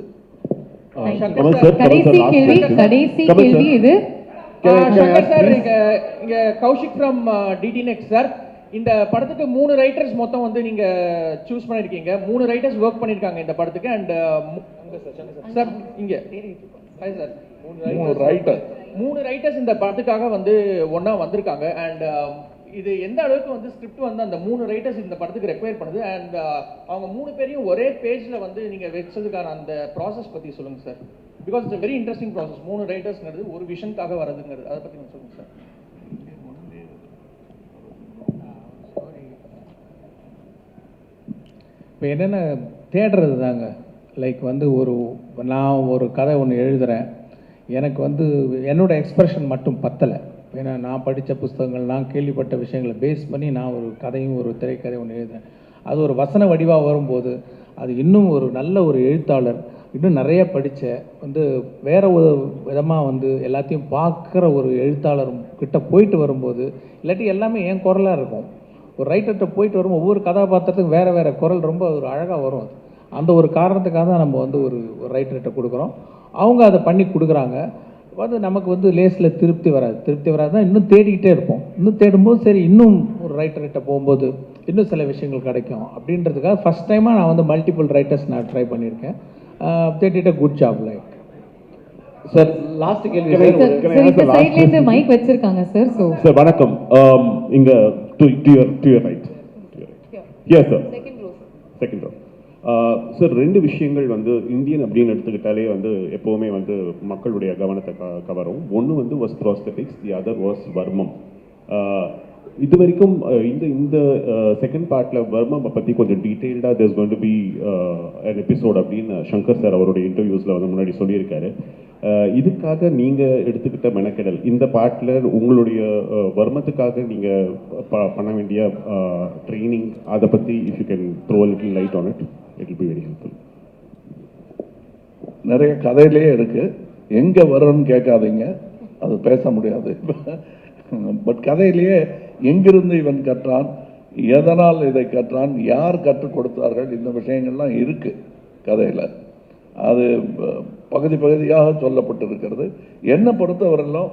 கடைசி கேள்வி இது. சார், இங்க Kaushik from DD next sir. இந்த படத்துக்கு 3 ரைட்டர்ஸ் மொத்தம் வந்து நீங்க சூஸ் பண்ணிருக்கீங்க. 3 ரைட்டர்ஸ் ஒர்க் பண்ணிருக்காங்க இந்த படத்துக்கு. அண்ட் சார் இங்க ஹாய் சார், 3 ரைட்டர்ஸ் இந்த படத்துக்காக வந்து ஒண்ணா வந்திருக்காங்க. அண்ட் இது எந்த அளவுக்கு வந்து ஸ்கிரிப்ட் வந்து அந்த 3 ரைட்டர்ஸ் இந்த படத்துக்கு ரெக்வயர் பண்ணுது, அண்ட் அவங்க 3 பேரையும் ஒரே பேஜ்ல வந்து நீங்க வச்சதுக்கான அந்த ப்ராசஸ் பத்தி சொல்லுங்க sir. Because it's very interesting process. 3 ரைட்டர்ஸ்ங்கிறது ஒரு விஷனுக்காக வரதுங்கிறது, அதை பத்தி நீங்க சொல்லுங்க சார். இப்போ என்னென்ன தேடுறது தாங்க. லைக் வந்து நான் ஒரு கதை ஒன்று எழுதுகிறேன், எனக்கு வந்து என்னோட எக்ஸ்பிரஷன் மட்டும் பத்தலை. ஏன்னா நான் படித்த புஸ்தகங்கள், நான் கேள்விப்பட்ட விஷயங்களை பேஸ் பண்ணி நான் ஒரு கதையும் ஒரு திரைக்கதை ஒன்று எழுதுறேன். அது ஒரு வசன வடிவாக வரும்போது அது இன்னும் ஒரு நல்ல ஒரு எழுத்தாளர், இன்னும் நிறைய படித்த வந்து வேற ஒரு விதமாக வந்து எல்லாத்தையும் பார்க்குற ஒரு எழுத்தாளர் கிட்ட போயிட்டு வரும்போது, இல்லாட்டி எல்லாமே என் குரலாக இருக்கும். ஒரு ரைட்டர்கிட்ட போயிட்டு வரும், ஒவ்வொரு கதாபாத்திரத்துக்கும் வேறு வேறு குரல் ரொம்ப ஒரு அழகாக வரும். அந்த ஒரு காரணத்துக்காக தான் நம்ம வந்து ஒரு ரைட்டர்கிட்ட கொடுக்குறோம். அவங்க அதை பண்ணி கொடுக்குறாங்க. அது நமக்கு வந்து லேஸில் திருப்தி வராது தான் இன்னும் தேடிக்கிட்டே இருப்போம். இன்னும் தேடும்போது சரி இன்னும் ஒரு ரைட்டர்கிட்ட போகும்போது இன்னும் சில விஷயங்கள் கிடைக்கும் அப்படின்றதுக்காக ஃபஸ்ட் டைமாக நான் வந்து மல்டிபிள் ரைட்டர்ஸ் நான் ட்ரை பண்ணியிருக்கேன். they did a good job. Like sir, last கேள்வி சைட்லேருந்து மைக் வச்சிருக்காங்க சார். ஸோ சார் வணக்கம். இங்கே to your right. Yes sir, second row. Sir, 2 விஷயங்கள் வந்து இந்தியன் அப்படின்னு எடுத்துக்கிட்டாலே வந்து எப்போவுமே வந்து மக்களுடைய கவனத்தை கவரும். ஒன்று வந்து வாஸ் ப்ராஸ்தெட்டிக்ஸ், தி அதர் வாஸ் வர்மம். இது வரைக்கும் இந்த செகண்ட் பார்ட்டில் வர்மம் பற்றி கொஞ்சம் டீட்டெயில்டாக there's going to be an episode அப்படின்னு சங்கர் சார் அவருடைய இன்டர்வியூஸில் வந்து முன்னாடி சொல்லியிருக்காரு. இதுக்காக நீங்கள் எடுத்துக்கிட்ட மெனக்கெடல், இந்த பாட்டில் உங்களுடைய வர்மத்துக்காக நீங்கள் பண்ண வேண்டிய ட்ரைனிங், அதை பற்றி if you can throw little light on it, it will be very helpful. நிறைய கதையிலேயே இருக்குது, எங்கே வரும்னு கேட்காதீங்க, அது பேச முடியாது. பட் கதையிலேயே எங்கிருந்து இவன் கற்றான், எதனால் இதை கற்றான், யார் கற்றுக் கொடுத்தார்கள், இந்த விஷயங்கள்லாம் இருக்குது கதையில். அது பகுதி பகுதியாக சொல்லப்பட்டிருக்கிறது. என்னை பொறுத்தவரையிலும்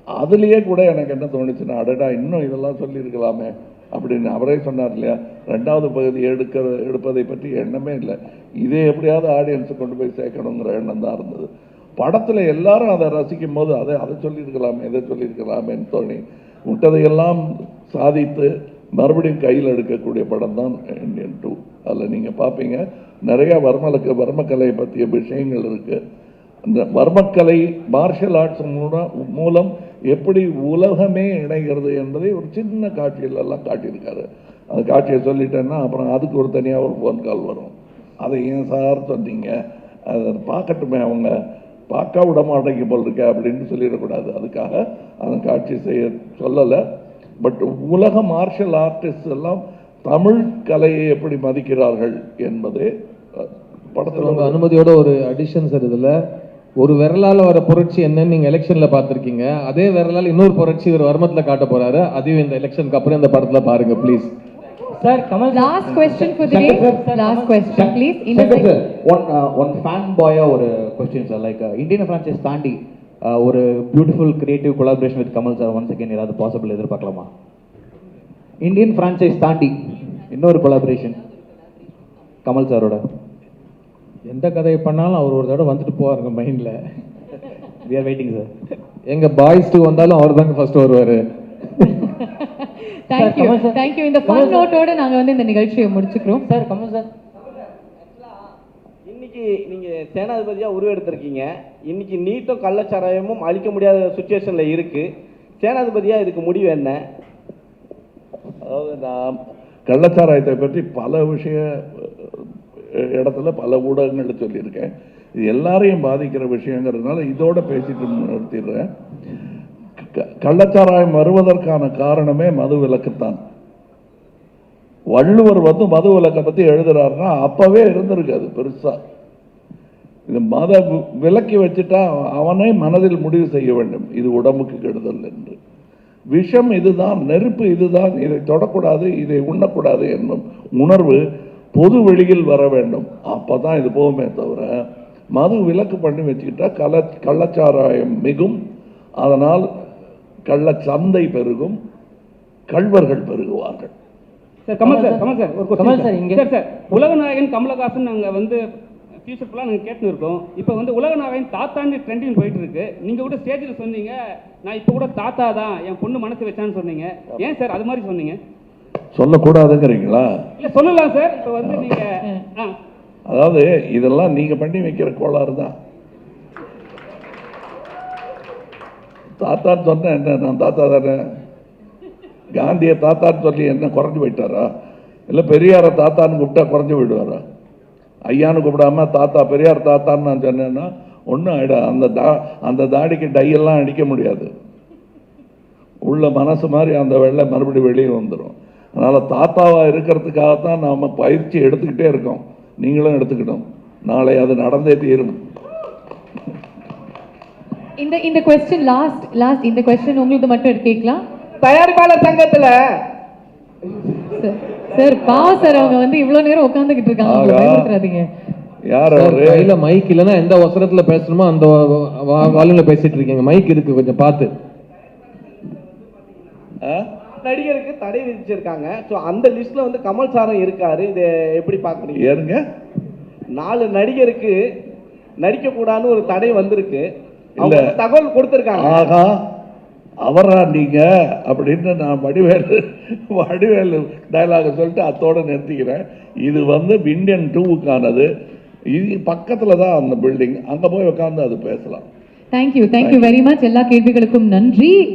அதுலேயே கூட எனக்கு என்ன தோணுச்சுன்னா, அடடா இன்னும் இதெல்லாம் சொல்லியிருக்கலாமே அப்படின்னு அவரே சொன்னார் இல்லையா, 2வது பகுதி எடுப்பதை பற்றி எண்ணமே இல்லை, இதே எப்படியாவது ஆடியன்ஸை கொண்டு போய் சேர்க்கணுங்கிற எண்ணம் தான் இருந்தது. படத்தில் எல்லாரும் அதை ரசிக்கும் போது அதை சொல்லியிருக்கலாமே, இதை சொல்லியிருக்கலாமேன்னு தோணி விட்டதையெல்லாம் சாதித்து மறுபடியும் கையில் எடுக்கக்கூடிய படம் தான் இந்தியன் 2. அதில் நீங்கள் பார்ப்பீங்க நிறையா வர்மக்கலை பற்றிய விஷயங்கள் இருக்குது. அந்த வர்மக்கலை மார்ஷல் ஆர்ட்ஸ் மூலம் எப்படி உலகமே இணைகிறது என்பதை ஒரு சின்ன காட்சியிலெல்லாம் காட்டியிருக்காரு. அந்த காட்சியை சொல்லிட்டேன்னா அப்புறம் அதுக்கு ஒரு தனியாக ஒரு ஃபோன் கால் வரும், அதை ஏன் சார் சொன்னீங்க, அதை பார்க்கட்டுமே, அவங்க பார்க்க விட மாட்டேங்க போல் இருக்க அப்படின்னு சொல்லிடக்கூடாது, அதுக்காக அந்த காட்சி செய்ய சொல்லலை. பட் உலக மார்ஷல் ஆர்டிஸ்ட் எல்லாம் தமிழ் கலையை எப்படி மதிக்கிறார்கள் என்பது படத்தில். உங்கள் அனுமதியோட ஒரு அடிஷன் சார், இதில் ஒரு விரலால் வர புரட்சி என்னன்னு நீங்கள் எலெக்ஷனில் பார்த்துருக்கீங்க, அதே விரலால் இன்னொரு புரட்சி ஒரு வர்மத்தில் காட்ட போகிறாரு, அதையும் இந்த எலெக்ஷனுக்கு அப்புறம் இந்த படத்தில் பாருங்கள் please. Sir, Kamal. Last question for the day. Last question, please. Sir, one fanboy or question, sir. Like Indian franchise தாண்டி ஒரு beautiful creative collaboration with Kamal sir once again ஏதாவது பாசிபிள் எதிர்பார்க்கலாமா? இந்தியன் ஃப்ரான்ச்சைஸ் தாண்டி இன்னொரு கொலாபரேஷன் கமல் சாரோட. எந்த கதையை பண்ணாலும் அவர் ஒரு தடவை வந்துட்டு போவாருங்க மைண்டில். We are waiting sir. எங்கள் பாய்ஸ் 2 வந்தாலும் அவர் தாங்க ஃபர்ஸ்ட் வருவார். தேங்க்யூ. இந்த ஃபன் நோட்டோட நாங்க வந்து இந்த நிகழ்ச்சியை முடிச்சுக்கிறோம். சார் கமல் சார், இன்னைக்கு நீங்க சேனாதிபதியா உருவெடுத்திருக்கீங்க. இன்னைக்கு நீட்டும் கள்ளச்சாராயமும் அழிக்க முடியாத சுச்சுவேஷன்ல இருக்கு. சேனாதிபதியா இதுக்கு முடிவு என்ன? அதாவது நான் கள்ளச்சாராயத்தை பற்றி பல இடத்துல பல ஊடகங்கள் சொல்லியிருக்கேன். இது எல்லாரையும் பாதிக்கிற விஷயங்கிறதுனால இதோட பேசிட்டு நிறுத்திடுறேன். கள்ளச்சாராயம் வருவதற்கான காரணமே மது விலக்குத்தான். வள்ளுவர் வந்து மது விலக்கை பற்றி எழுதுறாருன்னா அப்பவே இருந்திருக்காது பெருசா. இது மத விலக்கி வச்சுட்டா அவனை மனதில் முடிவு செய்ய வேண்டும், இது உடம்புக்கு கெடுதல் என்று. விஷம் இதுதான், நெருப்பு இதுதான், இதை தொடக்கூடாது, இதை உண்ணக்கூடாது என்னும் உணர்வு பொது வெளியில் வர வேண்டும். அப்பதான் இது போகுமே தவிர மது விலக்கு பண்ணி வச்சுக்கிட்டா கள்ளச்சாராயம் மிகும், அதனால் கள்ளச்சந்தை பெருகும், கள்வர்கள் பெருகுவார்கள். சார் கமல் சார் ஒரு கமல் சார் இங்கே சார் உலகநாயகன் கமலஹாசன் நாங்கள் வந்து ஃபியூச்சர் ஃபுல்லாக நாங்கள் கேட்டுன்னு இருக்கோம். இப்போ வந்து உலகநாயகன் தாத்தான்னு ட்ரெண்டிங் போயிட்டு இருக்கு. நீங்கள் கூட ஸ்டேஜில் சொன்னீங்க, நான் இப்போ கூட தாத்தா தான் என் பொண்ணு மனசு வச்சான்னு சொன்னீங்க. ஏன் சார் அது மாதிரி சொன்னீங்க? சொல்லக்கூடாதுங்கிறீங்களா? இல்லை சொல்லலாம் சார். இப்போ வந்து நீங்கள் அதாவது இதெல்லாம் நீங்கள் பண்ணி வைக்கிற கோளாறு தான். தாத்தான்னு சொன்ன என்ன, நான் தாத்தா தானே. காந்தியை தாத்தான்னு சொல்லி என்ன குறைஞ்சி போயிட்டாரா? இல்லை பெரியாரை தாத்தான்னு கூப்பிட்டா குறைஞ்சி போயிடுவாரா? ஐயான்னு கூப்பிடாம தாத்தா பெரியார் தாத்தான்னு நான் சொன்னேன்னா ஒன்றும் ஆகிடும். அந்த தாடிக்கு டையெல்லாம் அடிக்க முடியாது. உள்ள மனசு மாதிரி அந்த வெள்ளை மறுபடியும் வெளியே வந்துடும். அதனால் தாத்தாவாக இருக்கிறதுக்காகத்தான் நாம் பயிற்சி எடுத்துக்கிட்டே இருக்கோம். நீங்களும் எடுத்துக்கிட்டோம். நாளை அது நடந்தே தீரும். இந்த क्वेश्चन லாஸ்ட் இந்த क्वेश्चन உங்களுக்கு மட்டும் கேட்கலாம். தயாரிப்பாளர் சங்கத்துல சார் பாவம் சார், அவங்க வந்து இவ்வளவு நேரம் உட்கார்ந்துகிட்டு இருக்காங்க, பயந்துறாதீங்க. யார் கையில மைக் இல்லைன்னா எந்த அவசரத்துல பேசணுமோ அந்த வால்யூம்ல பேசிட்டு இருக்கீங்க. மைக் இருக்கு, கொஞ்சம் பார்த்து. நடிகருக்கு தடை விதிச்சிருக்காங்க. ஸோ அந்த லிஸ்ட்ல வந்து கமல் சாரும் இருக்காரு. இதை எப்படி பார்க்குறீங்க? ஏறுங்க, 4 நடிகருக்கு நடிக்க கூடாதுன்னு ஒரு தடை வந்திருக்கு. அவங்க தகவல் கொடுத்துருக்காங்க. ஆகா அவரா நீங்க அப்படின்னு நான் வடிவேலு டைலாக சொல்லிட்டு அத்தோட நிறுத்திக்கிறேன். இது வந்து இந்தியன் 2க்கானது. இது பக்கத்தில் தான் அந்த பில்டிங், அங்கே போய் உட்காந்து அது பேசலாம். Thank you very much. எல்லா கேள்விகளுக்கும் நன்றி.